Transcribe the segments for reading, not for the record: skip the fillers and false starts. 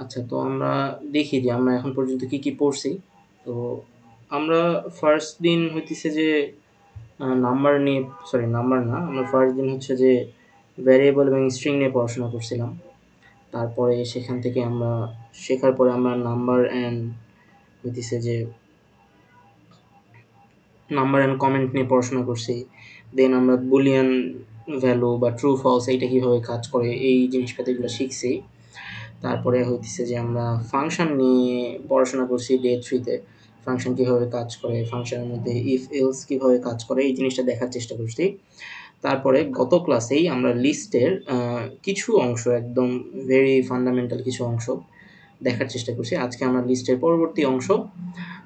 আচ্ছা, তো আমরা দেখি যে আমরা এখন পর্যন্ত কি, কি পড়ছি। তো আমরা ফার্স্ট দিন হইতেছে যে নাম্বার নিয়ে, সরি নাম্বার না, আমরা ফার্স্ট দিন হচ্ছে যে ভ্যারিয়েবল এবং স্ট্রিং নিয়ে পড়াশোনা করছিলাম। তারপরে সেখান থেকে আমরা শেখার পরে আমরা নাম্বার অ্যান্ড হইতেছে যে নাম্বার অ্যান্ড কমেন্ট নিয়ে পড়াশোনা করছি। দেন আমরা বুলিয়ান ভ্যালু বা ট্রু ফলস এইটা কীভাবে কাজ করে এই জিনিসপাতিগুলো শিখছি। তারপরে হইতেছে যে আমরা ফাংশন নিয়ে পড়াশোনা করছি ডে 3 তে। ফাংশন কীভাবে কাজ করে, ফাংশনের মধ্যে ইফ এলস কীভাবে কাজ করে এই জিনিসটা দেখার চেষ্টা করছি। তারপরে গত ক্লাসেই আমরা লিস্টের কিছু অংশ, একদম ভেরি ফান্ডামেন্টাল কিছু অংশ দেখার চেষ্টা করছি। আজকে আমরা লিস্টের পরবর্তী অংশ,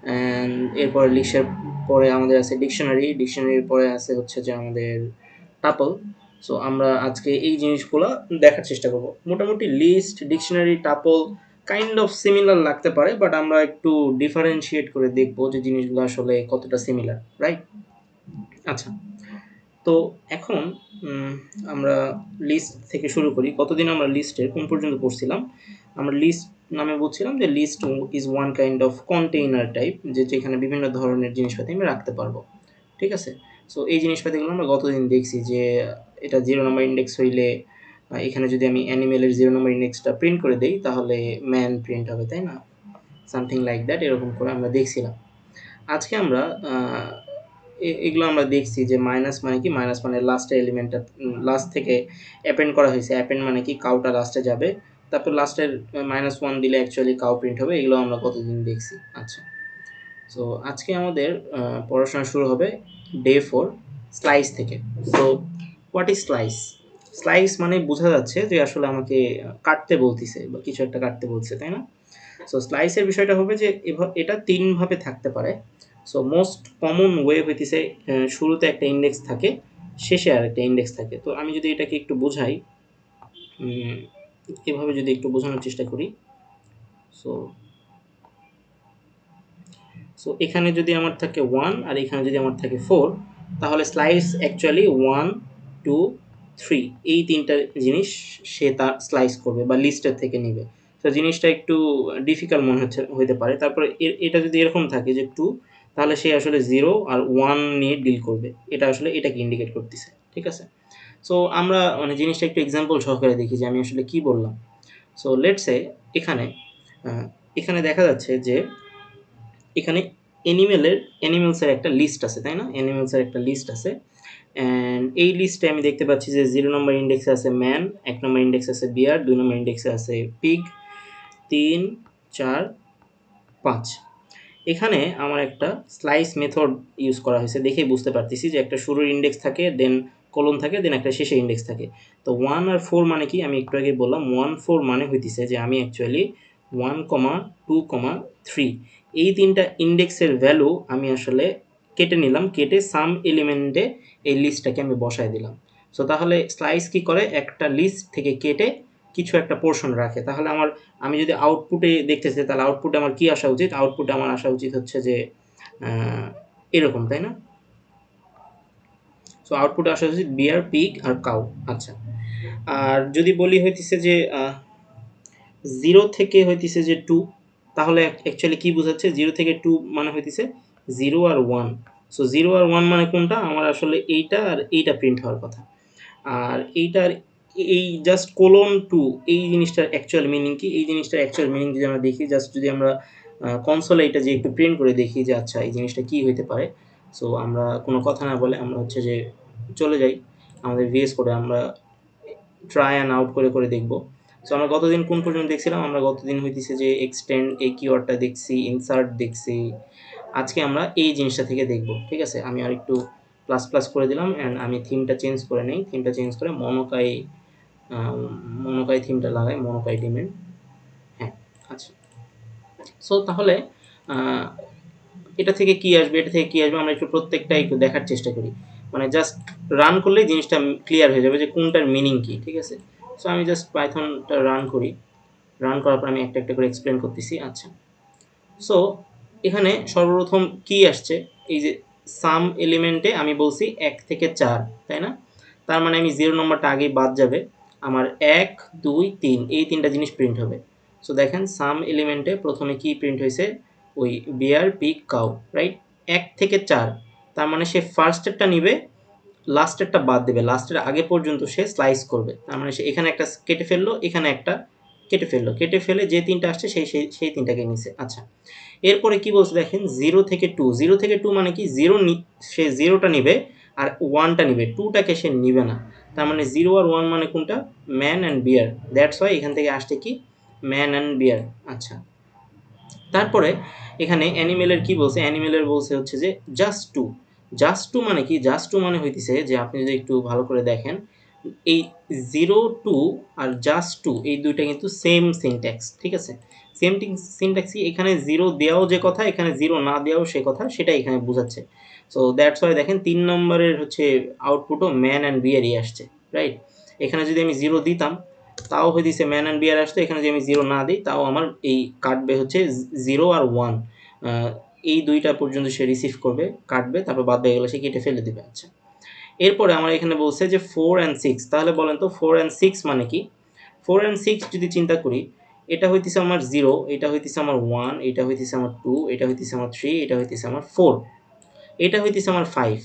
অ্যান্ড এরপরে লিস্টের পরে আমাদের আছে ডিকশনারি, ডিকশনারির পরে আছে হচ্ছে যে আমাদের টাপল। সো আমরা আজকে এই জিনিসগুলো দেখার চেষ্টা করব। মোটামুটি list, dictionary, tuple kind of similar লাগতে পারে, বাট আমরা একটু ডিফারেন্সিয়েট করে দেখব যে জিনিসগুলো আসলে কতটা সিমিলার, রাইট? আচ্ছা, তো এখন আমরা লিস্ট থেকে শুরু করি। কতদিন আমরা লিস্টের কোন পর্যন্ত পড়ছিলাম? আমরা লিস্ট নামে বলছিলাম যে list is one kind of container type, যেখানে বিভিন্ন ধরনের জিনিসপাতি আমি রাখতে পারবো। ঠিক আছে? সো এই জিনিসপাতিগুলো আমরা গতদিন দেখছি যে এটা 0 নম্বর ইন্ডেক্স হইলে এখানে যদি আমি অ্যানিমেলের 0 নম্বর ইন্ডেক্সটা প্রিন্ট করে দেই তাহলে ম্যান প্রিন্ট হবে, তাই না? সামথিং লাইক দ্যাট, এরকম করে আমরা দেখছিলাম। আজকে আমরা এগুলো আমরা দেখছি যে মাইনাস মানে কি, মাইনাস মানে লাস্টের এলিমেন্টটা লাস্ট থেকে অ্যাপেন্ড করা হয়েছে। অ্যাপেন্ড মানে কি কাউটা লাস্টে যাবে, তারপর লাস্টের -1 দিলে অ্যাকচুয়ালি কাউ প্রিন্ট হবে। এগুলো আমরা কতদিন দেখছি। আচ্ছা, সো আজকে আমাদের পড়াশোনা শুরু হবে ডে 4 স্লাইস থেকে। So what is slice? Slice মানে বোঝা যাচ্ছে যে আসলে আমাকে কাটতে বলতেছে বা কিছু একটা কাটতে বলছে, তাই না? সো স্লাইসের বিষয়টা হবে যে এটা 3 ভাবে থাকতে পারে। সো মোস্ট কমন ওয়ে হইতেছে শুরুতে একটা ইন্ডেক্স থাকে, শেষে আরেকটা ইন্ডেক্স থাকে। তো আমি যদি এটাকে একটু বোঝাই, এভাবে যদি একটু বোঝানোর চেষ্টা করি। সো সো এখানে যদি আমার থাকে 1 আর এখানে যদি আমার থাকে 4, তাহলে স্লাইস অ্যাকচুয়ালি 1, 2, 3 এই 3টা জিনিস সে তা স্লাইস করবে বা লিস্টের থেকে নিবে। তো জিনিসটা একটু ডিফিকাল্ট মনে হইতে পারে। তারপরে এটা যদি এরকম থাকে যে 2, তাহলে সে আসলে 0 আর 1 নিয়ে ডিল করবে। এটা আসলে এটাকে ইন্ডিকেট করতেছে। ঠিক আছে? সো আমরা মানে জিনিসটা একটু এক্সাম্পল সহকারে দেখি যে আমি আসলে কি বললাম। সো লেটস সে এখানে আ এখানে দেখা যাচ্ছে যে এখানে অ্যানিমেলসের একটা লিস্ট আছে, তাই না? অ্যানিমেলসের একটা লিস্ট আছে। অ্যান্ড এই লিস্টে আমি দেখতে পাচ্ছি যে 0 নম্বর ইন্ডেক্সে আছে ম্যান, 1 নম্বর ইন্ডেক্সে আছে বিয়ার, 2 নম্বর ইন্ডেক্সে আছে পিগ, 3, 4, 5। এখানে আমার একটা স্লাইস মেথড ইউজ করা হয়েছে। দেখেই বুঝতে পারতেছি যে একটা শুরুর ইন্ডেক্স থাকে, দেন কোলন থাকে, দেন একটা শেষে ইন্ডেক্স থাকে। তো 1 আর 4 মানে কি? আমি একটু আগে বললাম 1, 4 মানে হইতেছে যে আমি অ্যাকচুয়ালি 1, 2, 3 এই 3টা ইন্ডেক্সের ভ্যালু আমি আসলে কেটে নিলাম। কেটে সাম এলিমেন্টে এই লিস্টটাকে আমি বসায় দিলাম। সো তাহলে স্লাইস কি করে? একটা লিস্ট থেকে কেটে কিছু একটা পোরশন রাখে। তাহলে আমি যদি আউটপুটে দেখতে চাই তাহলে আউটপুটে আমার কি আসা উচিত? আউটপুটে আমার আসা উচিত হচ্ছে যে এরকম, তাই না? সো আউটপুটে আসা উচিত বিয়ার, পিগ আর কাউ। আচ্ছা, আর যদি বলি হইতেছে যে 0 থেকে হইতেছে যে 2, তাহলে অ্যাকচুয়ালি কি বোঝাচ্ছে? 0 থেকে 2 মানে হইতেছে 0 আর 1। সো 0 আর 1 মানে কোনটা? আমার আসলে এইটা আর এইটা প্রিন্ট হওয়ার কথা। আর এইটার এই জাস্ট কোলন 2 এই জিনিসটার অ্যাকচুয়াল মিনিং কি? এই জিনিসটার অ্যাকচুয়াল মিনিং যদি আমরা দেখি, জাস্ট যদি আমরা কনসোলে এটা যে একটু প্রিন্ট করে দেখি যে আচ্ছা এই জিনিসটা কি হইতে পারে। সো আমরা কোনো কথা না বলে আমরা হচ্ছে যে চলে যাই আমাদের VS কোডে, আমরা ট্রাই অ্যান্ড আউট করে দেখব। সো আমরা গতদিন কোন পর্যন্ত দেখছিলাম? আমরা গতদিন হইতেছে যে এক্সটেন্ড এই কিওয়ার্ডটা দেখছি, ইনসার্ট দেখছি। আজকে আমরা এই জিনিসটা থেকে দেখব। ঠিক আছে? আমি আরেকটু প্লাস করে দিলাম অ্যান্ড আমি থিমটা চেঞ্জ করে নেই। থিমটা চেঞ্জ করে মনোকাই থিমটা লাগাই, মনোকাই ডিমের। হ্যাঁ, আচ্ছা। সো তাহলে আ এটা থেকে কি আসবে, এটা থেকে কি আসবে আমরা একটু প্রত্যেকটা একটু দেখার চেষ্টা করি। মানে জাস্ট রান করলেই জিনিসটা ক্লিয়ার হয়ে যাবে যে কোনটার মিনিং কি। ঠিক আছে? সো আমি জাস্ট পাইথনটা রান করি। রান করার পর আমি একটা করে এক্সপ্লেন করতেছি। আচ্ছা, সো এখানে সর্বপ্রথম কি আসছে? এই যে সাম এলিমেন্টে আমি বলছি 1 থেকে 4, তাই না? তার মানে আমি 0 নম্বরটা আগেই বাদ যাবে। আমার 1, 2, 3 এই 3টা জিনিস প্রিন্ট হবে। সো দেখেন সাম এলিমেন্টে প্রথমে কি প্রিন্ট হয়েছে, ওই বিয়ার পিগ কাউ, রাইট, 1 থেকে 4, তার মানে সে ফার্স্টেরটা নিবে, লাস্টেরটা বাদ দেবে, লাস্টের আগে পর্যন্ত সে স্লাইস করবে, তার মানে সে এখানে একটা কেটে ফেললো, এখানে একটা কেটে ফেললো, কেটে ফেলে যে তিনটা আসছে সেই তিনটাকে নিছে। আচ্ছা, এরপরে কি বলছে দেখেন 0 থেকে 2, 0 থেকে 2 মানে কি, সে 0টা নিবে আর 1টা নিবে, 2টাকে সে নিবে না, তার মানে 0 আর 1 মানে কোনটা, man and bear, that's why এখান থেকে আসছে কি, ম্যান অ্যান্ড বিয়ার। আচ্ছা, তারপরে এখানে অ্যানিমেলের কি বলছে, অ্যানিমেলের বলছে হচ্ছে যে জাস্ট টু, জাস্ট টু মানে কি, জাস্ট টু মানে হইতেছে যে আপনি যদি একটু ভালো করে দেখেন, এই 0 টু আর জাস্ট টু এই দুইটা কিন্তু সেম সিনট্যাক্স, ঠিক আছে, সেম সিনট্যাক্সই, এখানে 0 দেওয়াও যে কথা, এখানে 0 না দেওয়াও সে কথা, সেটা এখানে বোঝাচ্ছে। সো দ্যাটস ওয়াই দেখেন 3 নম্বরের হচ্ছে আউটপুটও ম্যান অ্যান্ড বিয়ারই আসছে, রাইট। এখানে যদি আমি 0 দিতাম তাও হইতেছে ম্যান অ্যান্ড বিয়ার আসতো, এখানে যদি আমি 0 না দিই তাও আমার এই কাটবে হচ্ছে 0 আর 1, এই দুইটা পর্যন্ত সে রিসিভ করবে, কাটবে, তারপর বাদ হয়ে গেলে সে কেটে ফেলে দিবে। আচ্ছা, এরপরে আমার এখানে বলছে যে 4 অ্যান্ড 6, তাহলে বলেন তো 4 অ্যান্ড 6 মানে কি, 4 অ্যান্ড 6 যদি চিন্তা করি, এটা হইতেছে আমার 0, এটা হইতেছে আমার 1, এটা হইতেছে আমার 2, এটা হইতেছে আমার 3, এটা হইতেছে আমার 4, এটা হইতেছে আমার 5,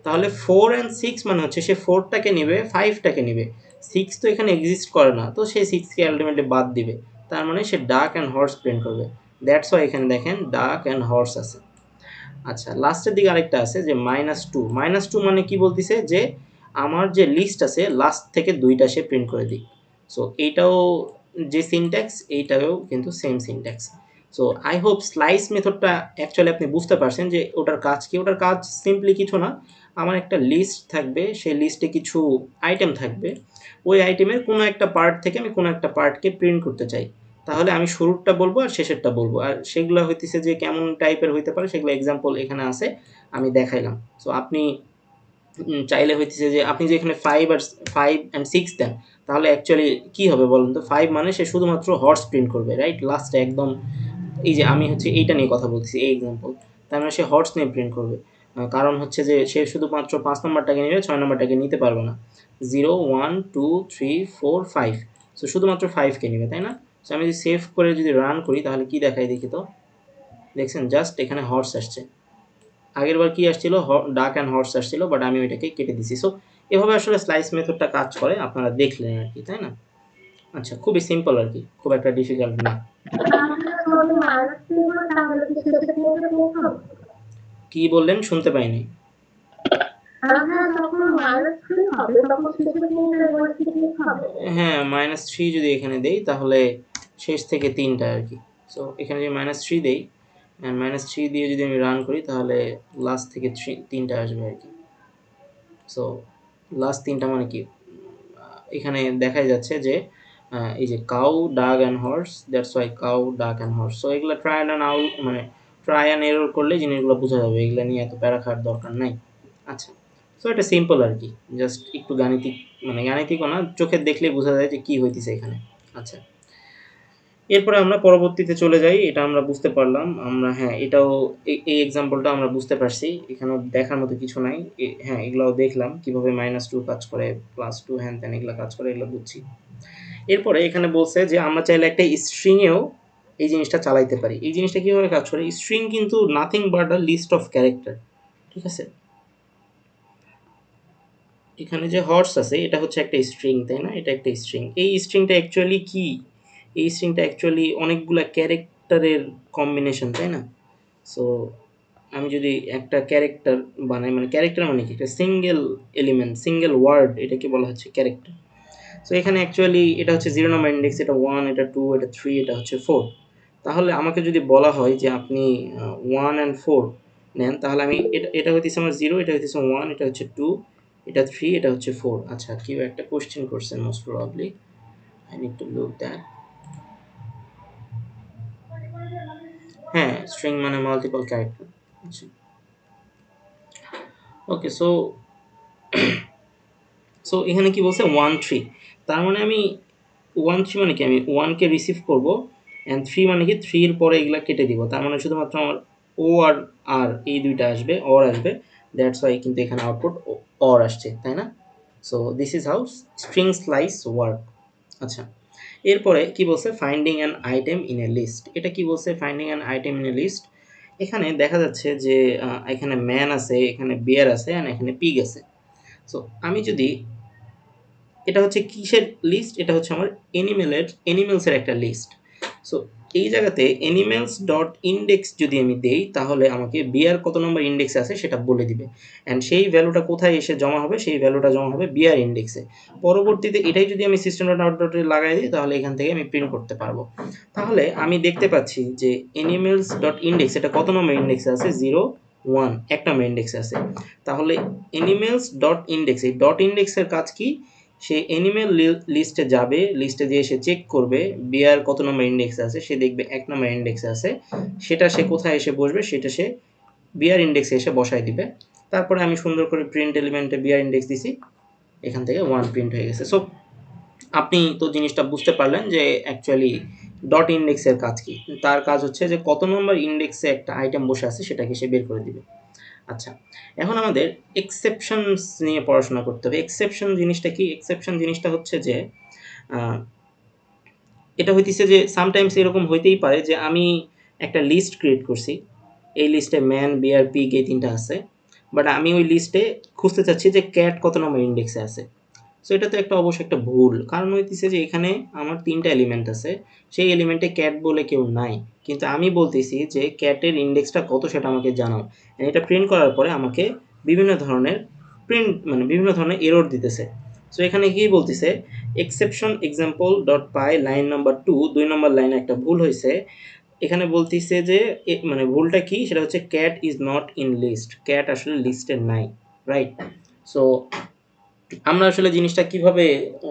তাহলে 4 অ্যান্ড 6 মানে হচ্ছে সে 4টাকে নিবে, 5টাকে নিবে, 6 তো এখানে এক্সিস্ট করে না, তো সে 6কে আলটিমেটলি বাদ দিবে, তার মানে সে ডাক অ্যান্ড হর্স প্রিন্ট করবে, দ্যাটস ওয়াই এখানে দেখেন ডাক অ্যান্ড হর্স আছে। আচ্ছা, লাস্টের দিকে আরেকটা আছে যে -2, -2 মানে কি বলতেছে যে আমার যে লিস্ট আছে লাস্ট থেকে 2টা সে প্রিন্ট করে দিক। সো এইটাও যে সিনট্যাক্স, এইটাও কিন্তু same syntax. So I hope slice মেথডটা অ্যাকচুয়ালি আপনি বুঝতে পারছেন যে ওটার কাজ কি। ওটার কাজ সিম্পলি কিছু না, আমার একটা লিস্ট থাকবে, সেই লিস্টে কিছু আইটেম থাকবে, ওই আইটেমের কোনো একটা পার্ট থেকে আমি কোনো একটা পার্টকে প্রিন্ট করতে চাই, তাহলে আমি শুরুরটা বলবো আর শেষেরটা বলবো, আর সেগুলো হইতেছে যে কেমন টাইপের হইতে পারে সেগুলো এক্সাম্পল এখানে আছে, আমি দেখাইলাম। সো আপনি চাইলে হইতেছে যে আপনি যে এখানে 5 অ্যান্ড 6 দেন, তাহলে অ্যাকচুয়ালি কি হবে বলুন তো, 5 মানে সে শুধুমাত্র হর্স প্রিন্ট করবে, রাইট, লাস্টে একদম, এই যে আমি হচ্ছে এইটা নিয়ে কথা বলতেছি, এই এক্সাম্পল, তার মানে সে হর্স নিয়ে প্রিন্ট করবে, কারণ হচ্ছে যে সে শুধুমাত্র 5 নম্বরটাকে নেবে, 6 নম্বরটাকে নিতে পারবে না, 0 1 2 3 4 5, সো শুধুমাত্র 5কে নেবে, তাই না। সো আমি যদি সেভ করে যদি রান করি তাহলে কি দেখাই দেখি তো, দেখছেন জাস্ট এখানে হর্স আসছে, আগের বার কি আসছিল, ডাক অ্যান্ড হর্স আসছিল, বাট আমি ওইটাকে কেটে দিছি। সো এভাবে আসলে স্লাইস মেথডটা কাজ করে, আপনারা দেখলেন আর কি, তাই না। আচ্ছা, খুবই সিম্পল আর কি, খুব একটা ডিফিকাল্ট না। কি বললেন, শুনতে পাইনি। হ্যাঁ, -3 যদি এখানে দেই তাহলে শেষ থেকে 3টা আর কি। সো এখানে যদি -3 দেই, -3 দিয়ে যদি আমি রান করি তাহলে লাস্ট থেকে 3টা আসবে আর কি। সো লাস্ট 3টা মানে কি, এখানে দেখাই যাচ্ছে যে এই যে cow dog and horse, that's why cow dog and horse. So এগুলো ট্রায়াল অ্যান্ড মানে ট্রাই অ্যান্ড এরর করলে জিনিসগুলো বোঝা যাবে, এগুলো নিয়ে এত প্যারা খাওয়ার দরকার নাই। আচ্ছা, সো এটা সিম্পল আর কি, জাস্ট একটু গাণিতিক, মানে গাণিতিকও না, চোখে দেখলেই বোঝা যায় যে কী হইতেছে এখানে। আচ্ছা, এরপরে আমরা পরবর্তীতে চলে যাই, এটা আমরা বুঝতে পারলাম, আমরা হ্যাঁ এটাও এই এক্সাম্পলটা আমরা বুঝতে পারছি, এখানেও দেখার মতো কিছু নাই, হ্যাঁ এগুলাও দেখলাম কীভাবে -2 কাজ করে, +2 হ্যান ত্যান এগুলো কাজ করে, এগুলো বুঝছি। এরপরে এখানে বলছে যে আমরা চাইলে একটা স্ট্রিংয়েও এই জিনিসটা চালাইতে পারি। এই জিনিসটা কীভাবে কাজ করে, স্ট্রিং কিন্তু nothing but a list of character, ঠিক আছে। এখানে যে হর্স আছে এটা হচ্ছে একটা স্ট্রিং, তাই না, এটা একটা স্ট্রিং। এই স্ট্রিংটা অ্যাকচুয়ালি কি, এই স্ট্রিংটা অ্যাকচুয়ালি অনেকগুলা ক্যারেক্টারের কম্বিনেশন, তাই না। সো আমি যদি একটা ক্যারেক্টার বানাই, মানে ক্যারেক্টার মানে কি, একটা সিঙ্গেল এলিমেন্ট, সিঙ্গেল ওয়ার্ড, এটাকে বলা হচ্ছে ক্যারেক্টার। সো এখানে অ্যাকচুয়ালি এটা হচ্ছে 0 নাম্বার ইন্ডেক্স, এটা 1, এটা 2, এটা 3, এটা হচ্ছে 4। তাহলে আমাকে যদি বলা হয় যে আপনি 1 অ্যান্ড 4 নেন, তাহলে আমি এটা হইতেছে আমার 0, এটা হইতেছে 1, এটা হচ্ছে 2, এটা 3, এটা হচ্ছে 4। আচ্ছা, কেউ একটা কোয়েশ্চেন করছেন most probably, I need to look that. হ্যাঁ, স্ট্রিং মানে মাল্টিপল ক্যারেক্টার। আচ্ছা, ওকে। সো সো এখানে কি বলছে 1 3, তার মানে আমি 1 3 মানে কি, আমি 1 কে রিসিভ করব, অ্যান্ড 3 মানে কি 3 এর পরে এগুলা কেটে দিব, তার মানে শুধুমাত্র আমার ও আর আর এই দুইটা আসবে, অর আসবে, দ্যাটস ওয়াই কিন্তু এখানে আউটপুট অর আসছে, তাই না। So this is how string slice work. আচ্ছা, এরপরে কি বলছে, finding an item in a list. এটা কি বলছে, finding an item in a list. এখানে দেখা যাচ্ছে যে এখানে ম্যান আছে, এখানে বিয়ার আছে, অ্যান্ড এখানে পিগ আছে। সো আমি যদি, এটা হচ্ছে কিসের লিস্ট, এটা হচ্ছে আমার এনিমেলসের একটা লিস্ট। সো এই জায়গাতে এনিমেলস ডট ইন্ডেক্স যদি আমি দেই, তাহলে আমাকে বিয়ার কত নম্বর ইন্ডেক্সে আছে সেটা বলে দিবে, অ্যান্ড সেই ভ্যালুটা কোথায় এসে জমা হবে, সেই ভ্যালুটা জমা হবে বিয়ার ইন্ডেক্সে। পরবর্তীতে এটাই যদি আমি সিস্টেম ডট আউট ডটে লাগাই দিই, তাহলে এখান থেকে আমি প্রিন্ট করতে পারবো। তাহলে আমি দেখতে পাচ্ছি যে এনিমেলস ডট ইন্ডেক্স এটা কত নম্বর ইন্ডেক্সে আছে, 0 1 এক নম্বর ইন্ডেক্সে আছে। তাহলে এনিমেলস ডট ইন্ডেক্স, এই ডট ইন্ডেক্সের কাজ কি, সে অ্যানিমেল লিস্টে যাবে, লিস্টে যেয়ে সে চেক করবে বিয়ার কত নম্বর ইন্ডেক্সে আছে, সে দেখবে 1 নম্বর ইন্ডেক্সে আছে, সেটা সে কোথায় এসে বসবে, সেটা সে বিয়ার ইন্ডেক্সে এসে বসায় দিবে। তারপরে আমি সুন্দর করে প্রিন্ট এলিমেন্টে বিয়ার ইন্ডেক্স দিছি, এখান থেকে 1 প্রিন্ট হয়ে গেছে। সো আপনি তো জিনিসটা বুঝতে পারলেন যে অ্যাকচুয়ালি ডট ইন্ডেক্সের কাজ কি। তার কাজ হচ্ছে যে কত নম্বর ইন্ডেক্সে একটা আইটেম বসে আছে সেটাকে সে বের করে দিবে। আচ্ছা, এখন আমাদের এক্সেপশনস নিয়ে পড়াশোনা করতে হবে। এক্সেপশন জিনিসটা কি? এক্সেপশন জিনিসটা হচ্ছে যে এটা হইতেছে যে সামটাইমস এরকম হইতেই পারে যে আমি একটা লিস্ট ক্রিয়েট করছি, এই লিস্টে ম্যান বিয়ার পিগ এই তিনটা আছে, বাট আমি ওই লিস্টে খুঁজতে চাচ্ছি যে ক্যাট কত নম্বর ইন্ডেক্সে আছে। সো এটা তো একটা অবশ্যই একটা ভুল, কারণ হইতেছে যে এখানে আমার 3টা এলিমেন্ট আছে, সেই এলিমেন্টে ক্যাট বলে কেউ নাই, কিন্তু আমি বলতেছি যে ক্যাটের ইন্ডেক্সটা কত সেটা আমাকে জানাও। এটা প্রিন্ট করার পরে আমাকে বিভিন্ন ধরনের বিভিন্ন ধরনের এরর দিতেছে। সো এখানে কি বলতেছে, এক্সেপশন এক্সাম্পল ডট পাই লাইন নাম্বার 2, 2 নম্বর লাইনে একটা ভুল হয়েছে। এখানে বলতেছে যে ভুলটা কি, সেটা হচ্ছে cat is not in list, cat আসলে লিস্টে নাই, রাইট? সো আমরা আসলে জিনিসটা কিভাবে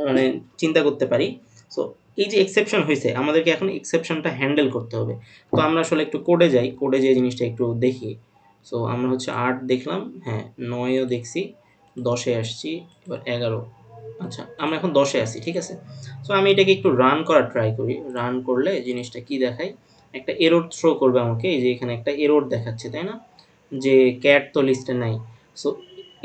মানে চিন্তা করতে পারি। সো এই যে এক্সেপশন হয়েছে, আমাদেরকে এখন এক্সেপশনটা হ্যান্ডেল করতে হবে। তো আমরা আসলে একটু কোডে যাই, কোডে যেয়ে জিনিসটা একটু দেখি। সো আমরা হচ্ছে 8 দেখলাম, হ্যাঁ 9ও দেখছি, 10-এ আসছি, এবার 11। আচ্ছা, আমরা এখন 10-এ আছি, ঠিক আছে। সো আমি এটাকে একটু রান করার ট্রাই করি। রান করলে জিনিসটা কি দেখায়, একটা এরর থ্রো করবে আমাকে। এই যে এখানে একটা এরর দেখাচ্ছে, তাই না, যে ক্যাট তো লিস্টে নাই। সো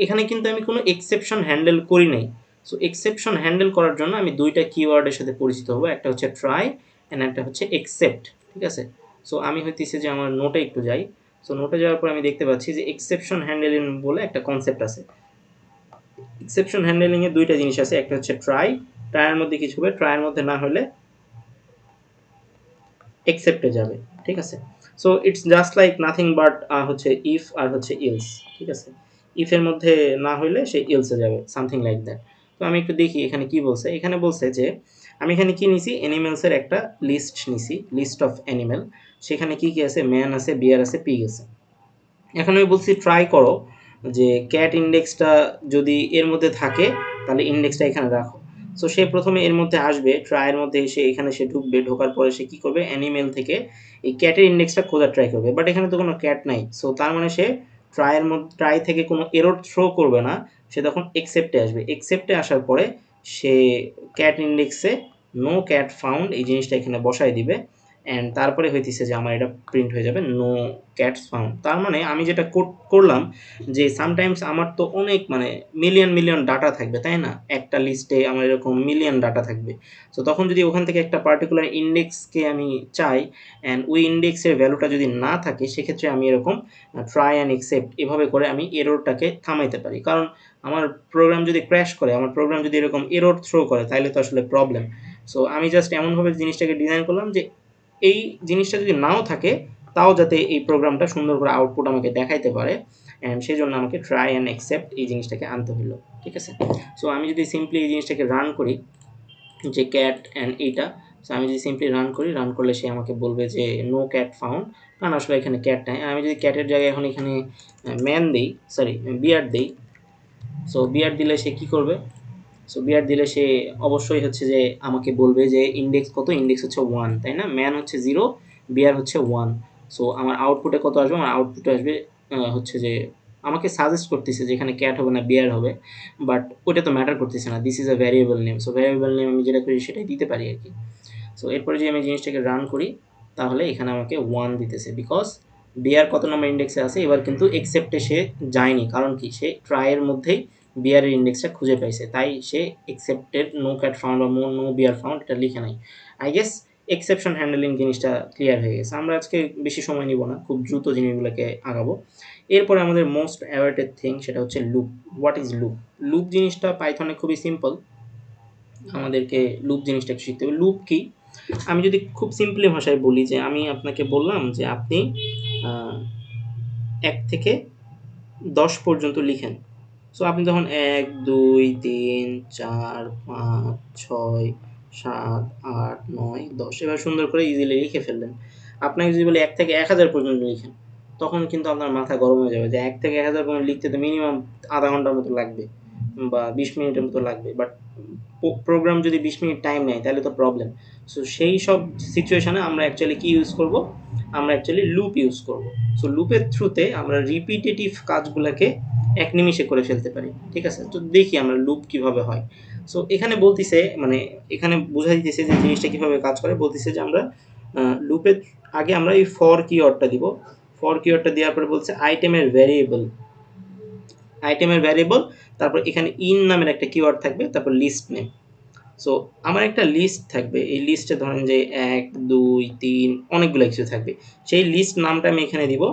এখানে কিন্তু আমি কোনো এক্সেপশন হ্যান্ডেল করি নাই। সো এক্সেপশন হ্যান্ডেল করার জন্য আমি 2টা কিওয়ার্ডের সাথে পরিচিত হবো, একটা হচ্ছে ট্রাই অ্যান্ড একটা হচ্ছে এক্সেপ্ট, ঠিক আছে। সো আমি হইতেছে যে আমার নোটে একটু যাই। সো নোটে যাওয়ার পর আমি দেখতে পাচ্ছি যে এক্সেপশন হ্যান্ডেলিং বলে একটা কনসেপ্ট আছে। এক্সেপশন হ্যান্ডেলিংয়ে 2টা জিনিস আছে, একটা হচ্ছে ট্রাইয়ের মধ্যে কিছু হবে, ট্রাইয়ের মধ্যে না হলে এক্সেপ্টে যাবে, ঠিক আছে। So it's just like nothing but হচ্ছে ইফ আর হচ্ছে ইলস, ঠিক আছে। ইফের মধ্যে না হইলে সে ইলসে যাবে, সামথিং লাইক দ্যাট। তো আমি একটু দেখি এখানে কি বলছে। এখানে বলছে যে আমি এখানে কি নিছি, অ্যানিমেলসের একটা লিস্ট নিছি, লিস্ট অফ অ্যানিমেল। সেখানে কি কি আছে, ম্যান আছে, বিয়ার আছে, পিগ আছে। এখন আমি বলছি ট্রাই করো যে ক্যাট ইন্ডেক্সটা যদি এর মধ্যে থাকে, তাহলে ইন্ডেক্সটা এখানে রাখো। সো সে প্রথমে এর মধ্যে আসবে, ট্রাইয়ের মধ্যে এসে এখানে সে ঢুকবে, ঢোকার পরে সে কী করবে, অ্যানিমেল থেকে এই ক্যাটের ইন্ডেক্সটা খোঁজার ট্রাই করবে, বাট এখানে তো কোনো ক্যাট নাই। সো তার মানে সে ট্রাই থেকে কোনো এরর থ্রো করবে না, সে তখন এক্সেপ্টে আসবে। এক্সেপ্টে আসার পরে সে ক্যাট ইন্ডেক্সে নো ক্যাট ফাউন্ড এই জিনিসটা এখানে বসায় দিবে, অ্যান্ড তারপরে হইতেছে যে আমার এটা প্রিন্ট হয়ে যাবে নো ক্যাটস ফাউন্ড। তার মানে আমি যেটা করলাম যে সামটাইমস আমার তো অনেক মিলিয়ন মিলিয়ন ডাটা থাকবে, তাই না, একটা লিস্টে আমার এরকম মিলিয়ন ডাটা থাকবে। তো তখন যদি ওখান থেকে একটা পার্টিকুলার ইন্ডেক্সকে আমি চাই, অ্যান্ড ওই ইন্ডেক্সের ভ্যালুটা যদি না থাকে, সেক্ষেত্রে আমি এরকম ট্রাই অ্যান্ড এক্সেপ্ট এভাবে করে আমি এররটাকে থামাইতে পারি। কারণ আমার প্রোগ্রাম যদি ক্র্যাশ করে, আমার প্রোগ্রাম যদি এরকম এরর থ্রো করে, তাহলে তো আসলে প্রবলেম। সো আমি জাস্ট এমনভাবে জিনিসটাকে ডিজাইন করলাম যে এই জিনিসটা যদি নাও থাকে, তাও যাতে এই প্রোগ্রামটা সুন্দর করে আউটপুট আমাকে দেখাইতে পারে, অ্যান্ড সেই জন্য আমাকে ট্রাই অ্যান্ড অ্যাকসেপ্ট এই জিনিসটাকে আনতে হলো, ঠিক আছে। সো আমি যদি সিম্পলি এই জিনিসটাকে রান করি, যে ক্যাট অ্যান্ড এইটা, সো আমি যদি সিম্পলি রান করি, রান করলে সে আমাকে বলবে যে নো ক্যাট ফাউন্ড, কারণ আসলে এখানে ক্যাট নাই। আমি যদি ক্যাটের জায়গায় এখন এখানে ম্যান দিই, সরি বিয়ার্ড দিই, সো বিয়ার্ড দিলে সে কী করবে, সো বিয়ার দিলে সে অবশ্যই হচ্ছে যে আমাকে বলবে যে ইন্ডেক্স কত, ইন্ডেক্স হচ্ছে 1, তাই না, ম্যান হচ্ছে 0, বিয়ার হচ্ছে 1। সো আমার আউটপুটে কত আসবে, আমার আউটপুটে আসবে হচ্ছে যে আমাকে সাজেস্ট করতেছে যে এখানে ক্যাট হবে না বিয়ার হবে, বাট ওইটা তো ম্যাটার করতেছে না, this is a variable name. So variable name আমি যেটা করি সেটাই দিতে পারি আর কি। সো এরপরে যদি আমি জিনিসটাকে রান করি, তাহলে এখানে আমাকে 1 দিতেছে, বিকজ বিয়ার কত নম্বর ইন্ডেক্সে আছে। এবার কিন্তু এক্সেপ্টে সে যায়নি, কারণ কি, সে ট্রাইয়ের মধ্যেই বিয়ার এর ইন্ডেক্সটা খুঁজে পাইছে, তাই সে এক্সেপ্টেড নো ক্যাট ফাউন্ড বা নো বিয়ার ফাউন্ড এটা লিখে নাই। আই গেস এক্সেপশন হ্যান্ডলিং জিনিসটা ক্লিয়ার হয়ে গেছে। আমরা আজকে বেশি সময় নিব না, খুব দ্রুত জিনিসগুলোকে আগাবো। এরপরে আমাদের মোস্ট অ্যাওয়ার্টেড থিং সেটা হচ্ছে loop. What is loop? Loop জিনিসটা পাইথনে খুবই সিম্পল, আমাদেরকে লুপ জিনিসটা একটু শিখতে হবে। লুপ কি? আমি যদি খুব সিম্পলি ভাষায় বলি যে আমি আপনাকে বললাম যে আপনি ১ থেকে ১০ পর্যন্ত লিখেন। সো আপনি তখন ১, ২, ৩, ৪, ৫, ৬, ৭, ৮, ৯, ১০ এভাবে সুন্দর করে ইজিলি লিখে ফেললেন। আপনাকে যদি বলি ১ থেকে ১,০০০ পর্যন্ত লিখেন, তখন কিন্তু আপনার মাথা গরম হয়ে যাবে যে ১ থেকে ১,০০০ পর্যন্ত লিখতে তো মিনিমাম ০.৫ ঘন্টার মতো লাগবে বা ২০ মিনিটের মতো লাগবে। বাট প্রোগ্রাম যদি ২০ মিনিট টাইম নেয় তাহলে তো প্রবলেম। সো সেই সব সিচুয়েশনে আমরা অ্যাকচুয়ালি কি ইউজ করব? আমরা অ্যাকচুয়ালি লুপ ইউজ করব। সো লুপের থ্রুতে আমরা রিপিটেটিভ কাজগুলাকে ১ নিমিষে করে ফেলতে পারি। ঠিক আছে? তো দেখি আমরা লুপ কিভাবে হয়। সো এখানে বলতিছে মানে এখানে বুঝাই দিতেছে যে জিনিসটা কিভাবে কাজ করে। বলতিছে যে আমরা লুপের আগে আমরা এই ফর কিওয়ার্ডটা দিব। ফর কিওয়ার্ডটা দেওয়ার পরে বলছে আইটেমের ভ্যারিয়েবল, তারপর এখানে ইন নামের একটা কিওয়ার্ড থাকবে, তারপর লিস্ট নেম। সো আমার একটা লিস্ট থাকবে, এই লিস্টে ধরেন যে ১, ২, ৩ অনেকগুলো কিছু থাকবে। সেই লিস্ট নামটা আমি এখানে দিব,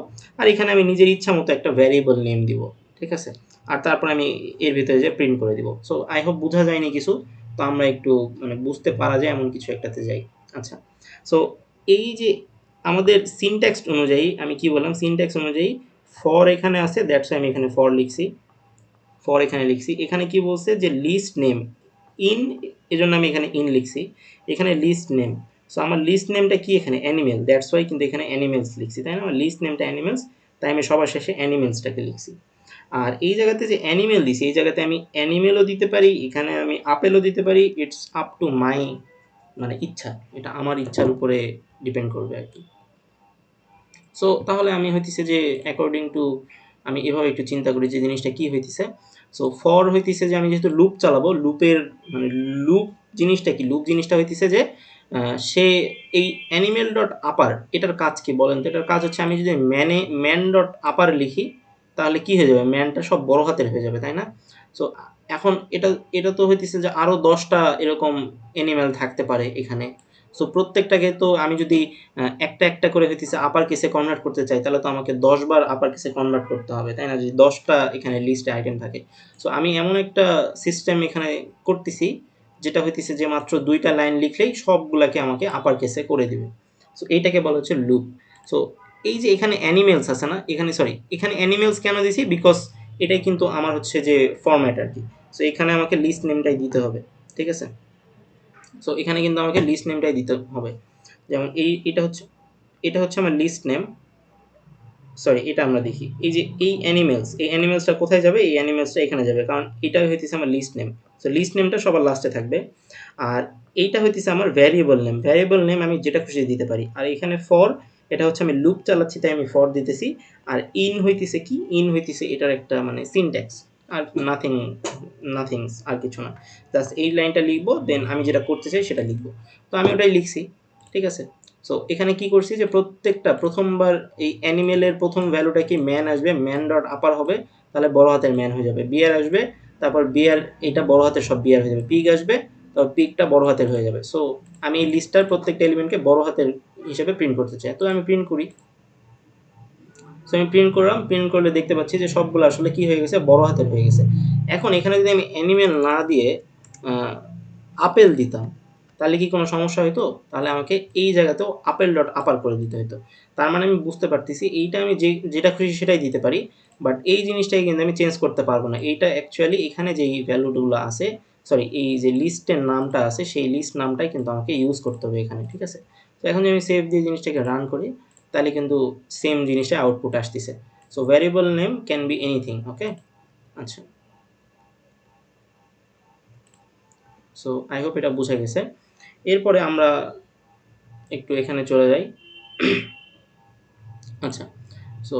আর এখানে আমি নিজের ইচ্ছা মতো একটা ভ্যারিয়েবল নেম দিব। ঠিক আছে? আর তারপর আমি এর ভিতরে যে প্রিন্ট করে দিব। সো আই হোপ বোঝা যায়নি কিছু। তো আমরা একটু মানে বুঝতে পারা যায় এমন কিছু একটাতে যাই। আচ্ছা, সো এই যে আমাদের সিনট্যাক্স অনুযায়ী আমি কি বললাম, সিনট্যাক্স অনুযায়ী ফর এখানে আছে, দ্যাটস আমি এখানে ফর লিখছি। ফর এখানে লিখছি। এখানে কি বলছে যে লিস্ট নেম ইন, এজন্য আমি এখানে ইন লিখছি। এখানে লিস্ট নেম। সো আমার লিস্ট নেমটা কি এখানে? অ্যানিমেল। দ্যাটস ওয়াই কিন্তু এখানে অ্যানিমেলস লিখছি, তাই না? আমার লিস্ট নেমটা অ্যানিমেলস, তাই আমি সবার শেষে অ্যানিমেলসটাকে লিখছি। আর এই জায়গাতে যে অ্যানিমেল দিছি, এই জায়গাতে আমি অ্যানিমেলও দিতে পারি, এখানে আমি আপেলও দিতে পারি। ইটস আপ টু মাই মানে ইচ্ছা। এটা আমার ইচ্ছার উপরে ডিপেন্ড করবে আরকি। সো তাহলে আমি হইতেছে যে অ্যাকর্ডিং টু আমি এভাবে একটু চিন্তা করি যে জিনিসটা কি হইতেছে। সো ফর হইতেছে যে আমি যেহেতু লুপ চালাবো, লুপের মানে লুপ জিনিসটা কি? লুপ জিনিসটা হইতেছে যে সে এই অ্যানিমেল ডট আপার এটার কাজ কি বলেন তো? এটার কাজ হচ্ছে আমি যদি ম্যান ডট আপার লিখি তাহলে কি হয়ে যাবে? ম্যানটা সব বড় হাতের হয়ে যাবে, তাই না? সো এখন এটা এটা তো হইতেছে যে আরো ১০ টা এরকম অ্যানিমেল থাকতে পারে এখানে। সো প্রত্যেকটাকে তো আমি যদি একটা, একটা করে হইতেছে আপার কেসে কনভার্ট করতে চাই, তাহলে তো আমাকে ১০ বার আপার কেসে কনভার্ট করতে হবে, তাই না? যদি ১০ টা এখানে লিস্টে আইটেম থাকে। সো আমি এমন একটা সিস্টেম এখানে করতেছি, যেটা হইতেছে যে মাত্র ২ টা লাইন লিখলেই সবগুলাকে আমাকে আপার কেসে করে দিবে। সো এইটাকে বলা হচ্ছে লুপ। সো এই যে এখানে অ্যানিমেলস আছে না? এখানে অ্যানিমেলস কেন দিছি? বিকজ এটাই কিন্তু আমার হচ্ছে যে ফরম্যাট আরকি। সো এখানে আমাকে লিস্ট নেমটাই দিতে হবে। ঠিক আছে? সো এখানে কিন্তু আমাকে লিস্ট নেমটাই দিতে হবে। যেমন এটা হচ্ছে আমার লিস্ট নেম। সরি, এটা আমরা দেখি। এই যে এই অ্যানিমেলসটা কোথায় যাবে? এই অ্যানিমেলসটা এখানে যাবে। কারণ এটাই হইতেছে আমার লিস্ট নেম। সো লিস্ট নেমটা সবার লাস্টে থাকবে। আর এইটা হইতেছে আমার ভ্যারিয়েবল নেম। ভ্যারিয়েবল নেম আমি যেটা খুশি দিতে পারি। আর এখানে ফর, এটা হচ্ছে আমি লুপ চালাচ্ছি তাই আমি ফর দিতেছি। আর ইন হইতেছে কি? ইন হইতেছে এটার একটা মানে সিনট্যাক্স। আর নাথিংস আর কিছু না। জাস্ট এই লাইনটা লিখবো, দেন আমি যেটা করতে চাই সেটা লিখবো। তো আমি ওটাই লিখছি। ঠিক আছে? সো এখানে কি করছি যে প্রত্যেকটা প্রথমবার এই অ্যানিমেলের প্রথম ভ্যালুটা কি ম্যান আসবে, ম্যান ডট আপার হবে, তাহলে বড় হাতের ম্যান হয়ে যাবে। বিয়ার আসবে, তারপর বিয়ার এটা বড় হাতের সব বিয়ার হয়ে যাবে। পিগ আসবে, তারপর পিগটা বড় হাতের হয়ে যাবে। সো আমি এই লিস্টটার প্রত্যেকটা এলিমেন্টকে বড় হাতের হিসেবে প্রিন্ট করতে চাই। তো আমি প্রিন্ট করি। সো আমি প্রিন্ট করলাম, প্রিন্ট করলে দেখতে পাচ্ছি যে সবগুলো আসলে কি হয়ে গেছে? বড় হাতের হয়ে গেছে। এখন এখানে যদি আমি অ্যানিমেল না দিয়ে আপেল দিতাম, তাহলে কি কোনো সমস্যা হইতো? তাহলে আমাকে এই জায়গাতেও আপেল ডট আপার করে দিতে হতো। তার মানে আমি বুঝতে পারতেছি এইটা আমি যেটা খুশি সেটাই দিতে পারি। বাট এই জিনিসটাকে কিন্তু আমি চেঞ্জ করতে পারবো না। এইটা অ্যাকচুয়ালি এখানে যেই ভ্যালুগুলো আছে, সরি এই যে লিস্টের নামটা আছে সেই লিস্ট নামটাই কিন্তু আমাকে ইউজ করতে হবে এখানে। ঠিক আছে? তো এখন যদি আমি সেভ দিয়ে জিনিসটাকে রান করি, তাহলে কিন্তু সেম জিনিসটা আউটপুট আসতেছে। So variable name can be anything. Okay? আচ্ছা, সো আই হোপ এটা বোঝা গেছে। এরপরে আমরা একটু এখানে চলে যাই। আচ্ছা, সো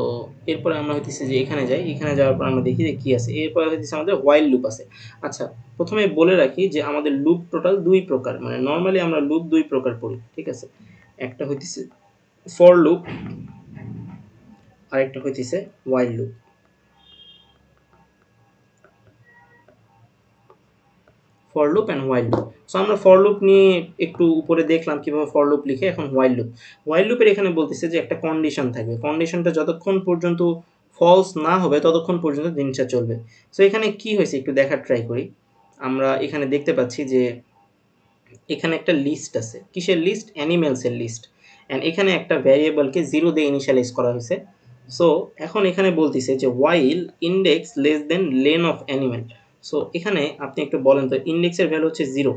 এরপরে আমরা হইতেছে যে এখানে যাই। এখানে যাওয়ার পর আমরা দেখি যে কি আছে। এরপরে হইতেছে আমাদের হোয়াইল লুপ আছে। আচ্ছা, প্রথমে বলে রাখি যে আমাদের লুপ টোটাল ২ প্রকার। মানে নরমালি আমরা লুপ ২ প্রকার পড়ি। ঠিক আছে? একটা হইতেছে ফর লুপ, আরেকটা হইতেছে while loop. For loop and while loop. So আমরা ফর লুপ নিয়ে একটু উপরে দেখলাম কীভাবে ফর লুপ লিখে, এখন হোয়াইল লুপ। হোয়াইল লুপের এখানে বলতেছে যে একটা কন্ডিশন থাকবে, কন্ডিশনটা যতক্ষণ পর্যন্ত ফলস না হবে ততক্ষণ পর্যন্ত জিনিসটা চলবে। সো এখানে কি হয়েছে একটু দেখার ট্রাই করি। আমরা এখানে দেখতে পাচ্ছি যে এখানে একটা লিস্ট আছে, কিসের লিস্ট? অ্যানিমেলসের লিস্ট। অ্যান্ড এখানে একটা ভ্যারিয়েবলকে 0 দিয়ে ইনিশিয়ালাইজ করা হয়েছে। সো এখন এখানে বলতেছে যে while index less than len of animal। So এখানে আপনি একটু বলেন তো, ইন্ডেক্সের ভ্যালু হচ্ছে 0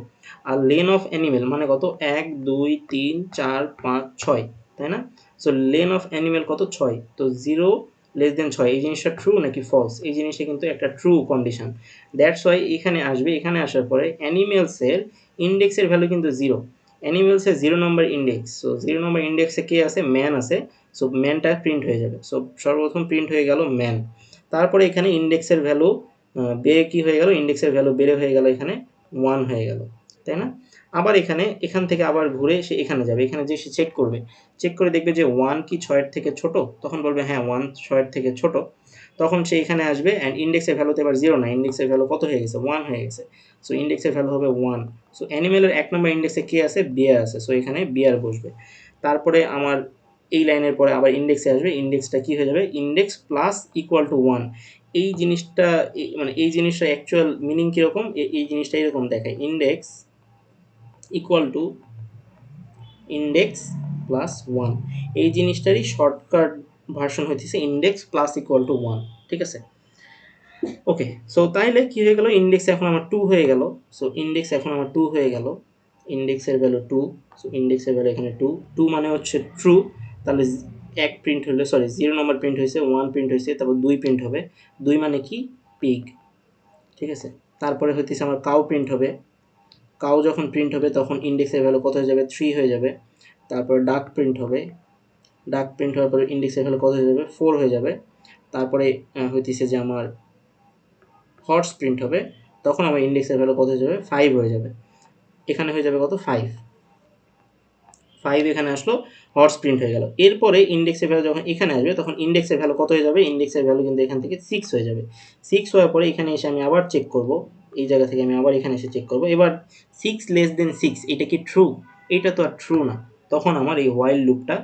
আর len of animal মানে কত? 1 2 3 4 5 6, তাই না? সো len of animal কত? 6। তো 0 লেস দেন 6 এই জিনিসটা ট্রু নাকি ফলস? এই জিনিসটা কিন্তু একটা ট্রু কন্ডিশন। দ্যাটস ওয়াই এখানে আসবে, এখানে আসার পরে অ্যানিমেলসের ইন্ডেক্সের ভ্যালু কিন্তু 0। অ্যানিমেলসের 0 নম্বর ইন্ডেক্স। সো 0 নম্বর ইন্ডেক্সে কে আছে? ম্যান আছে। সো ম্যানটা প্রিন্ট হয়ে যাবে। সো সর্বপ্রথম প্রিন্ট হয়ে গেল ম্যান। তারপরে এখানে ইন্ডেক্সের ভ্যালু বেড়ে কী হয়ে গেল? ইন্ডেক্সের ভ্যালু বেড়ে হয়ে গেল এখানে 1 হয়ে গেল, তাই না? আবার এখান থেকে আবার ঘুরে সে এখানে যাবে, এখানে যেয়ে সে চেক করবে, চেক করে দেখবে যে 1 কি 6 এর থেকে ছোট? তখন বলবে হ্যাঁ 1 6 এর থেকে ছোট। তখন সে এখানে আসবে অ্যান্ড ইন্ডেক্সের ভ্যালুতে এবার 0 না, ইন্ডেক্সের ভ্যালু কত হয়ে গেছে? 1 হয়ে গেছে। সো ইন্ডেক্সের ভ্যালু হবে 1। সো অ্যানিমেলের 1 নম্বর ইন্ডেক্সে কে আছে? বিয়ার আছে। সো এখানে বিয়ার বসবে। তারপরে আমার এই লাইনের পরে আবার ইন্ডেক্সে আসবে, ইন্ডেক্সটা কী হয়ে যাবে? Index plus equal to 1। এই জিনিসটা মানে এই জিনিসটা অ্যাকচুয়াল মিনিং কীরকম? এই জিনিসটা এরকম দেখায়, index equal to index plus 1। এই জিনিসটারই শর্টকাট ভার্সন হইতেছে ইন্ডেক্স প্লাস ইকুয়াল টু 1, ঠিক আছে? ওকে, সো তাইলে কি হয়ে গেল? ইন্ডেক্স এখন আমার 2 হয়ে গেল। সো ইন্ডেক্স এখন আমার 2 হয়ে গেল। ইন্ডেক্সের ভ্যালু 2। সো ইন্ডেক্সের ভ্যালু এখানে 2। 2 মানে হচ্ছে ট্রু। তাহলে 1 প্রিন্ট হলো, সরি 0 নম্বর প্রিন্ট হয়েছে, 1 প্রিন্ট হয়েছে, তারপর 2 প্রিন্ট হবে। 2 মানে কি? পিগ, ঠিক আছে? তারপরে হইতেছে আমার কাউ প্রিন্ট হবে। কাউ যখন প্রিন্ট হবে তখন ইন্ডেক্সের ভ্যালু কত হয়ে যাবে? 3 হয়ে যাবে। তারপরে ডাক প্রিন্ট হবে। ডাক প্রিন্ট হওয়ার পরে ইন্ডেক্সের ভ্যালু কত হয়ে যাবে? 4 হয়ে যাবে। তারপরে হইতেছে যে আমার হর্স প্রিন্ট হবে, তখন আমার ইন্ডেক্সের ভ্যালু কত হয়ে যাবে? 5 হয়ে যাবে। এখানে হয়ে যাবে কত? 5। 5 এখানে আসলো, হর্স প্রিন্ট হয়ে গেল। এরপরে ইন্ডেক্সের ভ্যালু যখন এখানে আসবে তখন ইন্ডেক্সের ভ্যালু কত হয়ে যাবে? ইন্ডেক্সের ভ্যালু কিন্তু এখান থেকে 6 হয়ে যাবে। 6 হওয়ার পরে এখানে এসে আমি আবার চেক করব, এই জায়গা থেকে আমি আবার এখানে এসে চেক করব। এবার 6 লেস দেন 6 এটা কি ট্রু? এটা তো আর ট্রু না। তখন আমার এই হোয়াইল লুপটা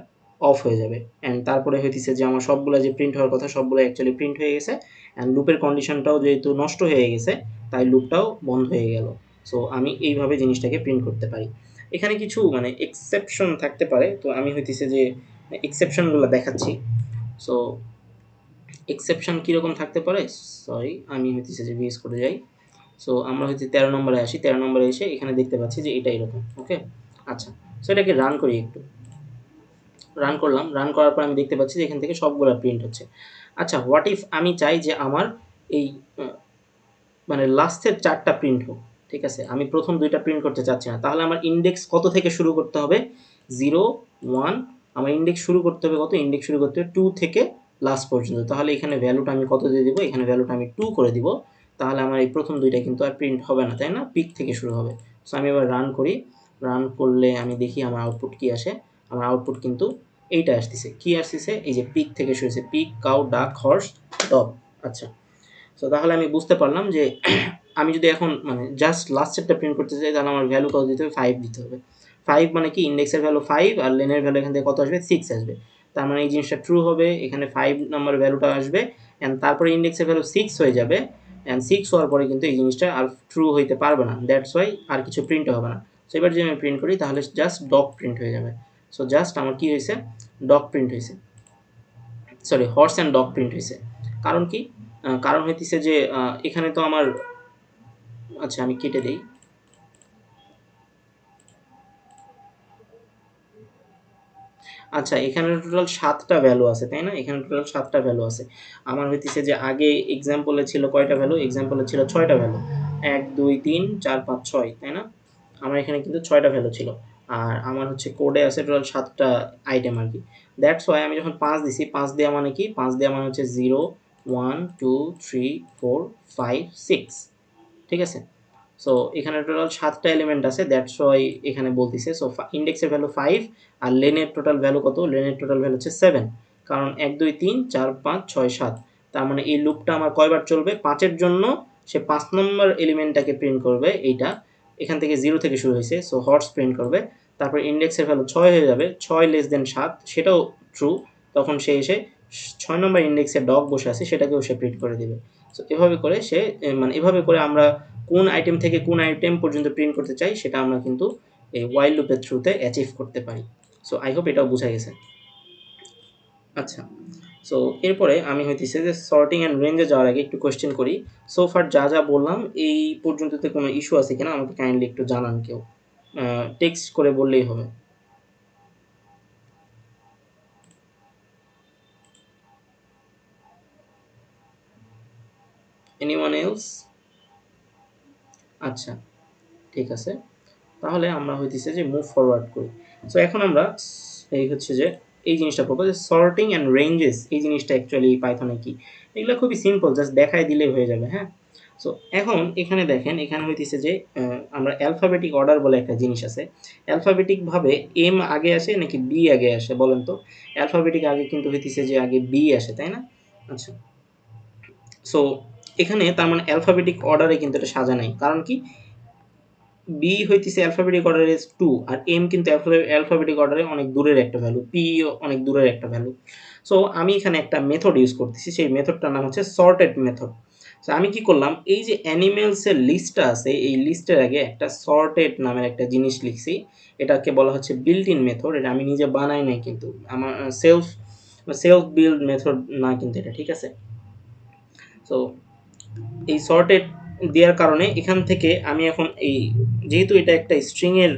অফ হয়ে যাবে। অ্যান্ড তারপরে হইতেছে যে আমার সবগুলো যে প্রিন্ট হওয়ার কথা সবগুলো অ্যাকচুয়ালি প্রিন্ট হয়ে গেছে। অ্যান্ড লুপের কন্ডিশনটাও যেহেতু নষ্ট হয়ে গেছে তাই লুপটাও বন্ধ হয়ে গেল। সো আমি এইভাবে জিনিসটাকে প্রিন্ট করতে পারি। এখানে কিছু মানে এক্সেপশন থাকতে পারে, তো আমি হইতেছে যে এক্সেপশনগুলো দেখাচ্ছি। সো এক্সেপশন কীরকম থাকতে পারে? সরি, আমি হইতেছে যে ভিএস করে যাই। সো আমরা হচ্ছে 13 নম্বরে আসি। 13 নম্বরে এসে এখানে দেখতে পাচ্ছি যে এটা এরকম। ওকে, আচ্ছা, সো এটাকে রান করি একটু। রান করলাম, রান করার পর আমি দেখতে পাচ্ছি যে এখান থেকে সবগুলো প্রিন্ট হচ্ছে। আচ্ছা, হোয়াট ইফ আমি চাই যে আমার এই মানে লাস্টের 4টা প্রিন্ট হোক, ঠিক আছে? আমি প্রথম 2টা প্রিন্ট করতে চাচ্ছি না। তাহলে আমার ইন্ডেক্স কত থেকে শুরু করতে হবে? 0 1। আমার ইন্ডেক্স শুরু করতে হবে কত? ইন্ডেক্স শুরু করতে হবে 2 থেকে লাস্ট পর্যন্ত। তাহলে এখানে ভ্যালুটা আমি কত দিয়ে দিব? এখানে ভ্যালুটা আমি 2 করে দিব। তাহলে আমার এই প্রথম 2টা কিন্তু আর প্রিন্ট হবে না, তাই না? পিক থেকে শুরু হবে। সো আমি এবার রান করি। রান করলে আমি দেখি আমার আউটপুট কী আসে। আমার আউটপুট কিন্তু এইটা আসতেছে। কি আসতেছে? এই যে পিক থেকে শুরু হয়েছে, পিক, কাউ, ডাক, হর্স, ডগ। আচ্ছা, সো তাহলে আমি বুঝতে পারলাম যে আমি যদি এখন মানে জাস্ট লাস্টেরটা প্রিন্ট করতে চাই তাহলে আমার ভ্যালু কত দিতে হবে? 5 দিতে হবে। 5 মানে কি? ইন্ডেক্সের ভ্যালু 5 আর লেনের ভ্যালু এখান থেকে কত আসবে? 6 আসবে। তার মানে এই জিনিসটা ট্রু হবে। এখানে 5 নাম্বার ভ্যালুটা আসবে অ্যান্ড তারপরে ইন্ডেক্সের ভ্যালু 6 হয়ে যাবে অ্যান্ড 6 হওয়ার পরে কিন্তু এই জিনিসটা আর ট্রু হইতে পারবে না। দ্যাটস ওয়াই আর কিছু প্রিন্টও হবে না। সো এবার যদি আমি প্রিন্ট করি তাহলে জাস্ট ডগ প্রিন্ট হয়ে যাবে। সো জাস্ট আমার কি হয়েছে? ডগ প্রিন্ট হয়েছে, sorry horse and dog print হয়েছে। কারণ কি? কারণ হইতেছে যে এখানে তো আমার, আচ্ছা আমি কেটে দেই। আচ্ছা, এখানে টোটাল 7টা ভ্যালু আছে, তাই না? এখানে টোটাল 7টা ভ্যালু আছে। আমার হইতেছে যে আগে এক্সাম্পলে ছিল কয়টা ভ্যালু? এক্সাম্পলে ছিল 6টা ভ্যালু। 1 2 3 4 5 6, তাই না? আমার এখানে কিন্তু 6টা ভ্যালু ছিল। আর আমার হচ্ছে কোডে আছে টোটাল 7টা আইটেম আরকি। দ্যাটস ওয়াই আমি যখন 5 দিছি, 5 দেওয়া মানে কি? 5 দেওয়া মানে হচ্ছে 0 1 2 3 4 5 6, ঠিক আছে? সো এখানে টোটাল 7টা এলিমেন্ট আছে, দ্যাটস ওয়াই এখানে বলতেছে। সো ইন্ডেক্সের ভ্যালু 5 আর লেনের টোটাল ভ্যালু কত? লেনের টোটাল ভ্যালু হচ্ছে 7। কারণ 1 2 3 4 5 6 7। তার মানে এই লুপটা আমার কয়বার চলবে? 5 এর জন্য সে 5 নম্বর এলিমেন্টটাকে প্রিন্ট করবে, এইটা এখান থেকে 0 থেকে শুরু হয়েছে, সো হর্স প্রিন্ট করবে। তারপর ইন্ডেক্সের ভ্যালু 6 হয়ে যাবে, 6 লেস দেন 7, সেটাও ট্রু। তখন সে এসে 6 নম্বর ইন্ডেক্সে ডগ বসে আছে সেটাকেও সে প্রিন্ট করে দিবে। সো এভাবে করে সে মানে এভাবে করে আমরা কোন আইটেম থেকে কোন আইটেম পর্যন্ত প্রিন্ট করতে চাই সেটা আমরা কিন্তু এই ওয়াইল লুপের থ্রুতে অ্যাচিভ করতে পারি। সো আই হোপ এটাও বোঝা গেছে। আচ্ছা, সো এরপরে আমি হইতেছে যে সর্টিং অ্যান্ড রেঞ্জে যাওয়ার আগে একটু কোয়েশ্চেন করি। সো ফার যা যা বললাম এই পর্যন্ততে কোনো ইস্যু আছে কিনা আমাকে কাইন্ডলি একটু জানান কেউ, টেক্সট করে বললেই হবে। Anyone else? আচ্ছা, ঠিক আছে, তাহলে আমরা হইতেছে যে মুভ ফরওয়ার্ড করি। সো এখন আমরা এই হচ্ছে যে এই জিনিসটা করবো যে সর্টিং অ্যান্ড রেঞ্জেস, এই জিনিসটা অ্যাকচুয়ালি পাইথনে কি, এগুলো খুবই সিম্পল, জাস্ট দেখাই দিলেই হয়ে যাবে। হ্যাঁ, সো এখন এখানে দেখেন, এখানে হইতেছে যে আমরা অ্যালফাবেটিক অর্ডার বলে একটা জিনিস আছে। অ্যালফাবেটিকভাবে এম আগে আসে নাকি বি আগে আসে বলেন তো? অ্যালফাবেটিক আগে কিন্তু হইতেছে যে আগে বি আসে, তাই না? আচ্ছা, সো এখানে তার মানে অ্যালফাবেটিক অর্ডারে কিন্তু এটা সাজা নাই, কারণ কি বি হইতেছে অ্যালফাবেটিক অর্ডারে 2 আর এম কিন্তু অ্যালফাবেটিক অর্ডারে অনেক দূরের একটা ভ্যালু, পি অনেক দূরের একটা ভ্যালু। সো আমি এখানে একটা মেথড ইউজ করতেছি, সেই মেথডটার নাম হচ্ছে সর্টেড মেথড। সো আমি কি করলাম, এই যে অ্যানিমেলসের লিস্টটা আছে এই লিস্টের আগে একটা সর্টেড নামের একটা জিনিস লিখছি, এটাকে বলা হচ্ছে বিল্ট ইন মেথড। এটা আমি নিজে বানাই নাই, কিন্তু আমার সেলফ সেলফ বিল্ড মেথড না কিন্তু এটা, ঠিক আছে? সো এই সর্টেড দেওয়ার কারণে এখান থেকে আমি এখন এই যেহেতু এটা একটা স্ট্রিং এর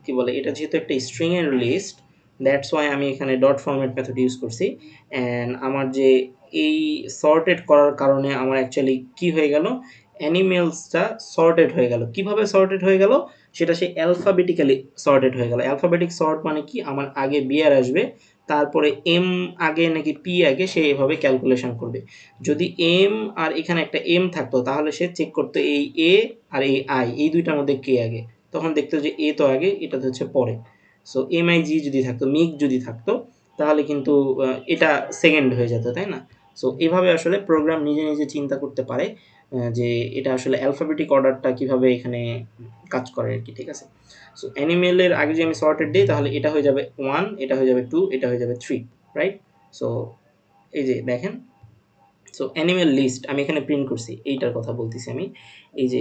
কি বলে, এটা যেহেতু একটা স্ট্রিং এর লিস্ট, দ্যাটস ওয়াই আমি এখানে ডট ফরম্যাট মেথড ইউজ করছি। অ্যান্ড আমার যে এই সর্টেড করার কারণে আমার অ্যাকচুয়ালি কি হয়ে গেল, অ্যানিমেলসটা সর্টেড হয়ে গেল। কিভাবে সর্টেড হয়ে গেল সেটা সে অ্যালফাবেটিক্যালি সর্টেড হয়ে গেল। অ্যালফাবেটিক সর্ট মানে কি, আমার আগে বিয়ার আসবে, তারপরে এম আগে নাকি পি আগে, সে এভাবে ক্যালকুলেশন করবে। যদি এম আর এখানে একটা এম থাকতো তাহলে সে চেক করতো এই এ আর এই আই, এই দুইটার মধ্যে কে আগে, তখন দেখতো যে এ তো আগে, এটা তো হচ্ছে পরে। সো এম আই জি যদি থাকতো, মিক যদি থাকতো, তাহলে কিন্তু এটা সেকেন্ড হয়ে যেত, তাই না? সো এভাবে আসলে প্রোগ্রাম নিজে নিজে চিন্তা করতে পারে যে এটা আসলে অ্যালফাবেটিক অর্ডারটা কিভাবে এখানে কাজ করে আর কি, ঠিক আছে? সো অ্যানিমেলের আগে যদি আমি সর্টেড দিই তাহলে এটা হয়ে যাবে 1, এটা হয়ে যাবে 2, এটা হয়ে যাবে 3, রাইট? সো এই যে দেখেন, সো অ্যানিমেল লিস্ট আমি এখানে প্রিন্ট করছি, এইটার কথা বলতেছি আমি। এই যে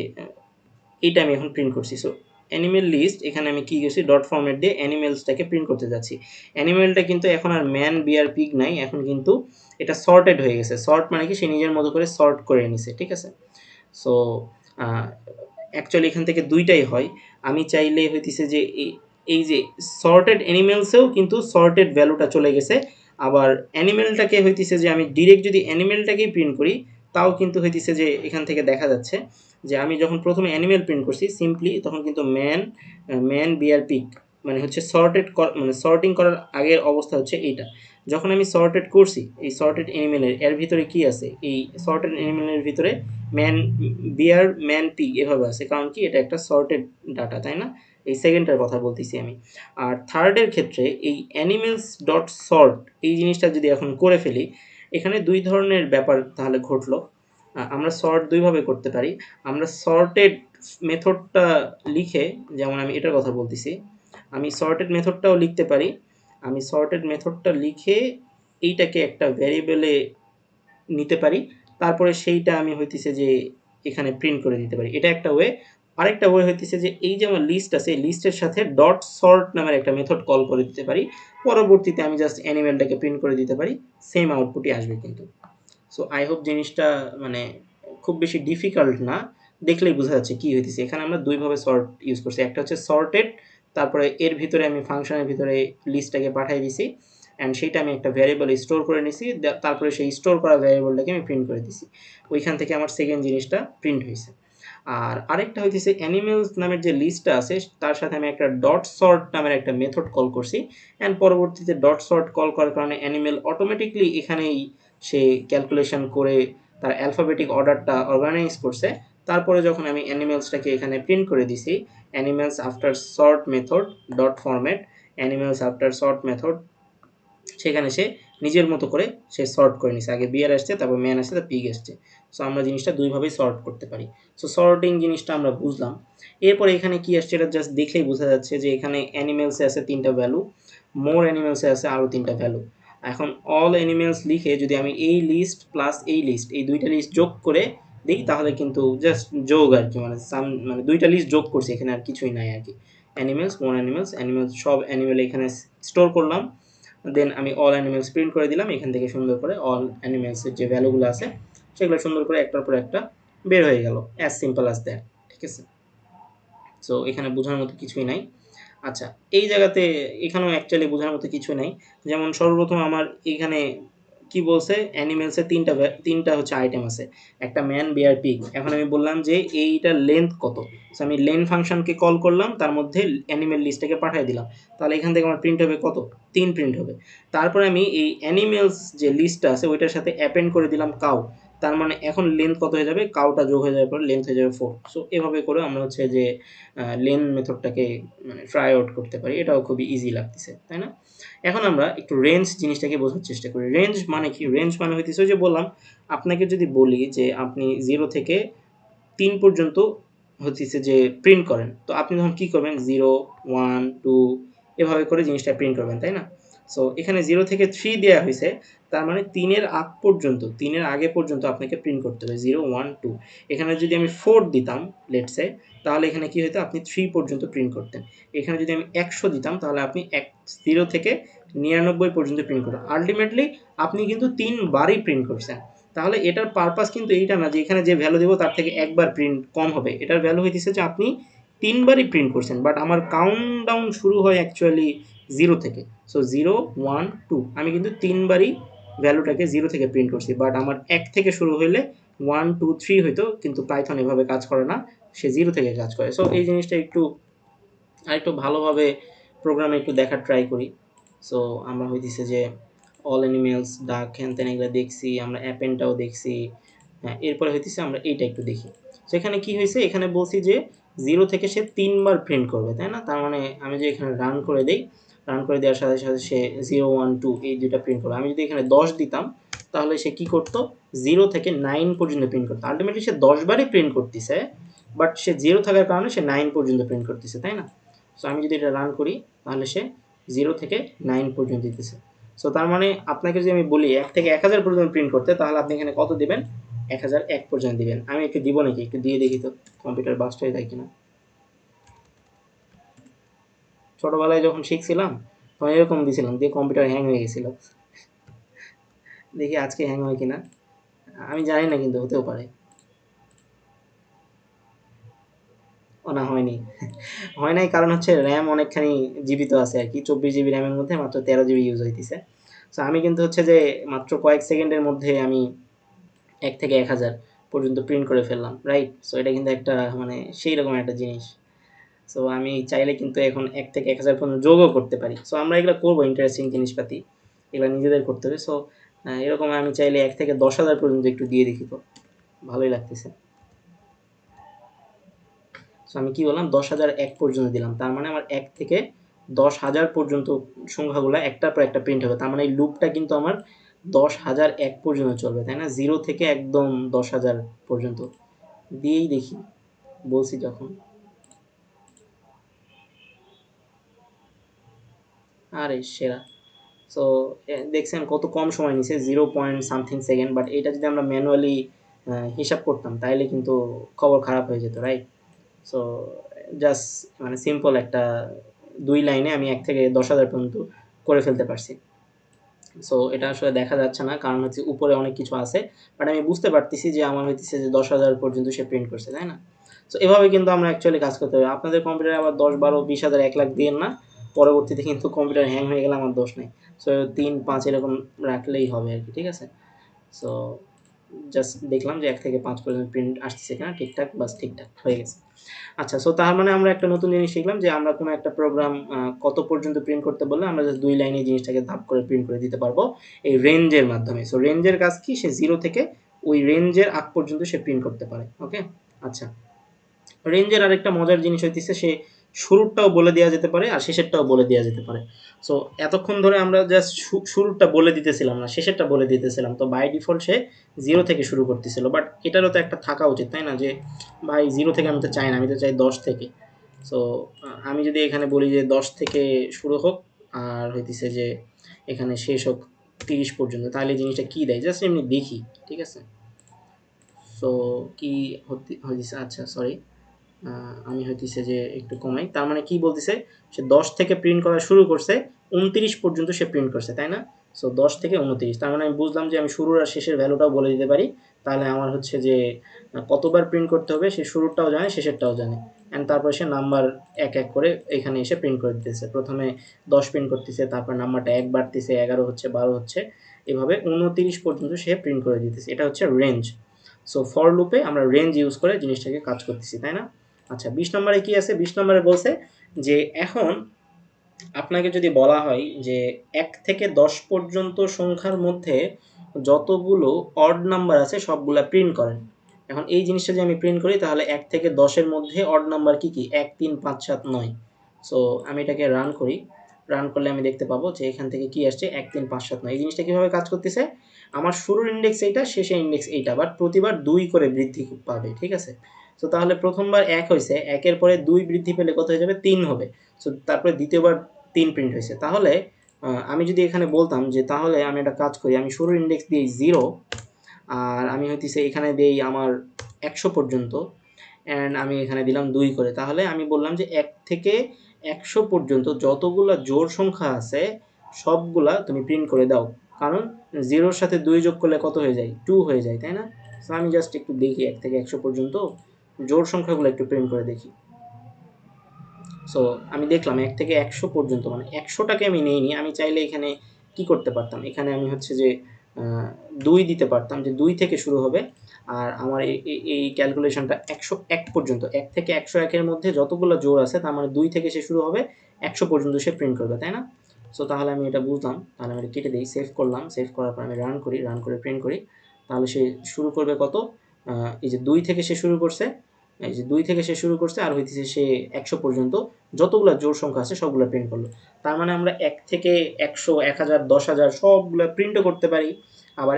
এইটা আমি এখন প্রিন্ট করছি। সো অ্যানিমেল লিস্ট এখানে আমি কি করছি, ডট ফরম্যাট দিয়ে অ্যানিমেলসটাকে প্রিন্ট করতে যাচ্ছি। অ্যানিমেলটা কিন্তু এখন আর ম্যান বিয়ার পিগ নাই, এখন কিন্তু এটা সর্টেড হয়ে গেছে। সর্ট মানে কি, সে নিজের মতো করে সর্ট করে নিছে, ঠিক আছে? সো অ্যাকচুয়ালি এখান থেকে দুইটাই হয়। আমি চাইলে হইতেছে যে এই যে সর্টেড অ্যানিমেলসেও কিন্তু সর্টেড ভ্যালুটা চলে গেছে। আবার অ্যানিমেলটাকে হইতেছে যে আমি ডিরেক্ট যদি অ্যানিমেলটাকেই প্রিন্ট করি তাও কিন্তু হইতেছে যে এখান থেকে দেখা যাচ্ছে যে আমি যখন প্রথমে অ্যানিমেল প্রিন্ট করছি সিম্পলি, তখন কিন্তু ম্যান বিয়ার পিক মানে হচ্ছে সর্টেড মানে সর্টিং করার আগের অবস্থা হচ্ছে এইটা। যখন আমি সর্টেড করছি এই সর্টেড অ্যানিমেলের এর ভিতরে কি আছে, এই সর্টেড অ্যানিমেলের ভিতরে ম্যান বিয়ার ম্যান পিগ এভাবে আছে, কারণ কি এটা একটা সর্টেড ডাটা, তাই না? এই সেকেন্ডটার কথা বলতেছি আমি। আর থার্ডের ক্ষেত্রে এই অ্যানিমেলস ডট সর্ট এই জিনিসটা যদি এখন করে ফেলি, এখানে দুই ধরনের ব্যাপার তাহলে ঘটলো। আমরা সর্ট দুইভাবে করতে পারি। আমরা সর্টেড মেথডটা লিখে, যেমন আমি এটার কথা বলতেছি, আমি সর্টেড মেথডটাও লিখতে পারি। আমি সর্টেড মেথডটা লিখে এইটাকে একটা ভ্যারিয়েবলে নিতে পারি, তারপরে সেইটা আমি হইতেছে যে এখানে প্রিন্ট করে দিতে পারি, এটা একটা ওয়ে। আরেকটা ওয়ে হইতেছে যে এই যে আমার লিস্ট আছে এই লিস্টের সাথে ডট সর্ট নামের একটা মেথড কল করে দিতে পারি, পরবর্তীতে আমি জাস্ট অ্যানিমেলটাকে প্রিন্ট করে দিতে পারি, সেম আউটপুটই আসবে কিন্তু। সো আই হোপ জিনিসটা মানে খুব বেশি ডিফিকাল্ট না, দেখলেই বোঝা যাচ্ছে কি হইতেছে। এখানে আমরা দুইভাবে সর্ট ইউজ করছি, একটা হচ্ছে সর্টেড, তারপরে এর ভিতরে আমি ফাংশনের ভিতরে লিস্টটাকে পাঠিয়ে দিছি, অ্যান্ড সেইটা আমি একটা ভ্যারিয়েবল স্টোর করে নিছি, তারপরে সেই স্টোর করা ভ্যারিয়েবলটাকে আমি প্রিন্ট করে দিছি, ওইখান থেকে আমার সেকেন্ড জিনিসটা প্রিন্ট হয়েছে। আর আরেকটা হইতেছে অ্যানিমেলস নামের যে লিস্টটা আছে তার সাথে আমি একটা ডট সর্ট নামের একটা মেথড কল করছি, অ্যান্ড পরবর্তীতে ডট সর্ট কল করার কারণে অ্যানিমেল অটোমেটিকলি এখানেই সে ক্যালকুলেশন করে তার অ্যালফাবেটিক অর্ডারটা অর্গানাইজ করছে। তারপরে যখন আমি অ্যানিমেলসটাকে এখানে প্রিন্ট করে দিছি, animals after sort method dot format animals after sort method, সেখানে সে নিজের মতো করে সে সর্ট করে নিছে, আগে বিয়ার আসছে, তারপর ম্যান আসছে, তারপর পিগ আসছে। সো আমরা জিনিসটা দুইভাবেই সর্ট করতে পারি। সো সর্টিং জিনিসটা আমরা বুঝলাম। এরপরে এখানে কি আসছে এটা জাস্ট দেখলেই বোঝা যাচ্ছে যে এখানে অ্যানিমেলসে আছে 3টা ভ্যালু, মোর অ্যানিমেলসে আছে আরও 3টা ভ্যালু। এখন অল অ্যানিমেলস লিখে যদি আমি এই লিস্ট প্লাস এই লিস্ট, এই 2টা লিস্ট যোগ করে দিই তাহলে কিন্তু জাস্ট যোগ আরকি, মানে মানে 2টা লিস্ট যোগ করছি, এখানে আর কিছুই নাই আরকি। অ্যানিমেলস, মোর অ্যানিমেলস, অ্যানিমেলস সব অ্যানিমেল এখানে স্টোর করলাম। দেন আমি অল অ্যানিমেলস প্রিন্ট করে দিলাম। এখান থেকে সুন্দর করে অল অ্যানিমেলসের যে ভ্যালুগুলো আছে সেগুলো সুন্দর করে একটার পর একটা বের হয়ে গেল। As simple as that. ঠিক আছে? সো এখানে বোঝার মতো কিছুই নাই। আচ্ছা, এই জায়গাতে এখানেও অ্যাকচুয়ালি বোঝার মতো কিছু নাই। যেমন সর্বপ্রথম আমার এখানে কি বলছে, অ্যানিমেলসে 3টা হচ্ছে আইটেম আছে। একটা ম্যান, বিয়ার, পিগ। এখন আমি বললাম যে এইটার লেন্থ কত? সো আমি লেন ফাংশনকে কল করলাম, তার মধ্যে অ্যানিমেল লিস্টটাকে পাঠিয়ে দিলাম। তাহলে এখান থেকে আমার প্রিন্ট হবে কত? 3 প্রিন্ট হবে। তারপরে আমি এই অ্যানিমেলস যে লিস্টটা আছে ওইটার সাথে অ্যাপেন্ড করে দিলাম কাউ। তার মানে এখন লেন্থ কত হয়ে যাবে? কাউটা যোগ হয়ে যাওয়ার পর লেন্থ হয়ে যাবে 4। সো এভাবে করে আমরা হচ্ছে যে লেন মেথডটাকে মানে ট্রাই আউট করতে পারি। এটাও খুবই ইজি লাগতেছে, তাই না? এখন আমরা একটু রেঞ্জ জিনিসটাকে বোঝার চেষ্টা করি। রেঞ্জ মানে কি? রেঞ্জ মানে হইতেছে ওই যে বললাম, আপনাকে যদি বলি যে আপনি 0 থেকে 3 পর্যন্ত হচ্ছে যে প্রিন্ট করেন, তো আপনি তখন কী করবেন? 0, 1, 2 এভাবে করে জিনিসটা প্রিন্ট করবেন, তাই না? সো এখানে 0 থেকে 3 দেওয়া হয়েছে, তার মানে 3 এর আগ পর্যন্ত, 3 এর আগে পর্যন্ত আপনাকে প্রিন্ট করতে হবে 0, 1, 2। এখানে যদি আমি 4 দিতাম লেটস সে, তাহলে এখানে কি হতো? আপনি 3 পর্যন্ত প্রিন্ট করতেন। এখানে যদি আমি 100 দিতাম তাহলে আপনি 0 থেকে 99 পর্যন্ত প্রিন্ট করতেন। আল্টিমেটলি আপনি কিন্তু 3 বারই প্রিন্ট করছেন। তাহলে এটার পারপাস কিন্তু এইটা না যে এখানে যে ভ্যালু দেবো তার থেকে একবার প্রিন্ট কম হবে। এটার ভ্যালু হইতেছে যে আপনি 3 বারই প্রিন্ট করছেন। বাট আমার কাউন্টডাউন শুরু হয় অ্যাকচুয়ালি 0 থেকে। সো 0, 1, 2 আমি কিন্তু 3 বারই ভ্যালুটাকে 0 থেকে প্রিন্ট করছি। বাট আমার 1 থেকে শুরু হইলে 1, 2, 3 হইতো, কিন্তু পাইথন এভাবে কাজ করে না। সে 0 থেকে কাজ করে। সো এই জিনিসটা একটু আরেকটু ভালোভাবে প্রোগ্রামে একটু দেখার ট্রাই করি। সো আমরা হইতেছে যে অল অ্যানিমেলস, ডাক, হ্যান-ত্যান এগুলো দেখছি, আমরা অ্যাপেন্ডটাও দেখছি। হ্যাঁ, এরপরে হইতেছে আমরা এইটা একটু দেখি। সো এখানে কি হয়েছে? এখানে বলছি যে 0 থেকে সে 3 বার প্রিন্ট করবে, তাই না? তার মানে আমি যদি এখানে রান করে দেই, রান করে দেওয়ার সাথে সাথে সে 0, 1, 2 এই 2টা প্রিন্ট করবে। আমি যদি এখানে 10 দিতাম তাহলে সে কি করতো? 0 থেকে 9 পর্যন্ত প্রিন্ট করতো। আল্টিমেটলি সে 10 বারই প্রিন্ট করতেছে, বাট সে 0 থাকার কারণে সে 9 পর্যন্ত প্রিন্ট করতেছে, তাই না? সো আমি যদি এটা রান করি তাহলে সে 0 থেকে 9 পর্যন্ত দিতেছে। সো তার মানে আপনাকে যদি আমি বলি 1 থেকে 1000 পর্যন্ত প্রিন্ট করতে, তাহলে আপনি এখানে কত দিবেন? 1001 পর্যন্ত দিবেন। আমি একটু দিব নাকি? একটু দিয়ে দেখি তো কম্পিউটার বাস্ট হয়ে যায় কিনা। ছোটবেলায় যখন শিখছিলাম তখন এরকম দিছিলাম, দিয়ে কম্পিউটার হ্যাং হয়ে গেছিল। দেখি আজকে হ্যাং হয় কিনা। আমি জানি না, কিন্তু হতেও পারে। ও না, হয়নি। হয় নাই কারণ হচ্ছে র্যাম অনেকখানি জীবিত আছে আর কি। 24 জিবি র্যামের মধ্যে মাত্র 13 জিবি ইউজ হইতেছে। সো আমি কিন্তু হচ্ছে যে মাত্র কয়েক সেকেন্ডের মধ্যে আমি 1 থেকে 1000 পর্যন্ত প্রিন্ট করে ফেললাম, রাইট? সো এটা কিন্তু একটা মানে সেই রকম একটা জিনিস। সো আমি চাইলে কিন্তু এখন 1 থেকে 1000 পর্যন্ত যোগও করতে পারি। সো আমরা এগুলো করবো, ইন্টারেস্টিং জিনিসপাতি। এগুলো নিজেদের করতে হবে। সো এরকম আমি চাইলে 1 থেকে 10,000 পর্যন্ত একটু দিয়ে দেখি তো। ভালোই লাগতেছে। সো আমি কি বললাম? 10,001 পর্যন্ত দিলাম। তার মানে আমার 1 থেকে 10,000 পর্যন্ত সংখ্যাগুলা একটার পর একটা প্রিন্ট হবে। তার মানে এই লুপটা কিন্তু আমার 10,001 পর্যন্ত চলবে, তাই না? 0 থেকে একদম 10,000 পর্যন্ত। দিয়েই দেখি, বলছি যখন। আরে সেরা! সো দেখছেন কত কম সময় নিছে, 0 পয়েন্ট সামথিং সেকেন্ড। বাট এটা যদি আমরা ম্যানুয়ালি হিসাব করতাম তাইলে কিন্তু খবর খারাপ হয়ে যেত, রাইট? সো জাস্ট মানে সিম্পল একটা 2 লাইনে আমি 1 থেকে 10,000 পর্যন্ত করে ফেলতে পারছি। সো এটা আসলে দেখা যাচ্ছে না কারণ হচ্ছে উপরে অনেক কিছু আছে। বাট আমি বুঝতে পারতেছি যে আমার হইতেছে যে 10,000 পর্যন্ত সে প্রিন্ট করছে, তাই না? সো এভাবে কিন্তু আমরা অ্যাকচুয়ালি কাজ করতে হবে। আপনাদের কম্পিউটারে আবার 10, 12, 20,000, 1,00,000 দিয়েন না। পরবর্তীতে কিন্তু কম্পিউটার হ্যাং হয়ে গেলে আমার দোষ নেই। সো 3, 5 এরকম রাখলেই হবে আরকি, ঠিক আছে? সো জাস্ট দেখলাম যে 1 থেকে 5 পর্যন্ত প্রিন্ট আসতেছে কিনা, ঠিকঠাক, বাস ঠিকঠাক হয়ে গেছে। আচ্ছা, সো তার মানে আমরা একটা নতুন জিনিস শিখলাম যে আমরা কোনো একটা প্রোগ্রাম কত পর্যন্ত প্রিন্ট করতে বললে আমরা জাস্ট 2 লাইনে জিনিসটাকে ধাপ করে প্রিন্ট করে দিতে পারবো এই রেঞ্জের মাধ্যমে। সো রেঞ্জের কাজ কি? সে 0 থেকে ওই রেঞ্জের আগ পর্যন্ত সে প্রিন্ট করতে পারে। ওকে? আচ্ছা। রেঞ্জের আরেকটা মজার জিনিস হইতেছে সে শুরুরটাও বলে দেওয়া যেতে পারে আর শেষেরটাও বলে দেওয়া যেতে পারে। সো এতক্ষণ ধরে আমরা জাস্ট শুরুরটা বলে দিতেছিলাম না, শেষেরটা বলে দিতেছিলাম। তো বাই ডিফল্ট সে 0 থেকে শুরু করতেছিল। বাট এটারও তো একটা থাকা উচিত, তাই না? যে ভাই 0 থেকে আমি তো চাই না, আমি তো চাই 10 থেকে। সো আমি যদি এখানে বলি যে 10 থেকে শুরু হোক আর হইতেছে যে এখানে শেষ হোক 30 পর্যন্ত, তাহলে এই জিনিসটা কি দেয়? জাস্ট এমনি দেখি, ঠিক আছে? সো কি হইতেছে, আচ্ছা সরি, আমি হইতেছে যে একটু কমাই। তার মানে কি বলতেছে? সে 10 থেকে প্রিন্ট করা শুরু করছে, 29 পর্যন্ত সে প্রিন্ট করছে, তাই না? সো 10 থেকে 29, তার মানে আমি বুঝলাম যে আমি শুরুর আর শেষের ভ্যালুটাও বলে দিতে পারি। তাহলে আমার হচ্ছে যে কতবার প্রিন্ট করতে হবে সে শুরুরটাও জানে, শেষেরটাও জানে। অ্যান্ড তারপরে সে নাম্বার এক এক করে এখানে এসে প্রিন্ট করে দিতেছে। প্রথমে 10 প্রিন্ট করতেছে, তারপর নাম্বারটা এক বাড়তেছে, 11 হচ্ছে, 12 হচ্ছে, এভাবে 29 পর্যন্ত সে প্রিন্ট করে দিতেছে। এটা হচ্ছে রেঞ্জ। সো ফর লুপে আমরা রেঞ্জ ইউজ করে জিনিসটাকে কাজ করতেছি, তাই না? আচ্ছা, 20 নম্বরে কি আছে? 20 নম্বরে বলছে যে এখন আপনাকে যদি বলা হয় যে 1 থেকে 10 পর্যন্ত সংখ্যার মধ্যে যতগুলো অড নাম্বার আছে সবগুলা প্রিন্ট করেন। এখন এই জিনিসটা যদি আমি প্রিন্ট করি তাহলে 1 থেকে 10 এর মধ্যে অড নাম্বার কি কি? 1, 3, 5, 7, 9। সো আমি এটাকে রান করি। রান করলে আমি দেখতে পাবো যে এখান থেকে কি আসছে? 1, 3, 5, 7, 9। এই জিনিসটা কিভাবে কাজ করতেছে? আমার শুরুর ইনডেক্স এইটা, শেষের ইনডেক্স এইটা। বাট প্রতিবার 2 করে বৃদ্ধি পাবে, ঠিক আছে? সো তাহলে প্রথমবার 1 হইছে, 1 এর পরে 2 বৃদ্ধি পেলে কত হয়ে যাবে? 3 হবে। সো তারপরে দ্বিতীয়বার 3 প্রিন্ট হয়েছে। তাহলে আমি যদি এখানে বলতাম যে তাহলে আমি একটা কাজ করি, আমি শুরুর ইনডেক্স দিই 0 আর আমি হইতেছে এখানে দেই আমার 100 পর্যন্ত, অ্যান্ড আমি এখানে দিলাম 2 করে। তাহলে আমি বললাম যে 1 থেকে 100 পর্যন্ত যতগুলা জোড় সংখ্যা আছে সবগুলা তুমি প্রিন্ট করে দাও। কারণ 0 এর সাথে 2 যোগ করলে কত হয়ে যায়? 2 হয়ে যায়, তাই না? সো আমি জাস্ট একটু দেখি 1 থেকে 100 পর্যন্ত জোড় সংখ্যাগুলো একটু প্রিন্ট করে দেখি। সো আমি দেখলাম 1 থেকে 100 পর্যন্ত, মানে 100টাকে আমি নেইনি। আমি চাইলে এখানে কি করতে পারতাম? এখানে আমি হচ্ছে যে 2 দিতে পারতাম যে 2 থেকে শুরু হবে। আর আমার এই ক্যালকুলেশনটা 101 পর্যন্ত, 1 থেকে 101 এর মধ্যে যতগুলো জোড় আছে তার মানে 2 থেকে সে শুরু হবে, 100 পর্যন্ত সে প্রিন্ট করবে, তাই না? সো তাহলে আমি এটা বুঝলাম। তাহলে আমি এটা কেটে দেই, সেভ করলাম। সেভ করার পর আমি রান করি, রান করে প্রিন্ট করি। তাহলে সে শুরু করবে কত? এই যে 2 থেকে সে শুরু করছে, এই যে 2 থেকে সে শুরু করছে আর হইতেছে সে 100 পর্যন্ত যতগুলা জোড় সংখ্যা আছে সবগুলা প্রিন্ট করলো। তার মানে আমরা 1 থেকে 100, 1000, 10,000 সবগুলা প্রিন্টও করতে পারি। আবার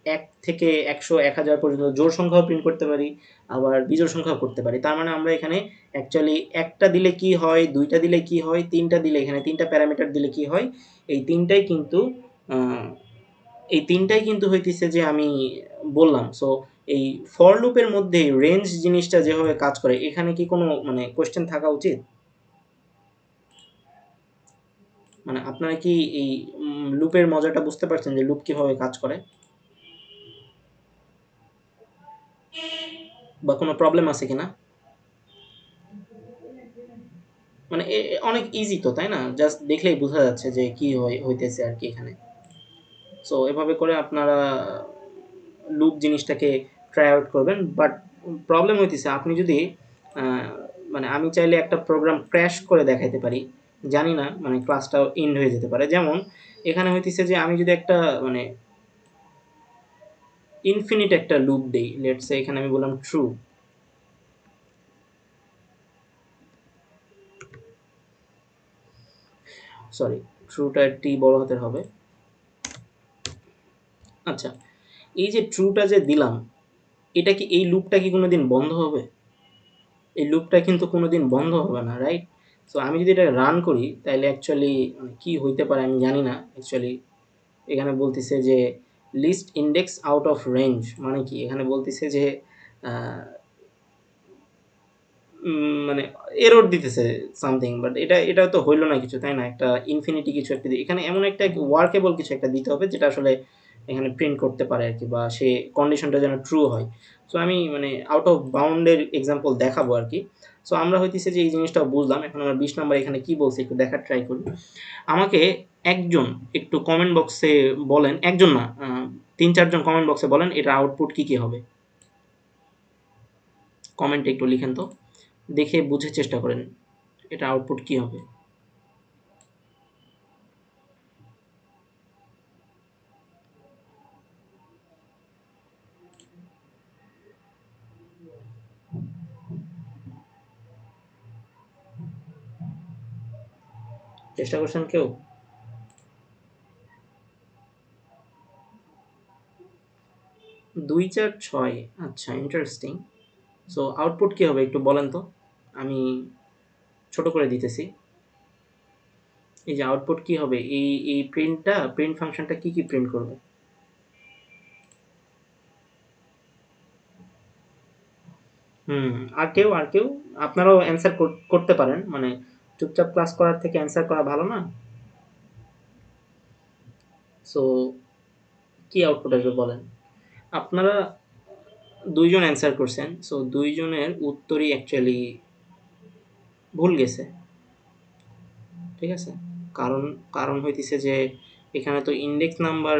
1 থেকে 100, 1000 পর্যন্ত জোড় সংখ্যাও প্রিন্ট করতে পারি। আবার বিজোড় সংখ্যাও করতে পারি। তার মানে আমরা এখানে অ্যাকচুয়ালি 1টা দিলে কি হয়, 2টা দিলে কি হয়, 3টা দিলে, এখানে 3টা প্যারামিটার দিলে কি হয়, এই 3টাই কিন্তু আ এই 3টাই কিন্তু হইতেছে যে আমি বললাম। সো এই ফর লুপের মধ্যে রেঞ্জ জিনিসটা যেভাবে কাজ করে, এখানে কি কোনো মানে কোয়েশ্চেন থাকা উচিত? মানে আপনারা কি এই লুপের মজাটা বুঝতে পারছেন যে লুপ কিভাবে কাজ করে? বা কোনো প্রবলেম আছে কিনা? মানে অনেক ইজি তো, তাই না? জাস্ট দেখলেই বোঝা যাচ্ছে যে কি হইতেছে আর কি এখানে। সো এভাবে করে আপনারা লুপ জিনিসটাকে ট্রাই আউট করবেন। বাট প্রবলেম হইতেছে আপনি যদি আহ, মানে আমি চাইলে একটা প্রোগ্রাম ক্র্যাশ করে দেখাইতে পারি, জানি না, মানে ক্লাসটাও এন্ড হয়ে যেতে পারে। যেমন এখানে হইতেছে যে আমি যদি একটা মানে ইনফিনিট একটা লুপ দেই, লেটস সে এখানে আমি বললাম ট্রু, সরি, ট্রুটা টি বড় হাতের হবে। আচ্ছা, এই যে ট্রুটা যে দিলাম, এটা কি, এই লুপটা কি কোনোদিন বন্ধ হবে? এই লুপটা কিন্তু কোনোদিন বন্ধ হবে না, রাইট? সো আমি যদি এটা রান করি তাহলে অ্যাকচুয়ালি কি হইতে পারে আমি জানি না অ্যাকচুয়ালি। এখানে বলতেছে যে list index out of range, মানে কি এখানে বলতেছে যে আহ, মানে এরর দিতেছে সামথিং। বাট এটা তো হইলো না কিছু, তাই না? একটা ইনফিনিটি কিছু একটা এখানে এমন একটা ওয়ার্কেবল কিছু একটা দিতে হবে যেটা আসলে এখানে প্রিন্ট করতে পারে আর কি, বা সে কন্ডিশনটা যেন ট্রু হয়। সো আমি মানে আউট অফ বাউন্ডের এক্সাম্পল দেখাবো আর কি। সো আমরা হইতেছে যে এই জিনিসটা বুঝলাম। এখন আমরা 20 নম্বর এখানে কি বলছে একটু দেখার ট্রাই করি। আমাকে একজন একটু কমেন্ট বক্সে বলেন, একজন না 3-4 জন কমেন্ট বক্সে বলেন এটা আউটপুট কি কি হবে। কমেন্টে একটু লিখেন তো, দেখে বুঝে চেষ্টা করেন এটা আউটপুট কি হবে। চেষ্টা করছেন কেউ? 2 4 6, আচ্ছা ইন্টারেস্টিং। সো আউটপুট কি হবে একটু বলেন তো? আমি ছোট করে দিতেছি। এই যে আউটপুট কি হবে? এই প্রিন্ট ফাংশনটা কি প্রিন্ট করবে? হুম, আর কেউ? আপনারাও অ্যান্সার করতে পারেন। মানে চুপচাপ ক্লাস করার থেকে অ্যান্সার করা ভালো না? সো কি আউটপুট আসবে বলেন? আপনারা ২ জন অ্যান্সার করছেন। সো ২ জনের উত্তরই অ্যাকচুয়ালি ভুল গেছে। ঠিক আছে? কারণ কারণ হইতেছে যে এখানে তো ইনডেক্স নাম্বার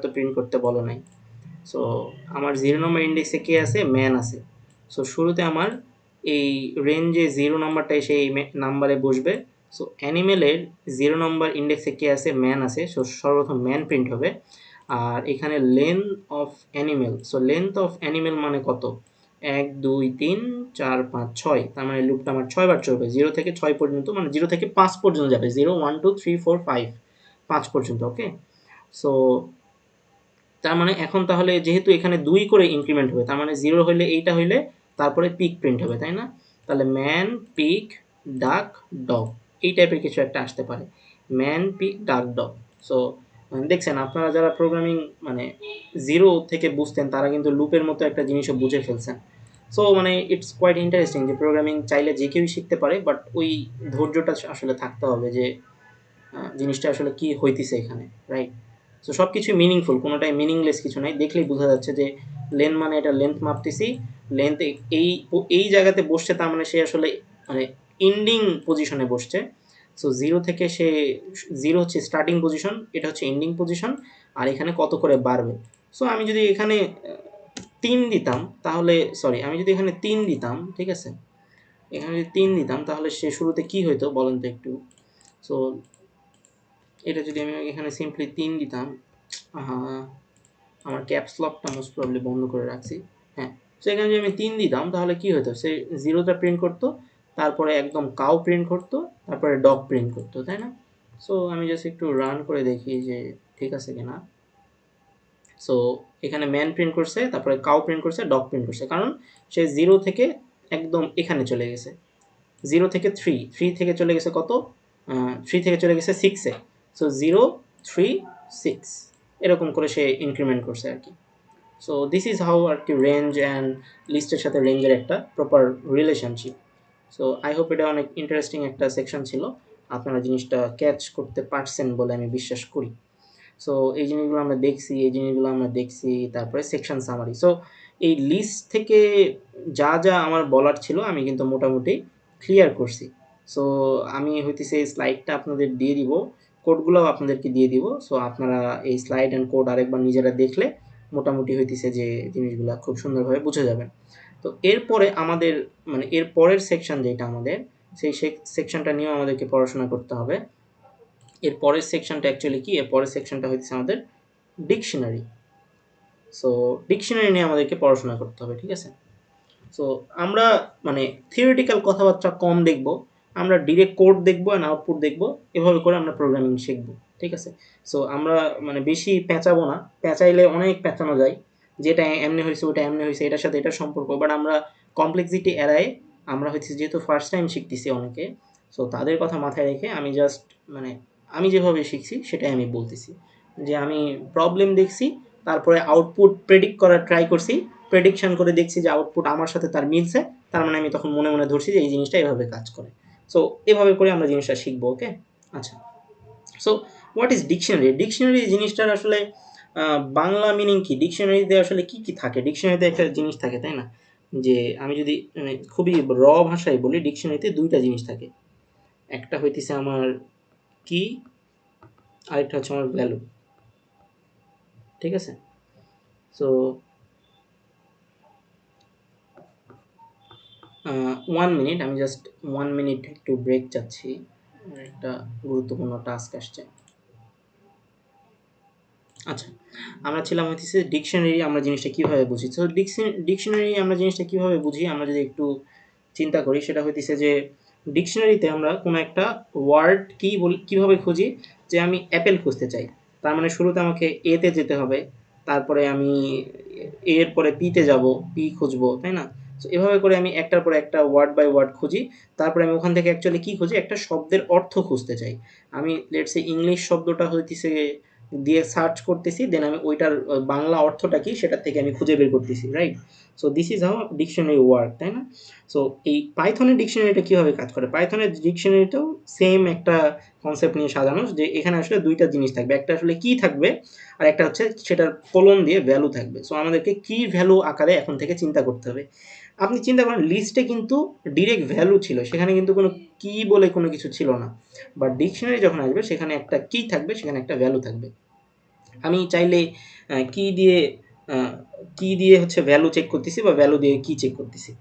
তো প্রিন্ট করতে বলে নাই। সো আমার 0 নম্বর ইনডেক্সে কে আছে? ম্যান আছে। সো শুরুতে আমার এই রেঞ্জে 0 নাম্বারটা এসে এই নাম্বারে বসবে। সো অ্যানিমেলের 0 নম্বর ইন্ডেক্সে কে আছে? ম্যান আছে। সো সর্বপ্রথম ম্যান প্রিন্ট হবে। আর এখানে length of animal. So length of animal মানে কত? ১, ২, ৩, ৪, ৫, ৬। তার মানে লুপটা আমার ৬ বার চলবে। 0 থেকে ৬ পর্যন্ত, মানে 0 থেকে ৫ পর্যন্ত যাবে। 0, 1, 2, 3, 4, 5, ৫ পর্যন্ত। ওকে? সো তার মানে এখন তাহলে যেহেতু এখানে ২ করে ইনক্রিমেন্ট হবে, তার মানে 0 হইলে এইটা হইলে তারপরে পিক প্রিন্ট হবে, তাই না? তাহলে ম্যান, পিক, ডাক, ডগ, এই টাইপের কিছু একটা আসতে পারে। ম্যান, পিক, ডাক, ডগ। সো দেখছেন আপনারা যারা প্রোগ্রামিং মানে 0 থেকে বুঝতেন তারা কিন্তু লুপের মতো একটা জিনিসও বুঝে ফেলছেন। সো মানে ইটস কোয়াইট ইন্টারেস্টিং যে প্রোগ্রামিং চাইলে যে কেউই শিখতে পারে, বাট ওই ধৈর্যটা আসলে থাকতে হবে যে জিনিসটা আসলে কি হইতেছে এখানে, রাইট? সো সব কিছুই মিনিংফুল, কোনোটাই মিনিংলেস কিছু নাই। দেখলেই বোঝা যাচ্ছে যে লেন্থ মানে এটা লেন্থ মাপতেছি, লেন্থ এই এই জায়গাতে বসছে, তার মানে সে আসলে মানে এন্ডিং পজিশনে বসছে। সো 0 থেকে সে 0 হচ্ছে স্টার্টিং পজিশন, এটা হচ্ছে এন্ডিং পজিশন, আর এখানে কত করে বাড়বে। সো আমি যদি এখানে ৩ দিতাম তাহলে, সরি আমি যদি এখানে ৩ দিতাম, ঠিক আছে? এখানে যদি ৩ দিতাম তাহলে সে শুরুতে কি হইতো বলেন তো একটু? সো এটা যদি আমি এখানে সিম্পলি ৩ দিতাম, আহা! আমার ক্যাপস লকটা মোস্ট প্রবাবলি বন্ধ করে রাখছি। হ্যাঁ, সো এখানে যদি আমি ৩ দিতাম তাহলে কি হতো? সে 0 টা প্রিন্ট করতো, তারপরে একদম কাউ প্রিন্ট করতো, তারপরে ডগ প্রিন্ট করতো, তাই না? সো আমি জাস্ট একটু রান করে দেখি যে ঠিক আছে কিনা। সো এখানে ম্যান প্রিন্ট করছে, তারপরে কাউ প্রিন্ট করছে, ডগ প্রিন্ট করছে। কারণ সে 0 থেকে একদম এখানে চলে গেছে। 0 থেকে 3, 3 থেকে চলে গেছে কত? 3 থেকে চলে গেছে 6 এ। সো 0, 3, 6 এরকম করে সে ইনক্রিমেন্ট করছে আরকি। সো দিস ইজ হাউ আরকি রেঞ্জ অ্যান্ড লিস্টের সাথে রেঞ্জের একটা proper relationship. So I hope এটা অনেক ইন্টারেস্টিং একটা সেকশন ছিল। আপনারা জিনিসটা ক্যাচ করতে পারছেন বলে আমি বিশ্বাস করি। সো এই জিনিসগুলো আমরা দেখছি, তারপরে সেকশন সামারি। সো এই লিস্ট থেকে যা আমার বলার ছিল আমি কিন্তু মোটামুটি ক্লিয়ার করছি। সো আমি হইতেছে এই স্লাইডটা আপনাদের দিয়ে দিব, কোডগুলোও আপনাদেরকে দিয়ে দিব। সো আপনারা এই স্লাইড অ্যান্ড কোড আরেকবার নিজেরা দেখলে মোটামুটি হইতেছে যে জিনিসগুলা খুব সুন্দরভাবে বুঝে যাবেন। তো এরপরে আমাদের মানে এর পরের সেকশন যেটা আমাদের, সেই সেকশনটা নিয়েও আমাদেরকে পড়াশোনা করতে হবে। এর পরের সেকশনটা অ্যাকচুয়ালি কি? এর পরের সেকশনটা হইতেছে আমাদের ডিকশনারি। সো ডিকশনারি নিয়ে আমাদেরকে পড়াশোনা করতে হবে, ঠিক আছে? সো আমরা মানে থিওরিটিক্যাল কথাবার্তা কম দেখব, আমরা ডিরেক্ট কোড দেখব অ্যান্ড আউটপুট দেখব। এভাবে করে আমরা প্রোগ্রামিং শিখব, ঠিক আছে? সো আমরা মানে বেশি পেঁচাবো না, পেঁচাইলে অনেক পেঁচানো যায়, যেটা এমনি হয়েছে ওটা এমনি হয়েছে, এটার সাথে এটার সম্পর্ক। বাট আমরা কমপ্লেক্সিটি এড়ায়, আমরা হচ্ছে যেহেতু ফার্স্ট টাইম শিখতেছি অনেকে, সো তাদের কথা মাথায় রেখে আমি জাস্ট মানে আমি যেভাবে শিখছি সেটাই আমি বলতেছি। যে আমি প্রবলেম দেখছি, তারপরে আউটপুট প্রেডিক্ট করার ট্রাই করছি, প্রেডিকশন করে দেখছি যে আউটপুট আমার সাথে তার মিলছে, তার মানে আমি তখন মনে মনে ধরছি যে এই জিনিসটা এভাবে কাজ করে। সো এভাবে করে আমরা জিনিসটা শিখবো, ওকে? আচ্ছা, so what is dictionary? Dictionary জিনিসটার আসলে বাংলা মিনিং কি? ডিকশনারিতে আসলে কি থাকে? ডিকশনারিতে একটা জিনিস থাকে, তাই না? যে আমি যদি মানে খুবই ভাষায় বলি, ডিকশনারিতে ২ টা জিনিস থাকে। একটা হইতেছে আমার কি, আরেকটা হচ্ছে আমার ভ্যালু, ঠিক আছে? সো 1 মিনিট, আমি জাস্ট 1 মিনিট একটু ব্রেক চাচ্ছি। আমার একটা গুরুত্বপূর্ণ টাস্ক আসছে। আচ্ছা, আমরা ছিলাম হইতেছে ডিকশনারি আমরা জিনিসটা কিভাবে বুঝি? ডিকশনারি আমরা জিনিসটা কিভাবে বুঝি? আমরা যদি একটু চিন্তা করি সেটা হইতেছে যে ডিকশনারিতে আমরা কোনো একটা ওয়ার্ড কীভাবে খুঁজি, যে আমি অ্যাপেল খুঁজতে চাই, তার মানে শুরুতে আমাকে এতে যেতে হবে, তারপরে আমি এর পরে পিতে যাব, পি খুঁজবো, তাই না? সো এভাবে করে আমি একটার পর একটা ওয়ার্ড বাই ওয়ার্ড খুঁজি। তারপরে আমি ওখান থেকে অ্যাকচুয়ালি কী খুঁজি, একটা শব্দের অর্থ খুঁজতে চাই। আমি লেটস সে ইংলিশ শব্দটা হইতেছে দিয়ে সার্চ করতেছি, দেন আমি ওইটার বাংলা অর্থটা কি সেটার থেকে আমি খুঁজে বের করতেছি, right? So this is how dictionary work, তাই না? সো এই পাইথনের ডিকশনারিটা কীভাবে কাজ করে, পাইথনের ডিকশনারিটাও সেম একটা কনসেপ্ট নিয়ে সাজানো, যে এখানে আসলে দুইটা জিনিস থাকবে, একটা আসলে কি থাকবে আর একটা হচ্ছে সেটার কোলন দিয়ে ভ্যালু থাকবে। সো আমাদেরকে কি ভ্যালু আকারে এখন থেকে চিন্তা করতে হবে। আপনি চিন্তা করেন লিস্টে কিন্তু ডিরেক্ট ভ্যালু ছিল, সেখানে কিন্তু কোনো কি বলে কোনো কিছু ছিল না, বাট ডিকশনারি যখন আসবে সেখানে একটা কি থাকবে, সেখানে একটা ভ্যালু থাকবে। আমি চাইলে কি দিয়ে কি দিয়ে হচ্ছে ভ্যালু চেক করতেছি বা ভ্যালু দিয়ে কি চেক করতেছি,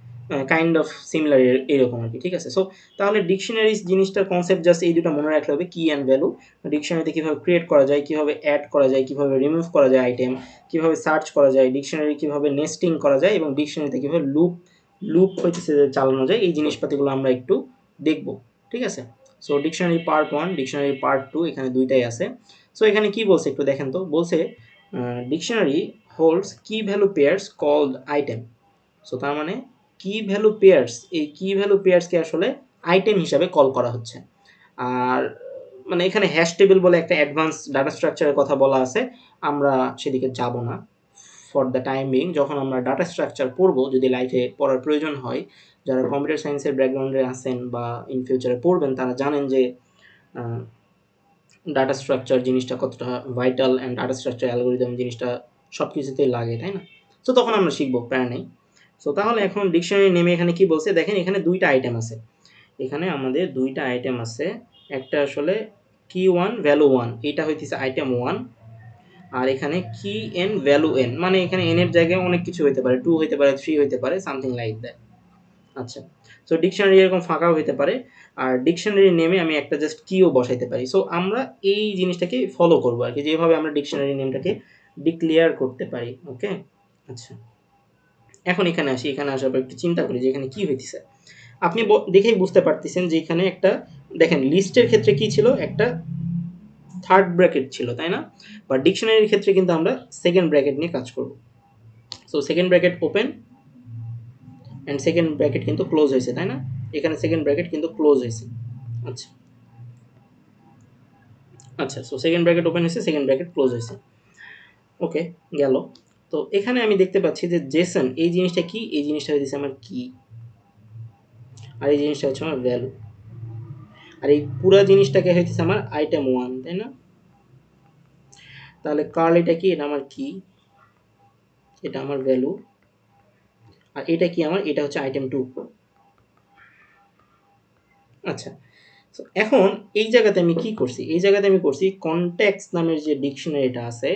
কাইন্ড অফ সিমিলার এরকম আর কি, ঠিক আছে? সো তাহলে ডিকশনারিজ জিনিসটার কনসেপ্ট জাস্ট এই দুটো মনে রাখলে হবে, কি অ্যান্ড ভ্যালু। ডিকশনারিতে কীভাবে ক্রিয়েট করা যায়, কীভাবে অ্যাড করা যায়, কীভাবে রিমুভ করা যায় আইটেম, কীভাবে সার্চ করা যায়, ডিকশনারি কীভাবে নেস্টিং করা যায়, এবং ডিকশনারিতে কীভাবে লুপ হইতেছে চালানো যায়, এই জিনিসপাতিগুলো আমরা একটু দেখব, ঠিক আছে? So dictionary part 1, dictionary part 2, এখানে দুইটাই আছে। সো এখানে কি বলছে একটু দেখেন তো, বলছে dictionary holds key value pairs called item. So তার মানে কি ভ্যালু পেয়ার্স, এই কি ভ্যালু পেয়ার্সকে আসলে আইটেম হিসাবে কল করা হচ্ছে। আর মানে এখানে হ্যাশ টেবিল বলে একটা অ্যাডভান্স ডাটা স্ট্রাকচারের কথা বলা আছে, আমরা সেদিকে যাব না ফর দ্য টাইম বিং। যখন আমরা ডাটা স্ট্রাকচার পড়বো, যদি লাইফে পড়ার প্রয়োজন হয়, যারা কম্পিউটার সায়েন্সের ব্যাকগ্রাউন্ডে আছেন বা ইন ফিউচারে পড়বেন, তারা জানেন যে ডাটা স্ট্রাকচার জিনিসটা কতটা vital, and data structure algorithm জিনিসটা সব কিছুতেই লাগে, তাই না? সো তখন আমরা শিখবো, প্যারা নেই। সো তাহলে এখন ডিকশনারি নেমে এখানে কি বলছে দেখেন, এখানে দুইটা আইটেম আছে, এখানে আমাদের দুইটা আইটেম আছে। একটা আসলে কি ওয়ান ভ্যালু ওয়ান, এটা হইতেছে আইটেম ওয়ান, আর এখানে কি এন ভ্যালু এন, মানে এখানে এন এর জায়গায় অনেক কিছু হইতে পারে, 2 হইতে পারে, 3 হইতে পারে, সামথিং লাইক দ্যাট। আচ্ছা, সো ডিকশনারি এরকম ফাঁকাও হইতে পারে, আর ডিকশনারি নেমে আমি একটা জাস্ট কিও বসাইতে পারি। সো আমরা এই জিনিসটাকে ফলো করবো আর কি, যেভাবে আমরা ডিকশনারি নেমটাকে ডিক্লেয়ার করতে পারি। ওকে, আচ্ছা, এখন এখানে আসি, এখানে আসার পর একটু চিন্তা করি যে এখানে কি হইতেছে। আপনি দেখেই বুঝতে পারতেছেন যে এখানে একটা, দেখেন লিস্টের ক্ষেত্রে কি ছিল, একটা থার্ড ব্র্যাকেট ছিল, তাই না? বা ডিকশনারির ক্ষেত্রে কিন্তু আমরা সেকেন্ড ব্র্যাকেট নিয়ে কাজ করব। So second bracket open and second bracket কিন্তু ক্লোজ হয়েছে, তাই না? এখানে সেকেন্ড ব্র্যাকেট কিন্তু ক্লোজ হয়েছে। আচ্ছা আচ্ছা, সো সেকেন্ড ব্র্যাকেট ওপেন হয়েছে, সেকেন্ড ব্র্যাকেট ক্লোজ হয়েছে। ওকে, গেল। তো এখানে আমি দেখতে পাচ্ছি যে জেসন এই জিনিসটা কি, এই জিনিসটা হচ্ছে আমার কি, আর এই জিনিসটা হচ্ছে আমার ভ্যালু, আর এই পুরো জিনিসটাকে হইতেছে আমার আইটেম ওয়ান, তাই না? তাহলে কার্ল এটা কি, এটা আমার কি, এটা আমার ভ্যালু, আর এটা কি আমার, এটা হচ্ছে আইটেম টু। আচ্ছা, তো এখন এই জায়গাতে আমি কি করছি, এই জায়গাতে আমি করছি কনটেক্সট নামের যে ডিকশনারিটা আছে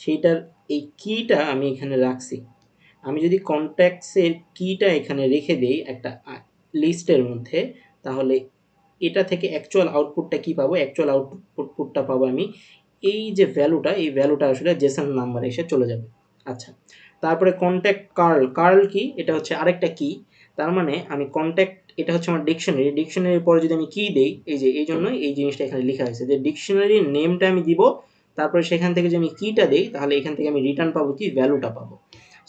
সেইটার এই কিটা আমি এখানে রাখছি। আমি যদি কনটেক্সটের কিটা এখানে রেখে দেই একটা লিস্টের মধ্যে, তাহলে এটা থেকে অ্যাকচুয়াল আউটপুটটা কি পাবো, অ্যাকচুয়াল আউটপুটটা পাবো আমি এই যে ভ্যালুটা, এই ভ্যালুটা আসলে জেসন নাম্বারে এসে চলে যাবে। আচ্ছা, তারপরে কন্ট্যাক্ট কার্ল, কার্ল কি, এটা হচ্ছে আরেকটা কি। তার মানে আমি কন্ট্যাক্ট, এটা হচ্ছে আমার ডিকশনারি, ডিকশনারির পরে যদি আমি কি দেই, এই যে এই জন্যই এই জিনিসটা এখানে লেখা হয়েছে যে ডিকশনারির নেমটা আমি দিব, তারপরে সেখান থেকে যদি আমি কিটা দেই, তাহলে এখান থেকে আমি রিটার্ন পাবো কি, ভ্যালুটা পাবো।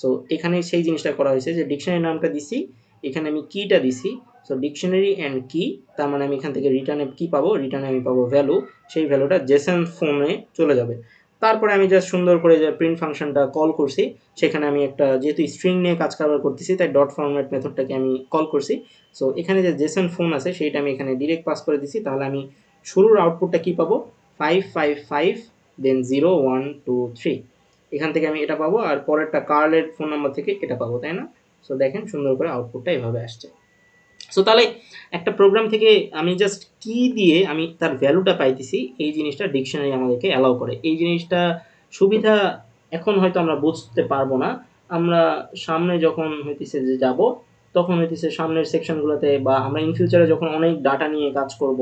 সো এখানে সেই জিনিসটা করা হয়েছে যে ডিকশনারি নামটা দিছি, এখানে আমি কিটা দিছি। সো ডিকশনারি অ্যান্ড কি, তার মানে আমি এখান থেকে রিটার্নে কি পাবো, রিটার্নে আমি পাবো ভ্যালু, সেই ভ্যালুটা জেসন ফর্মে চলে যাবে। তারপরে আমি জাস্ট সুন্দর করে যে প্রিন্ট ফাংশনটা কল করছি, সেখানে আমি একটা, যেহেতু স্ট্রিং নিয়ে কাজ কারবার করতেছি, তাই ডট ফরম্যাট মেথডটাকে আমি কল করছি। সো এখানে যে জেসন ফোন আছে সেইটা আমি এখানে ডিরেক্ট পাস করে দিছি, তাহলে আমি শুরুর আউটপুটটা কি পাবো, 555 দেন 0123, এখান থেকে আমি এটা পাবো, আর পরেরটা কার্লের ফোন নাম্বার থেকে এটা পাবো, তাই না? সো দেখেন সুন্দর করে আউটপুটটা এভাবে আসছে। সো তাহলে একটা প্রোগ্রাম থেকে আমি জাস্ট কি দিয়ে আমি তার ভ্যালুটা পাইতেছি, এই জিনিসটা ডিকশনারি আমাদেরকে অ্যালাউ করে। এই জিনিসটা সুবিধা এখন হয়তো আমরা বুঝতে পারবো না, আমরা সামনে যখন হইতেছে যে যাব, তখন হইতেছে সামনের সেকশনগুলোতে, বা আমরা ইন ফিউচারে যখন অনেক ডাটা নিয়ে কাজ করব,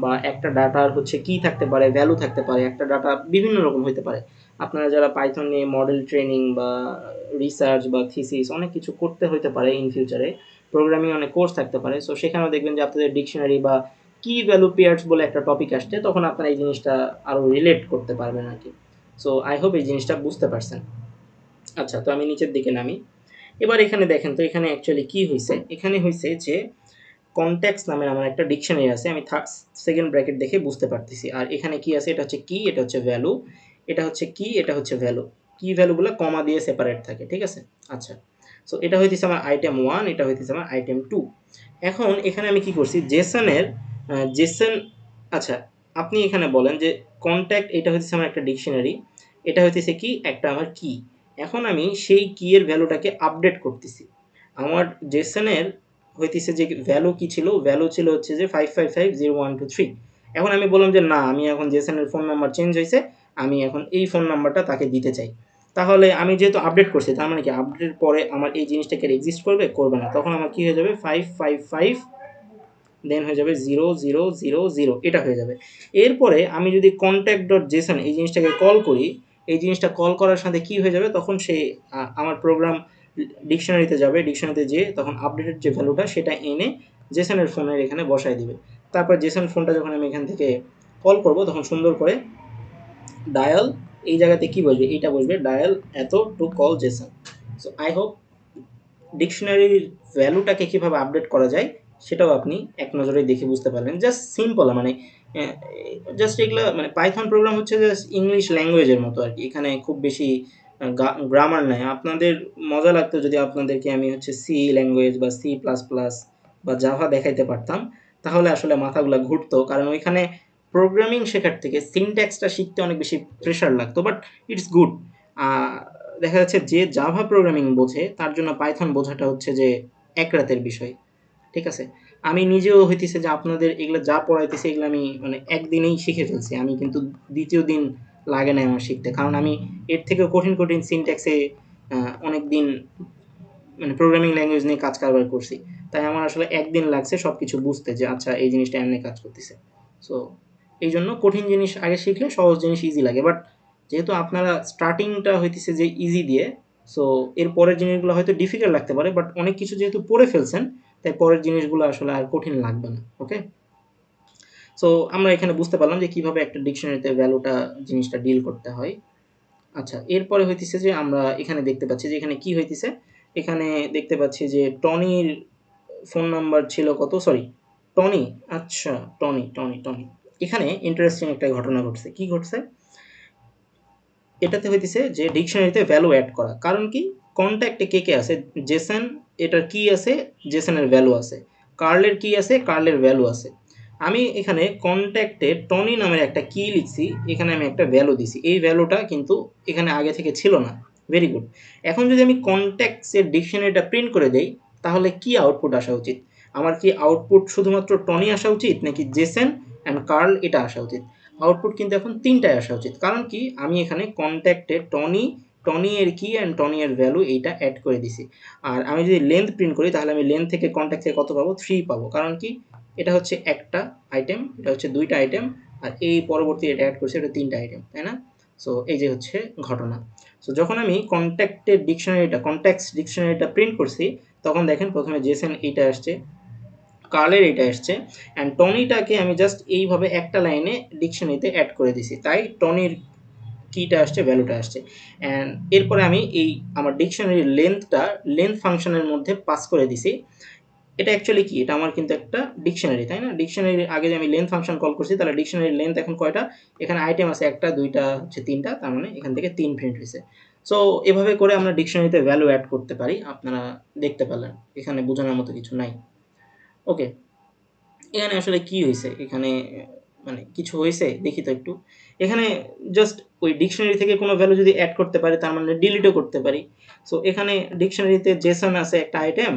বা একটা ডাটার হচ্ছে কি থাকতে পারে, ভ্যালু থাকতে পারে, একটা ডাটা বিভিন্ন রকম হতে পারে। আপনারা যারা পাইথন নিয়ে মডেল ট্রেনিং বা রিসার্চ বা থিসিস অনেক কিছু করতে হতে পারে ইন ফিউচারে, প্রোগ্রামিং অনেক কোর্স থাকতে পারে, সো সেখানেও দেখবেন যে আপনাদের ডিকশনারি বা কি ভ্যালু পেয়ার্স বলে একটা টপিক আসছে, তখন আপনারা এই জিনিসটা আরও রিলেট করতে পারবেন আর কি। সো আই হোপ এই জিনিসটা বুঝতে পারছেন। আচ্ছা, তো আমি নিচের দিকে নামি। এবার এখানে দেখেন তো এখানে অ্যাকচুয়ালি কি হয়েছে। এখানে হয়েছে যে কনটেক্সট নামের আমার একটা ডিকশনারি আছে, আমি সেকেন্ড ব্র্যাকেট দেখে বুঝতে পারতেছি। আর এখানে কি আছে, এটা হচ্ছে কি, এটা হচ্ছে ভ্যালু, এটা হচ্ছে কি, এটা হচ্ছে ভ্যালু। কি ভ্যালুগুলো কমা দিয়ে সেপারেট থাকে, ঠিক আছে। আচ্ছা, সো এটা হইতেছে আমার আইটেম 1, এটা হইতেছে আমার আইটেম 2। এখন এখানে আমি কি করছি, জেসনের জেসন, আচ্ছা আপনি এখানে বলেন যে কন্ট্যাক্ট এটা হইতেছে আমার একটা ডিকশনারি, এটা হইতেছে কি একটা আমার কি। এখন আমি সেই কি এর ভ্যালুটাকে আপডেট করতেছি। আমার জেসনের হইতেছে যে ভ্যালু কি ছিল, ভ্যালু ছিল হচ্ছে যে 555012 এখন আমি বললাম যে না, আমি এখন জেসনের ফোন নাম্বার চেঞ্জ হয়েছে, আমি এখন এই ফোন নাম্বারটা তাকে দিতে চাই। তাহলে আমি যেহেতু আপডেট করছি, তার মানে কি আপডেটের পরে আমার এই জিনিসটাকে এক্সিস্ট করবে, করবে না। তখন আমার কি হয়ে যাবে 555 দেন হয়ে যাবে 0000, এটা হয়ে যাবে। এরপরে আমি যদি কন্ট্যাক্ট ডট জেসন এই জিনিসটাকে কল করি, এই জিনিসটা কল করার সাথে কি হয়ে যাবে, তখন সে আমার প্রোগ্রাম ডিকশনারিতে যাবে, ডিকশনারিতে যেয়ে তখন আপডেটেড যে ভ্যালুটা সেটা এনে জেসনের ফোনের এখানে বসায় দিবে। তারপর জেসন ফোনটা যখন আমি এখান থেকে কল করব, তখন সুন্দর করে ডায়াল, এই জায়গাতে কি বসবে, এইটা বসবে ডায়াল এত to call JSON. So I hope ডিকশনারির ভ্যালুটাকে কীভাবে আপডেট করা যায় সেটাও আপনি এক নজরে দেখে বুঝতে পারবেন। জাস্ট সিম্পল, মানে জাস্ট এগুলো মানে পাইথন প্রোগ্রাম হচ্ছে জাস্ট ইংলিশ ল্যাঙ্গুয়েজের মতো আর কি। এখানে খুব বেশি গ্রামার নাই। আপনাদের মজা লাগতো যদি আপনাদেরকে আমি হচ্ছে সি ল্যাঙ্গুয়েজ বা সি প্লাস প্লাস বা জাভা দেখাইতে পারতাম, তাহলে আসলে মাথাগুলো ঘুরতো, কারণ ওইখানে প্রোগ্রামিং শেখার থেকে সিনট্যাক্সটা শিখতে অনেক বেশি প্রেশার লাগতো। But it's good. দেখা যাচ্ছে যে জাভা প্রোগ্রামিং বোঝে তার জন্য পাইথন বোঝাটা হচ্ছে যে এক রাতের বিষয়, ঠিক আছে। আমি নিজেও হইতেছে যে আপনাদের এগুলো যা পড়াইতেছে এগুলো আমি মানে একদিনেই শিখে ফেলছি, আমি কিন্তু দ্বিতীয় দিন লাগে না আমার শিখতে, কারণ আমি এর থেকে কঠিন কঠিন সিনট্যাক্সে অনেক দিন মানে প্রোগ্রামিং ল্যাঙ্গুয়েজ নিয়ে কাজ কারবার করছি। তাই আমার আসলে একদিন লাগছে সব কিছু বুঝতে, যে আচ্ছা এই জিনিসটা এমনি কাজ করতেছে। সো এই জন্য কঠিন জিনিস আগে শিখলে সহজ জিনিস ইজি লাগে। বাট যেহেতু আপনারা স্টার্টিংটা হইতেছে যে ইজি দিয়ে, সো এর পরের জিনিসগুলো হয়তো ডিফিকাল্ট লাগতে পারে, বাট অনেক কিছু যেহেতু পড়ে ফেলছেন, তাই পরের জিনিসগুলো আসলে আর কঠিন লাগবে না। ওকে, সো আমরা এখানে বুঝতে পারলাম যে কিভাবে একটা ডিকশনারিতে ভ্যালুটা জিনিসটা ডিল করতে হয়। আচ্ছা, এরপরে হইতেছে যে আমরা এখানে দেখতে পাচ্ছি যে এখানে কি হইতেছে, এখানে দেখতে পাচ্ছি যে টনির ফোন নাম্বার ছিল কত, সরি টনি, আচ্ছা টনি টনি টনি। এখানে ইন্টারেস্টিং একটা ঘটনা ঘটছে। কি ঘটছে, এটাতে হইতেছে যে ডিকশনারিতে ভ্যালু অ্যাড করা। কারণ কি, কন্ট্যাক্টে কে কে আছে, জেসন এটার কি আছে, জেসনের ভ্যালু আছে, কার্লের কি আছে, কার্লের ভ্যালু আছে। আমি এখানে কন্ট্যাক্টে টনি নামের একটা কি লিখছি, এখানে আমি একটা ভ্যালু দিছি, এই ভ্যালুটা কিন্তু এখানে আগে থেকে ছিল না। Very good. এখন যদি আমি কন্ট্যাক্টসের ডিকশনারিটা প্রিন্ট করে দেই, তাহলে কি আউটপুট আসা উচিত, আমার কি আউটপুট শুধুমাত্র টনি আসা উচিত নাকি জেসন অ্যান্ড কার্ল এটা আসা উচিত? আউটপুট কিন্তু এখন তিনটায় আসা উচিত। কারণ কি, আমি এখানে কন্ট্যাক্টে টনি, টনি এর কি অ্যান্ড টনি এর ভ্যালু এইটা অ্যাড করে দিছি। আর আমি যদি লেন্থ প্রিন্ট করি, তাহলে আমি লেন্থ থেকে কন্ট্যাক্ট থেকে কত পাবো, 3 পাবো। কারণ কি, এটা হচ্ছে একটা আইটেম, এটা হচ্ছে দুইটা আইটেম, আর এই পরবর্তী এটা অ্যাড করছে, এটা তিনটা আইটেম, তাই না? সো এই যে হচ্ছে ঘটনা। সো যখন আমি কন্ট্যাক্টের ডিকশনারিটা, কন্ট্যাক্টস ডিকশনারিটা প্রিন্ট করছি, তখন দেখেন প্রথমে জেসন এইটা আসছে, কার্লের এটা এসছে, অ্যান্ড টনিটাকে আমি জাস্ট এইভাবে একটা লাইনে ডিকশনারিতে অ্যাড করে দিছি, তাই টনির কিটা আসছে, ভ্যালুটা আসছে। অ্যান্ড এরপরে আমি এই আমার ডিকশনারির লেন্থটা লেন্থ ফাংশনের মধ্যে পাস করে দিছি। এটা অ্যাকচুয়ালি কি, এটা আমার কিন্তু একটা ডিকশনারি, তাই না? ডিকশনারির আগে যে আমি লেন্থ ফাংশন কল করছি, তাহলে ডিকশনারির লেন্থ এখন কয়টা, এখানে আইটেম আছে একটা, দুইটা, হচ্ছে তিনটা, তার মানে এখান থেকে 3 প্রিন্ট হয়েছে। সো এভাবে করে আমরা ডিকশনারিতে ভ্যালু অ্যাড করতে পারি। আপনারা দেখতে পেলেন, এখানে বোঝানোর মতো কিছু নাই। ওকে, এখানে আসলে কি হয়েছে, এখানে মানে কিছু হয়েছে দেখি তো একটু। এখানে জাস্ট ওই ডিকশনারি থেকে কোনো ভ্যালু যদি অ্যাড করতে পারি, তার মানে ডিলিটও করতে পারি। সো এখানে ডিকশনারিতে জেসন আছে একটা আইটেম,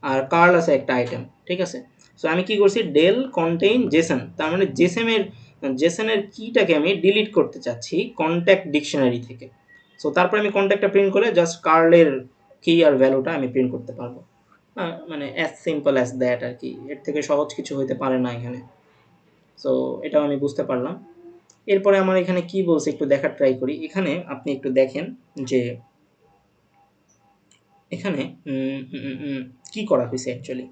আর কার্ল আছে একটা আইটেম, ঠিক আছে। সো আমি কি করছি, ডেল কন্টেইন জেসন, তার মানে জেসনের কিটাকে আমি ডিলিট করতে চাচ্ছি কন্ট্যাক্ট ডিকশনারি থেকে। সো তারপর আমি কন্ট্যাক্টটা প্রিন্ট করে জাস্ট কার্লের কি আর ভ্যালুটা আমি প্রিন্ট করতে পারবো। মানে অ্যাজ সিম্পল অ্যাজ দ্যাট আর কি, এর থেকে সহজ কিছু হইতে পারে না এখানে। সো এটাও আমি বুঝতে পারলাম। এরপরে আমার এখানে কি বলছে একটু দেখার ট্রাই করি। এখানে আপনি একটু দেখেন যে এখানে কি করা হয়েছে অ্যাকচুয়ালি,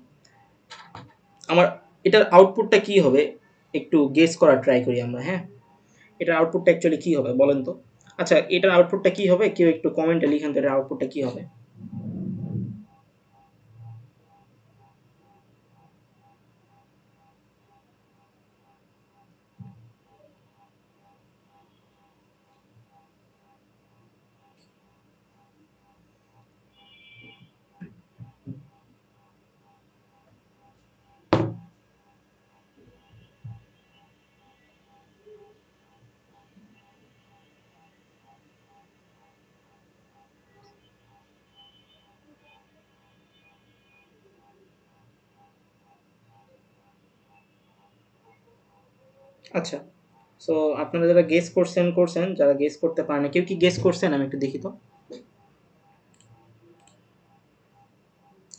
আমার এটার আউটপুটটা কি হবে একটু গেস করার ট্রাই করি আমরা, হ্যাঁ? এটার আউটপুটটা অ্যাকচুয়ালি কি হবে বলেন তো? আচ্ছা, এটার আউটপুটটা কি হবে? কেউ একটু কমেন্টে লিখেন তো এটার আউটপুটটা কি হবে? আচ্ছা, সো আপনারা যারা গেস করছেন করছেন, যারা গেস করতে পারেন না, কেউ কি গেস করছেন? আমি একটু দেখি তো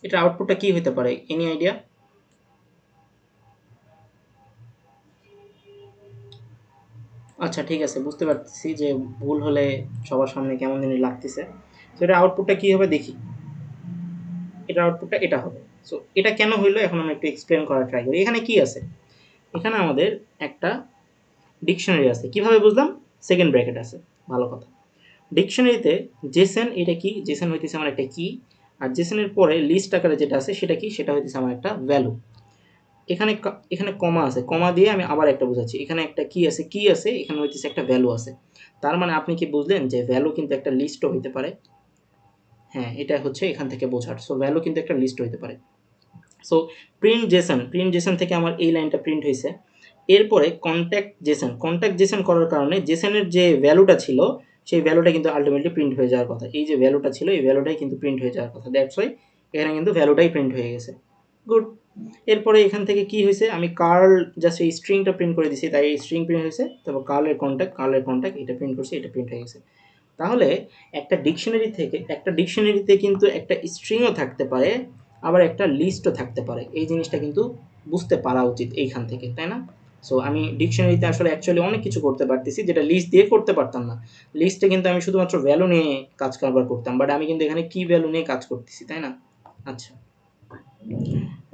এটার আউটপুটটা কি হতে পারে, এনি আইডিয়া? আচ্ছা ঠিক আছে, বুঝতে পারতেছি যে ভুল হলে সবার সামনে কেমন জানি লাগতেছে। তো এটা আউটপুটটা কি হবে দেখি। এটার আউটপুটটা এটা হবে। সো এটা কেন হইলো এখন আমরা একটু এক্সপ্লেন করার ট্রাই করি। এখানে কি আছে? এখানে আমাদের একটা ডিকশনারি আছে। কিভাবে বুঝলাম? সেকেন্ড ব্র্যাকেট আছে। ভালো কথা। ডিকশনারিতে জেসন এটা কি? জেসন হইতেছে আমার একটা কি, আর জেসনের পরে লিস্ট আকারে যেটা আছে সেটা কি? সেটা হইতেছে আমার একটা ভ্যালু। এখানে কমা আছে, কমা দিয়ে আমি আবার একটা বোঝাচ্ছি। এখানে একটা কি আছে, কি আছে, এখানে হইতেছে একটা ভ্যালু আছে। তার মানে আপনি কি বুঝলেন যে ভ্যালু কিন্তু একটা লিস্টও হইতে পারে? হ্যাঁ, এটা হচ্ছে এখান থেকে বোঝার। সো ভ্যালু কিন্তু একটা লিস্ট হইতে পারে। সো প্রিন্ট জেসন থেকে আমার এই লাইনটা প্রিন্ট হয়েছে। এরপরে কন্ট্যাক্ট জেসন করার কারণে জেসনের যে ভ্যালুটা ছিল সেই ভ্যালুটা কিন্তু আলটিমেটলি প্রিন্ট হয়ে যাওয়ার কথা। এই যে ভ্যালুটা ছিল এই ভ্যালুটাই কিন্তু প্রিন্ট হয়ে যাওয়ার কথা। দ্যাটস ওয়াই এখানে কিন্তু ভ্যালুটাই প্রিন্ট হয়ে গেছে। গুড। এরপরে এখান থেকে কি হয়েছে, আমি কার্ল জাস্ট এই স্ট্রিংটা প্রিন্ট করে দিছি, তাই এই স্ট্রিং প্রিন্ট হয়েছে। তারপর কার্লের কন্ট্যাক্ট এটা প্রিন্ট করছি, এটা প্রিন্ট হয়ে গেছে। তাহলে একটা ডিকশনারিতে কিন্তু একটা স্ট্রিংও থাকতে পারে, আবার একটা লিস্টও থাকতে পারে। এই জিনিসটা কিন্তু বুঝতে পারা উচিত এইখান থেকে, তাই না? সো আমি ডিকশনারিতে আসলে অ্যাকচুয়ালি অনেক কিছু করতে পারতেছি যেটা লিস্ট দিয়ে করতে পারতাম না। লিস্টে কিন্তু আমি শুধুমাত্র ভ্যালু নিয়ে কাজ কারবার করতাম, বাট আমি কিন্তু এখানে কি ভ্যালু নিয়ে কাজ করতেছি, তাই না? আচ্ছা,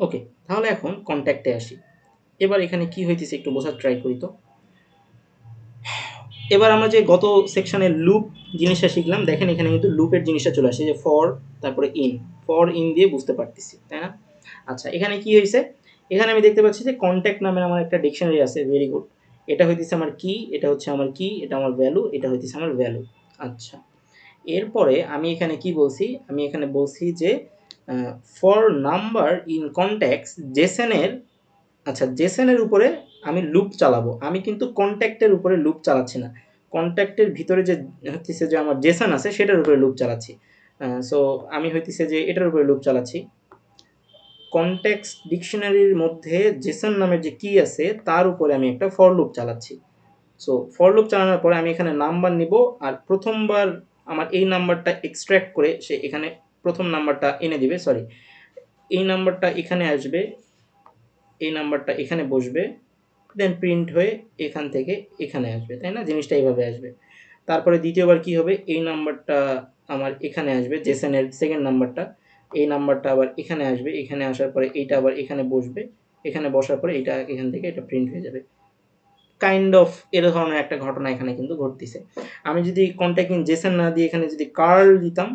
ওকে। তাহলে এখন কন্ট্যাক্টে আসি। এবার এখানে কি হইতেছে একটু বোঝার ট্রাই করি তো। এবার আমরা যে গত সেকশনে লুপ জিনিসটা শিখলাম, দেখেন এখানে কিন্তু লুপের জিনিসটা চলে আসে, যে ফর তারপরে ফর ইন দিয়ে বুঝতে পারতেছি, তাই না? আচ্ছা, এখানে কি হয়েছে? এখানে আমি দেখতে পাচ্ছি যে কন্ট্যাক্ট নামের আমার একটা ডিকশনারি আছে। Very good. এটা হইতেছে আমার কি, এটা হচ্ছে আমার কি, এটা আমার ভ্যালু, এটা হইতেছে আমার ভ্যালু। আচ্ছা, এরপরে আমি এখানে কি বলছি? আমি এখানে বলছি যে ফর নাম্বার ইন কন্ট্যাক্টস জেসনের, আচ্ছা জেসনের উপরে আমি লুপ চালাবো। আমি কিন্তু কন্ট্যাক্টের উপরে লুপ চালাচ্ছি না। কন্ট্যাক্টের ভিতরে যে হইতেছে যে আমার জেসন আছে সেটার উপরে লুপ চালাচ্ছি। সো আমি হইতেছে যে এটার উপরে লুপ চালাচ্ছি। কনটেক্সট ডিকশনারির মধ্যে জেসন নামের যে কি আছে তার উপরে আমি একটা ফর লুপ চালাচ্ছি। সো ফর লুপ চালানোর পরে আমি এখানে নাম্বার নিব, আর প্রথমবার আমার এই নাম্বারটা এক্সট্রাক্ট করে সে এখানে প্রথম নাম্বারটা এনে দিবে, সরি, এই নাম্বারটা এখানে আসবে, এই নাম্বারটা এখানে বসবে, দেন প্রিন্ট হয়ে এখান থেকে এখানে আসবে, তাই না? জিনিসটা এইভাবে আসবে। তারপরে দ্বিতীয়বার কি হবে, এই নাম্বারটা আমার এখানে আসবে, জেসনের সেকেন্ড নাম্বারটা, এই নাম্বারটা আবার এখানে আসবে, এখানে আসার পরে এইটা আবার এখানে বসবে, এখানে বসার পরে এটা এখান থেকে এটা প্রিন্ট হয়ে যাবে। কাইন্ড অফ এর ধরনের একটা ঘটনা এখানে কিন্তু ঘটতেছে। আমি যদি কন্ট্যাক্ট ইন জেসন না দিয়ে এখানে যদি কার্ল দিতাম,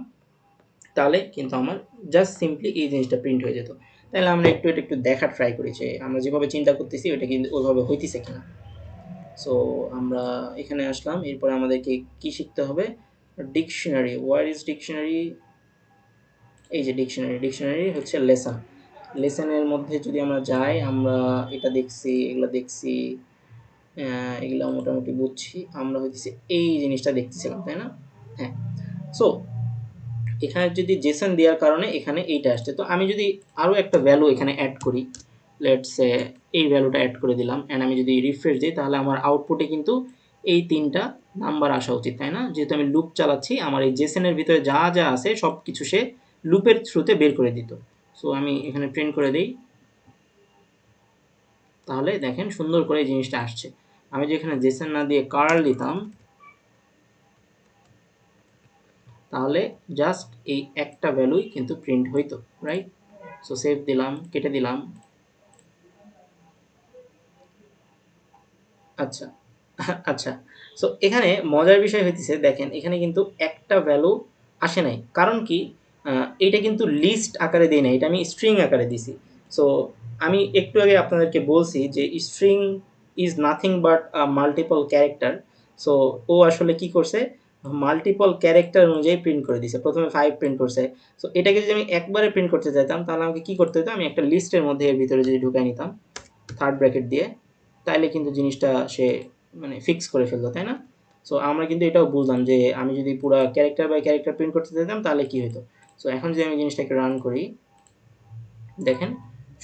তাহলে কিন্তু আমার জাস্ট সিম্পলি এই জিনিসটা প্রিন্ট হয়ে যেত। তাহলে আমরা এটা একটু দেখার ট্রাই করি যে আমরা যেভাবে চিন্তা করতেছি ওইটা কিন্তু ওইভাবে হইতেছে কিনা। সো আমরা এখানে আসলাম, এরপরে আমাদেরকে কি শিখতে হবে? ডিকশনারি। Where is dictionary? এই যে ডিকশনারি হচ্ছে লেসন। লেসনের মধ্যে যদি আমরা যাই, আমরা এটা দেখছি, এগুলো দেখছি, এগুলো মোটামুটি বুঝছি। আমরা হইতেছে এই জিনিসটা দেখতেছিলাম, তাই না? হ্যাঁ। সো এখানে যদি জেসন দেওয়ার কারণে এখানে এইটা আসছে। তো আমি যদি আরও একটা ভ্যালু এখানে অ্যাড করি, লেটস সে এই ভ্যালুটা অ্যাড করে দিলাম, অ্যান্ড আমি যদি রিফ্রেশ দিই তাহলে আমার আউটপুটে কিন্তু এই তিনটা নাম্বার আসা উচিত, তাই না? যেহেতু আমি লুপ চালাচ্ছি, আমার এই জেসনের ভিতরে যা যা আছে সব কিছু সে লুপের থ্রুতে বের করে দিত। সো আমি এখানে প্রিন্ট করে দিই, তাহলে দেখেন সুন্দর করে এই জিনিসটা আসছে। আমি যেখানে জেসন না দিয়ে কার্ল দিতাম, তাহলে জাস্ট এই একটা ভ্যালুই কিন্তু প্রিন্ট হইতো, রাইট? সো সেভ দিলাম, কেটে দিলাম। আচ্ছা আচ্ছা, সো এখানে মজার বিষয় হইতেছে, দেখেন এখানে কিন্তু একটা ভ্যালু আসে নাই, কারণ কি এটা কিন্তু লিস্ট আকারে দেই নাই, এটা আমি স্ট্রিং আকারে দিছি। সো আমি একটু আগে আপনাদেরকে বলছি যে string is nothing but multiple character. So ও আসলে কি করছে, মাল্টিপল ক্যারেক্টার অনুযায়ী প্রিন্ট করে দিছে। প্রথমে 5 প্রিন্ট করছে। সো এটাকে যদি আমি একবারে প্রিন্ট করতে চাইতাম তাহলে আমাকে কি করতে হতো, আমি একটা লিস্টের মধ্যে এর ভিতরে যদি ঢুকাই নিতাম থার্ড ব্র্যাকেট দিয়ে, তাইলে কিন্তু জিনিসটা সে মানে ফিক্স করে ফেলতো, তাই না? সো আমরা কিন্তু এটাও বুঝলাম যে আমি যদি পুরো ক্যারেক্টার বাই ক্যারেক্টার প্রিন্ট করতে চাইতাম তাহলে কি হতো। সো এখন যদি আমি জিনিসটাকে রান করি, দেখেন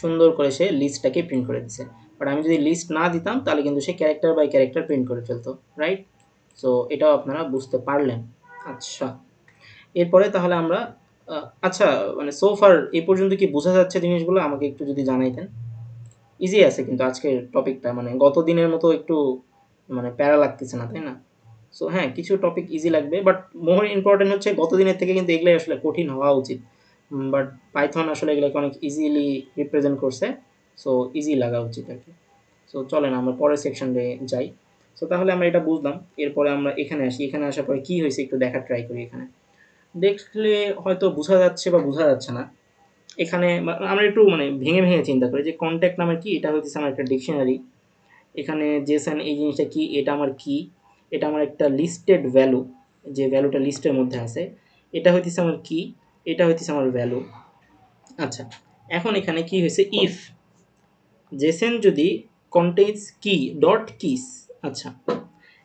সুন্দর করে সে লিস্টটাকে প্রিন্ট করে দিচ্ছে। বাট আমি যদি লিস্ট না দিতাম তাহলে কিন্তু সে ক্যারেক্টার বাই ক্যারেক্টার প্রিন্ট করে ফেলতো, রাইট? সো এটাও আপনারা বুঝতে পারলেন। আচ্ছা, এরপরে তাহলে আমরা আচ্ছা, মানে সো ফার এই পর্যন্ত কি বোঝা যাচ্ছে জিনিসগুলো, আমাকে একটু যদি জানাইতেন। ইজি আছে কিন্তু আজকের টপিকটা, মানে গত দিনের মতো একটু মানে প্যারা লাগতেছে না, তাই না? সো হ্যাঁ, কিছু টপিক ইজি লাগবে, বাট মোর ইম্পর্টেন্ট হচ্ছে গত দিনের থেকে কিন্তু এগুলাই আসলে কঠিন হওয়া উচিত। বাট পাইথন আসলে এগুলোকে অনেক ইজিলি রিপ্রেজেন্ট করছে। সো ইজি লাগা উচিত আর কি। সো চলেন আমরা পরের সেকশনে যাই। সো তাহলে আমরা এটা বুঝলাম, এরপরে আমরা এখানে আসি। এখানে আসার পরে কি হয়েছে একটু দেখার ট্রাই করি। এখানে দেখলে হয়তো বোঝা যাচ্ছে বা বোঝা যাচ্ছে না। এখানে আমরা একটু মানে ভেঙে ভেঙে চিন্তা করি যে কন্ট্যাক্ট নামের কি, এটা হচ্ছে আমার একটা ডিকশনারি। এখানে জেসন এই জিনিসটা কি, এটা আমার কি, এটা আমার একটা লিস্টেড ভ্যালু, যে ভ্যালুটা লিস্টের মধ্যে আছে, এটা হইতেছে আমার কি, এটা হইতেছে আমার ভ্যালু। আচ্ছা, এখন এখানে কি হয়েছে, ইফ জেসন যদি কন্টেইনস কি ডট কিস। আচ্ছা,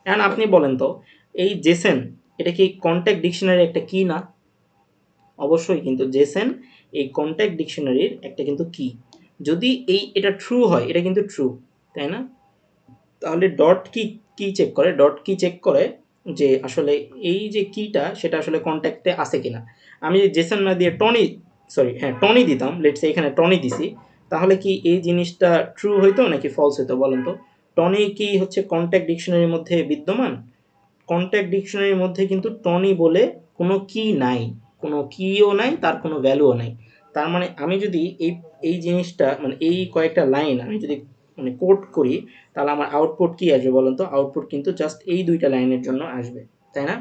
এখন আপনি বলেন তো, এই জেসন এটা কি কন্ট্যাক্ট ডিকশনারি একটা কি না? অবশ্যই, কিন্তু জেসন এই কন্ট্যাক্ট ডিকশনারির একটা কিন্তু কি। যদি এটা ট্রু হয়, এটা কিন্তু ট্রু, তাই না? তাহলে ডট কি কি চেক করে, ডট কি চেক করে যে আসলে এই যে কিটা সেটা আসলে কন্ট্যাক্টে আছে কিনা। আমি যদি জেসন না দিয়ে টনি, সরি হ্যাঁ টনি দিতাম, লেটস এখানে টনি দিছি, তাহলে কি এই জিনিসটা ট্রু হইতো নাকি ফলস হইতো বলেন তো? টনি কি হচ্ছে কন্ট্যাক্ট ডিকশনারির মধ্যে বিদ্যমান? কন্ট্যাক্ট ডিকশনারির মধ্যে কিন্তু টনি বলে কোনো কি নাই, কোনো কিও নাই, তার কোনো ভ্যালুও নাই। তার মানে আমি যদি এই জিনিসটা মানে এই কয়েকটা লাইন আমি যদি মানে কোড করি, তাহলে আমার আউটপুট কি আসবে বলেন তো? আউটপুট কিন্তু জাস্ট এই দুইটা লাইনের জন্য আসবে, তাই না?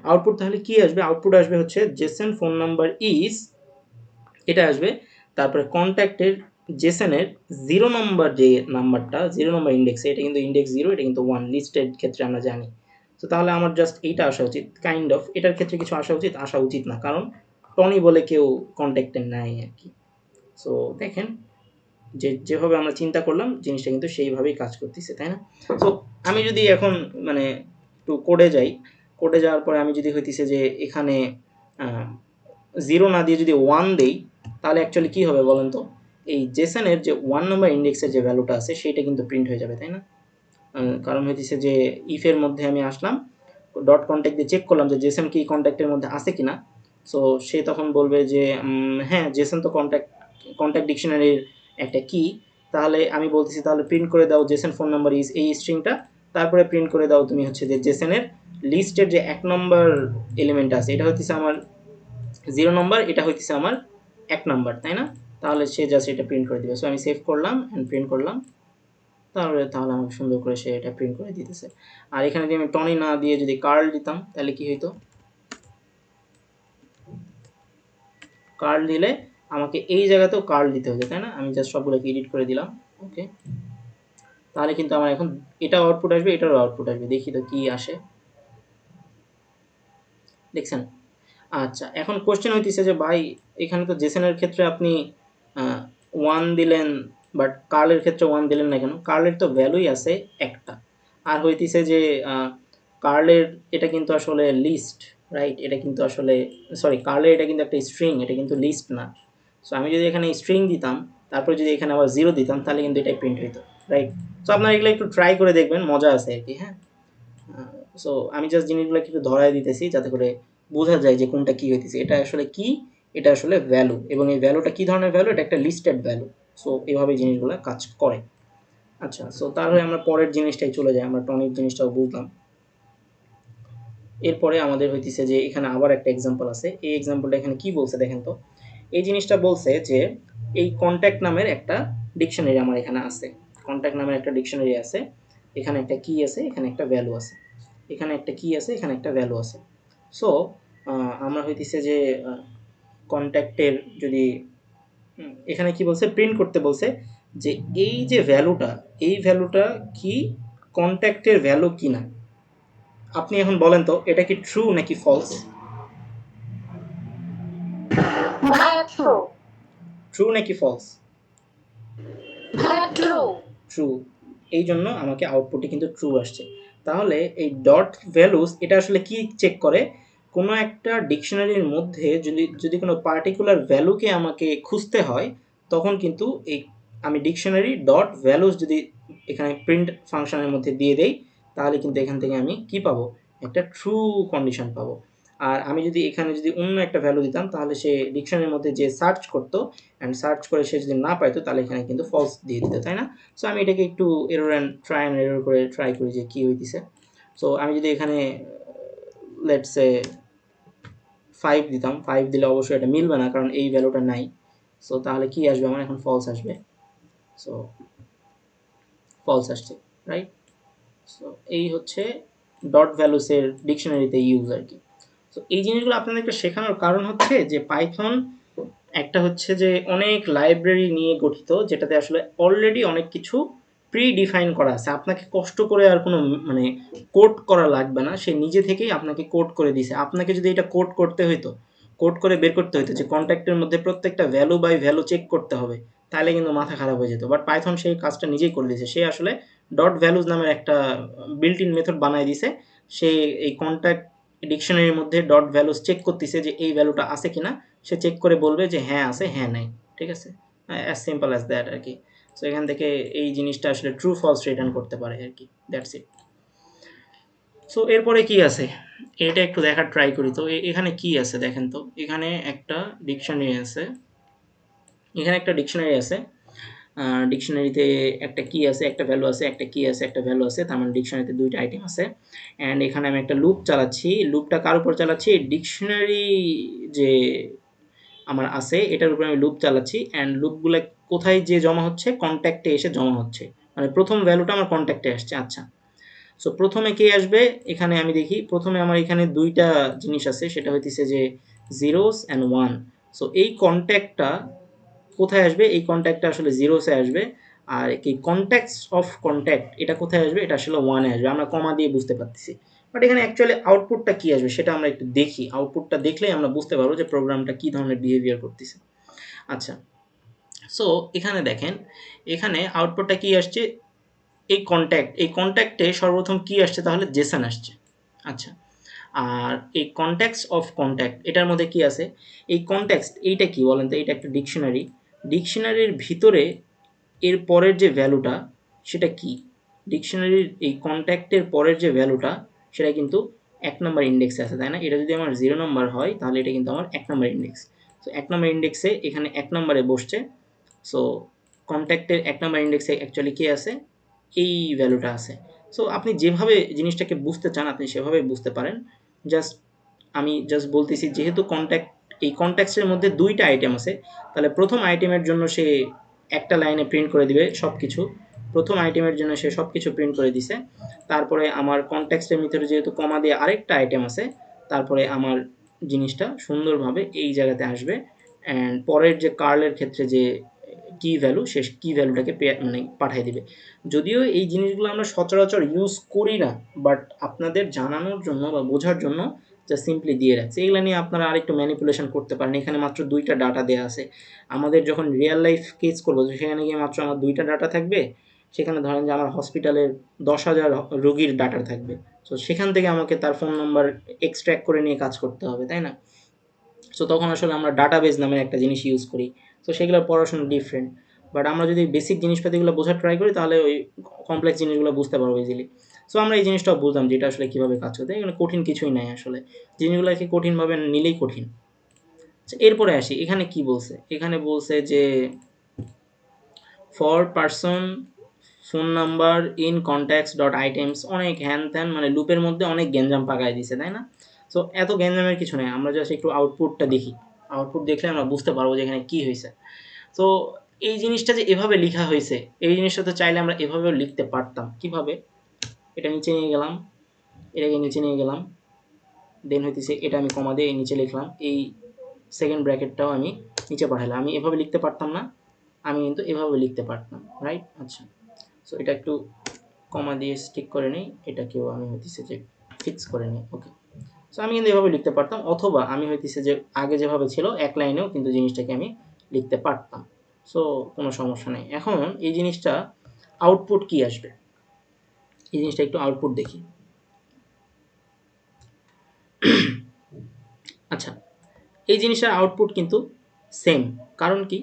আউটপুট তাহলে কি আসবে? আউটপুট আসবে হচ্ছে জেসন ফোন নাম্বার ইজ, এটা আসবে। তারপরে কন্ট্যাক্টের জেসনের 0 নম্বর যে নাম্বারটা, 0 নম্বর ইন্ডেক্সে, এটা কিন্তু ইন্ডেক্স 0, এটা কিন্তু 1 লিস্টেড ক্ষেত্রে আমরা জানি। তো তাহলে আমার জাস্ট এইটা আসা উচিত, কাইন্ড অফ এটার ক্ষেত্রে কিছু আসা উচিত, আসা উচিত না, কারণ টনি বলে কেউ কন্ট্যাক্টে নাই আর কি। সো দেখেন যেভাবে আমরা চিন্তা করলাম জিনিসটা কিন্তু সেইভাবেই কাজ করতেছে, তাই না? সো আমি যদি এখন মানে একটু কোডে যাই, কোডে যাওয়ার পরে আমি যদি হইতেছে যে এখানে 0 না দিয়ে যদি 1 দেই, তাহলে অ্যাকচুয়ালি কী হবে বলেন তো? এই জেসনের যে 1 নম্বর ইন্ডেক্সের যে ভ্যালুটা আছে সেইটা কিন্তু প্রিন্ট হয়ে যাবে, তাই না? কারণ হইতেছে যে ইফের মধ্যে আমি আসলাম, ডট কন্ট্যাক্ট দিয়ে চেক করলাম যে জেসন কি কন্ট্যাক্টের মধ্যে আছে কিনা। সো সে তখন বলবে যে হ্যাঁ জেসন তো কন্ট্যাক্ট ডিকশনারির একটা কি। তাহলে আমি বলতেছি তাহলে প্রিন্ট করে দাও জেসন ফোন নাম্বার ইজ এই স্ট্রিংটা, তারপরে প্রিন্ট করে দাও তুমি হচ্ছে যে জেসনের লিস্টের যে 1 নম্বর এলিমেন্ট আছে এটা হচ্ছে আমার 0 নম্বর, এটা হইতেছে আমার 1 নাম্বার, তাই না? তাহলে সে জাস্ট এটা প্রিন্ট করে দিবে। সো আমি সেভ করলাম অ্যান্ড প্রিন্ট করলাম, তাহলে আমাকে সুন্দর করে সে এটা প্রিন্ট করে দিতেছে। আর এখানে যদি আমি টনি না দিয়ে যদি কার্ল দিতাম তাহলে কি হইতো? কার্ল দিলে আমাকে এই জায়গাতেও কার্ল দিতে হতো, তাই না? আমি জাস্ট সবগুলোকে এডিট করে দিলাম, ওকে। তাহলে কিন্তু আমার এখন এটাও আউটপুট আসবে, এটারও আউটপুট আসবে। দেখি তো কি আসে, দেখছেন? আচ্ছা, এখন কোশ্চেন হইতেছে যে ভাই এখানে তো জেসনের ক্ষেত্রে আপনি 1 দিলেন, বাট কার্লের ক্ষেত্রে 1 দিলেন না কেন? কার্লের তো ভ্যালুই আছে একটা। আর হইতেছে যে কার্লের এটা কিন্তু আসলে লিস্ট, রাইট? এটা কিন্তু আসলে সরি, কার্লের এটা কিন্তু একটা স্ট্রিং, এটা কিন্তু লিস্ট না। সো আমি যদি এখানে স্ট্রিং দিতাম, তারপরে যদি এখানে আবার 0 দিতাম, তাহলে কিন্তু এটাই প্রিন্ট হইতো, রাইট? সো আপনারা এগুলো একটু ট্রাই করে দেখবেন, মজা আছে আর কি, হ্যাঁ? সো আমি জাস্ট জিনিসগুলোকে একটু ধরায় দিতেছি যাতে করে বোঝা যায় যে কোনটা কি হইতেছে। এটা আসলে কি, এটা আসলে ভ্যালু, এবং এই ভ্যালুটা কি ধরনের ভ্যালু, এটা একটা লিস্টেড ভ্যালু। সো এভাবে জিনিসগুলো কাজ করে। আচ্ছা, সো তাহলে আমরা পরের জিনিসটাই চলে যাই, আমরা টনিক জিনিসটাও বুঝলাম। এরপরে আমাদের হইতেছে যে এখানে আবার একটা এক্সাম্পল আছে। এই এক্সাম্পলটা এখানে কি বলছে দেখেন তো। এই জিনিসটা বলছে যে এই কন্ট্যাক্ট নামের একটা ডিকশনারি আমার এখানে আছে। কন্ট্যাক্ট নামের একটা ডিকশনারি আছে। এখানে একটা কি আছে, এখানে একটা ভ্যালু আছে। এখানে একটা কি আছে, এখানে একটা ভ্যালু আছে। সো আমরা হইতেছে যে কন্ট্যাক্টের যদি এখানে কি বলছে, প্রিন্ট করতে বলছে যে এই যে ভ্যালুটা, এই ভ্যালুটা কি কন্ট্যাক্টের ভ্যালু কিনা। আপনি এখন বলেন তো এটা কি ট্রু নাকি ফলস? ভাইয়া ট্রু। ট্রু নাকি ফলস? ভাইয়া ট্রু। ট্রু। এই জন্য আমাকে আউটপুটে কিন্তু ট্রু আসছে। তাহলে এই ডট ভ্যালুস এটা আসলে কি চেক করে, কোনো একটা ডিকশনারির মধ্যে যদি যদি কোনো পার্টিকুলার ভ্যালুকে আমাকে খুঁজতে হয়, তখন কিন্তু এই আমি ডিকশনারি ডট ভ্যালুস যদি এখানে প্রিন্ট ফাংশনের মধ্যে দিয়ে দেই, তাহলে কিন্তু এখান থেকে আমি কি পাবো, একটা ট্রু কন্ডিশন পাবো। আর আমি যদি এখানে যদি অন্য একটা ভ্যালু দিতাম, তাহলে সে ডিকশনারির মধ্যে যে সার্চ করতো অ্যান্ড সার্চ করে সে যদি না পাইতো, তাহলে এখানে কিন্তু ফলস দিয়ে দিত, তাই না? সো আমি এটাকে একটু error and try and error করে ট্রাই করি যে কী হইতেছে। সো আমি যদি এখানে লেটসে 5 দিতাম, 5 দিলে অবশ্যই এটা মিলবে না, কারণ এই ভ্যালুটা নাই। সো তাহলে কি আসবে আমার এখন, ফলস আসবে। সো ফলস আসছে, রাইট? সো এই হচ্ছে ডট ভ্যালুসের ডিকশনারিতে ইউজ আর কি। সো এই জিনিসগুলো আপনাদেরকে শেখানোর কারণ হচ্ছে যে পাইথন একটা হচ্ছে যে অনেক লাইব্রেরি নিয়ে গঠিত, যেটাতে আসলে অলরেডি অনেক কিছু প্রি ডিফাইন করা আছে। আপনাকে কষ্ট করে আর কোনো মানে কোড করা লাগবে না, সে নিজে থেকেই আপনাকে কোড করে দিছে। আপনাকে যদি এটা কোড করতে হইতো, কোড করে বের করতে হইতো যে কন্ট্যাক্টের মধ্যে প্রত্যেকটা ভ্যালু বাই ভ্যালু চেক করতে হবে, তাহলে কিন্তু মাথা খারাপ হয়ে যেত। বাট পাইথন সেই কাজটা নিজেই করে দিয়েছে। সে আসলে ডট ভ্যালুজ নামের একটা বিল্ট ইন মেথড বানায় দিছে। সে এই কন্ট্যাক্ট ডিকশনারির মধ্যে ডট ভ্যালুস চেক করতেছে যে এই ভ্যালুটা আছে কিনা। সে চেক করে বলবে যে হ্যাঁ আছে, হ্যাঁ নাই, ঠিক আছে? অ্যাজ সিম্পল অ্যাজ দ্যাট আর কি। সো এখান থেকে এই জিনিসটা আসলে ট্রু ফলস রিটার্ন করতে পারে আর কি, দ্যাটস ইট। সো এরপরে কি আছে এটা একটু দেখার ট্রাই করি। তো এখানে কি আছে দেখেন তো। এখানে একটা ডিকশনারি আছে, এখানে একটা ডিকশনারি আছে। ডিকশনারিতে একটা কি আছে, একটা ভ্যালু আছে, একটা কি আছে, একটা ভ্যালু আছে। তার মানে ডিকশনারিতে দুইটা আইটেম আছে। অ্যান্ড এখানে আমি একটা লুপ চালাচ্ছি। লুপটা কার উপর চালাচ্ছি? ডিকশনারি যে আমার আছে এটার উপরে আমি লুপ চালাচ্ছি। অ্যান্ড লুপগুলো কোথায় যে জমা হচ্ছে? কন্ট্যাক্টে এসে জমা হচ্ছে। মানে প্রথম ভ্যালুটা আমার কন্ট্যাক্টে আসছে। আচ্ছা, সো প্রথমে কে আসবে? এখানে আমি দেখি প্রথমে আমার এখানে দুইটা জিনিস আছে, সেটা হইতেছে যে জিরোস অ্যান্ড ওয়ান। সো এই কন্ট্যাক্টটা কোথায় আসবে? এই কন্ট্যাক্টটা আসলে জিরোসে আসবে। আর এই কন্ট্যাক্টস অফ কন্ট্যাক্ট এটা কোথায় আসবে? এটা আসলে ওয়ানে আসবে। আমরা কমা দিয়ে বুঝতে পারতেছি। বাট এখানে অ্যাকচুয়ালি আউটপুটটা কি আসবে সেটা আমরা একটু দেখি। আউটপুটটা দেখলেই আমরা বুঝতে পারবো যে প্রোগ্রামটা কী ধরনের বিহেভিয়ার করতেছে। আচ্ছা, সো এখানে দেখেন, এখানে আউটপুটটা কি আসছে? এই কন্ট্যাক্ট, এই কন্ট্যাক্টে সর্বপ্রথম কি আসছে? তাহলে জেসন আসছে। আচ্ছা, আর এই কন্ট্যাক্টস অফ কন্ট্যাক্ট এটার মধ্যে কি আছে? এই কন্ট্যাক্ট এইটা কি বলেন তো? এটা একটা ডিকশনারি। ডিকশনারির ভিতরে এর পরের যে ভ্যালুটা সেটা কি? ডিকশনারির এই কন্ট্যাক্টের পরের যে ভ্যালুটা সেটা কিন্তু ১ নাম্বার ইন্ডেক্সে আছে, তাই না? এটা যদি আমার 0 নাম্বার হয়, তাহলে এটা কিন্তু আমার ১ নাম্বার ইন্ডেক্স। সো ১ নাম্বার ইন্ডেক্সে এখানে ১ নাম্বারে বসছে। সো কন্ট্যাক্টের ১ নাম্বার ইন্ডেক্সে অ্যাকচুয়ালি কে আছে? এই ভ্যালুটা আছে। সো আপনি যেভাবে জিনিসটাকে বুঝতে চান আপনি সেভাবে বুঝতে পারেন। জাস্ট আমি জাস্ট বলতেছি, যেহেতু কন্ট্যাক্ট, এই কন্ট্যাক্টসের মধ্যে ২ টা আইটেম আছে, তাহলে প্রথম আইটেমের জন্য সে একটা লাইনে প্রিন্ট করে দিবে সবকিছু। প্রথম আইটেমের জন্য সে সবকিছু প্রিন্ট করে দিছে। তারপরে আমার কনটেক্সটের ভিতরে যেহেতু কমা দিয়ে আরেকটা আইটেম আছে, তারপরে আমার জিনিসটা সুন্দরভাবে এই জায়গাতে আসবে। অ্যান্ড পরের যে কার্লের ক্ষেত্রে যে কি ভ্যালু, সে কি ভ্যালুটাকে মানে পাঠিয়ে দিবে। যদিও এই জিনিসগুলো আমরা সচরাচর ইউজ করি না, বাট আপনাদের জানানোর জন্য বা বোঝার জন্য যা সিম্পলি দিয়ে রাখছে। এগুলো নিয়ে আপনারা আরেকটু ম্যানিপুলেশন করতে পারেন। এখানে মাত্র ২টা ডাটা দেওয়া আছে। আমাদের যখন রিয়েল লাইফ কেস করবো, সেখানে গিয়ে মাত্র আমার ২টা ডাটা থাকবে। সেখানে ধরেন যে আমার হসপিটালের ১০,০০০ রোগীর ডাটা থাকবে। তো সেখান থেকে আমাকে তার ফোন নাম্বার এক্সট্র্যাক্ট করে নিয়ে কাজ করতে হবে, তাই না? সো তখন আসলে আমরা ডাটাবেস নামের একটা জিনিস ইউজ করি। তো সেগুলোর পড়াশোনা ডিফারেন্ট। বাট আমরা যদি বেসিক জিনিসপাতিগুলো বোঝার ট্রাই করি, তাহলে ওই কমপ্লেক্স জিনিসগুলো বুঝতে পারবো ইজিলি। সো আমরা এই জিনিসটাও বুঝলাম যে এটা আসলে কীভাবে কাজ করতে। এখানে কঠিন কিছুই নাই আসলে। জিনিসগুলোকে কঠিনভাবে নিলেই কঠিন। আচ্ছা, এরপরে আসি। এখানে কি বলছে? এখানে বলছে যে for person phone number in contacts dot items, অনেক হ্যান ত্যান, মানে লুপের মধ্যে অনেক গ্যাঞ্জাম পাকায় দিছে, তাই না? সো এত গ্যাঞ্জামের কিছু নেই, আমরা জাস্ট একটু আউটপুটটা দেখি। আউটপুট দেখলে আমরা বুঝতে পারবো যে এখানে কী হয়েছে। তো এই জিনিসটা যে এভাবে লেখা হয়েছে, এই জিনিসটা তো চাইলে আমরা এভাবেও লিখতে পারতাম। কিভাবে? এটা নিচে নিয়ে গেলাম, এটাকে নিচে নিয়ে গেলাম, দেন হইতেছে এটা আমি কমা দিয়ে নিচে লিখলাম, এই সেকেন্ড ব্র্যাকেটটাও আমি নিচে পাঠালাম। আমি এভাবে লিখতে পারতাম না, আমি কিন্তু এভাবে লিখতে পারতাম, রাইট? আচ্ছা, সো এটা একটু কমা দিয়ে স্টিক করে নিই, এটাকেও আমি হইতেছে যে ফিক্স করে নিই। ওকে, সো আমি কিন্তু এভাবে লিখতে পারতাম, অথবা আমি হইতেছে যে আগে যেভাবে ছিল এক লাইনেও কিন্তু জিনিসটাকে আমি লিখতে পারতাম। সো কোনো সমস্যা নেই। এখন এই জিনিসটা আউটপুট কি আসবে, এই জিনিসটা একটু আউটপুট দেখি। আচ্ছা, এই জিনিসটার আউটপুট কিন্তু সেম। কারণ কি?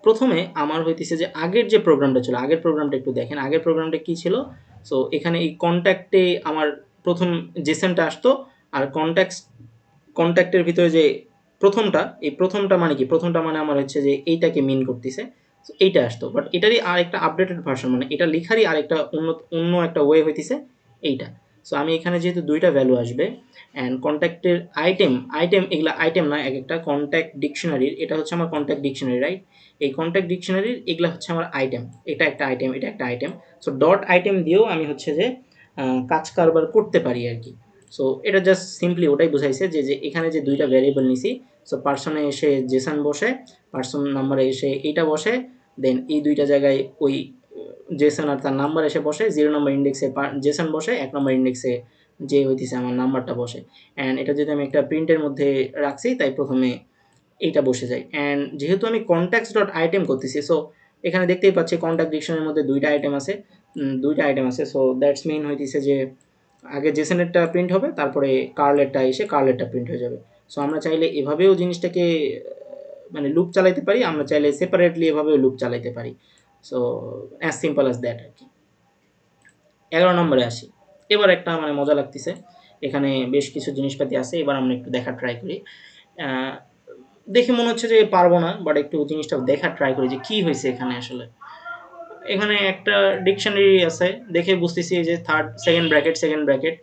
প্রথমে আমার হইতেছে যে আগের যে প্রোগ্রামটা ছিল, আগের প্রোগ্রামটা একটু দেখেন, আগের প্রোগ্রামটা কী ছিল? সো এখানে এই কন্ট্যাক্টে আমার প্রথম জেসনটা আসতো, আর কন্ট্যাক্টের ভিতরে যে প্রথমটা, এই প্রথমটা মানে কি? প্রথমটা মানে আমার হচ্ছে যে এইটাকে মিন করতেছে, সো এইটা আসতো। বাট এটারই আরেকটা আপডেটেড ভার্সন, মানে এটা লেখারই আরেকটা অন্য একটা ওয়ে হইতেছে এইটা। সো আমি এখানে যেহেতু দুইটা ভ্যালু আসবে, অ্যান্ড কন্ট্যাক্টের আইটেম এগুলা আইটেম না, এক একটা কন্ট্যাক্ট ডিকশনারির, এটা হচ্ছে আমার কন্ট্যাক্ট ডিকশনারি, রাইট? এই কন্ট্যাক্ট ডিকশনারির এগুলা হচ্ছে আমার আইটেম, এটা একটা আইটেম, এটা একটা আইটেম। সো ডট আইটেম দিয়েও আমি হচ্ছে যে কাজ কারবার করতে পারি আর কি। সো এটা জাস্ট সিম্পলি ওটাই বুঝাইছে যে এখানে যে দুইটা ভ্যারিয়েবল নিছি, সো পার্সনে এসে জেসন বসে, পার্সন নাম্বারে এসে এইটা বসে, দেন এই দুইটা জায়গায় ওই জেসন আর তার নাম্বার এসে বসে, 0 নম্বর ইন্ডেক্সে জেসন বসে, 1 নম্বর ইন্ডেক্সে যে হইতেছে আমার নাম্বারটা বসে। অ্যান্ড এটা যদি আমি একটা প্রিন্টের মধ্যে রাখছি, তাই প্রথমে এইটা বসে যায়। অ্যান্ড যেহেতু আমি কন্ট্যাক্টস ডট আইটেম করতেছি, সো এখানে দেখতেই পাচ্ছি কন্ট্যাক্ট ডিকশনের মধ্যে দুইটা আইটেম আছে। সো দ্যাটস মিন হইতেছে যে আগে জেসনেরটা প্রিন্ট হবে, তারপরে কার্লেরটা এসে কার্লেরটা প্রিন্ট হয়ে যাবে। সো আমরা চাইলে এভাবেও জিনিসটাকে মানে লুপ চালাইতে পারি, আমরা চাইলে সেপারেটলি এভাবেও লুপ চালাইতে পারি। So as simple as that আর কি। 11 নম্বরে আসি। এবার একটা মানে মজা লাগতেছে, এখানে বেশ কিছু জিনিসপাতি আছে, এবার আমরা একটু দেখার ট্রাই করি। দেখে মনে হচ্ছে যে পারবো না, বাট একটু জিনিসটা দেখার ট্রাই করি যে কী হয়েছে এখানে আসলে। এখানে একটা ডিকশনারি আছে, দেখে বুঝতেছি যে সেকেন্ড ব্র্যাকেট,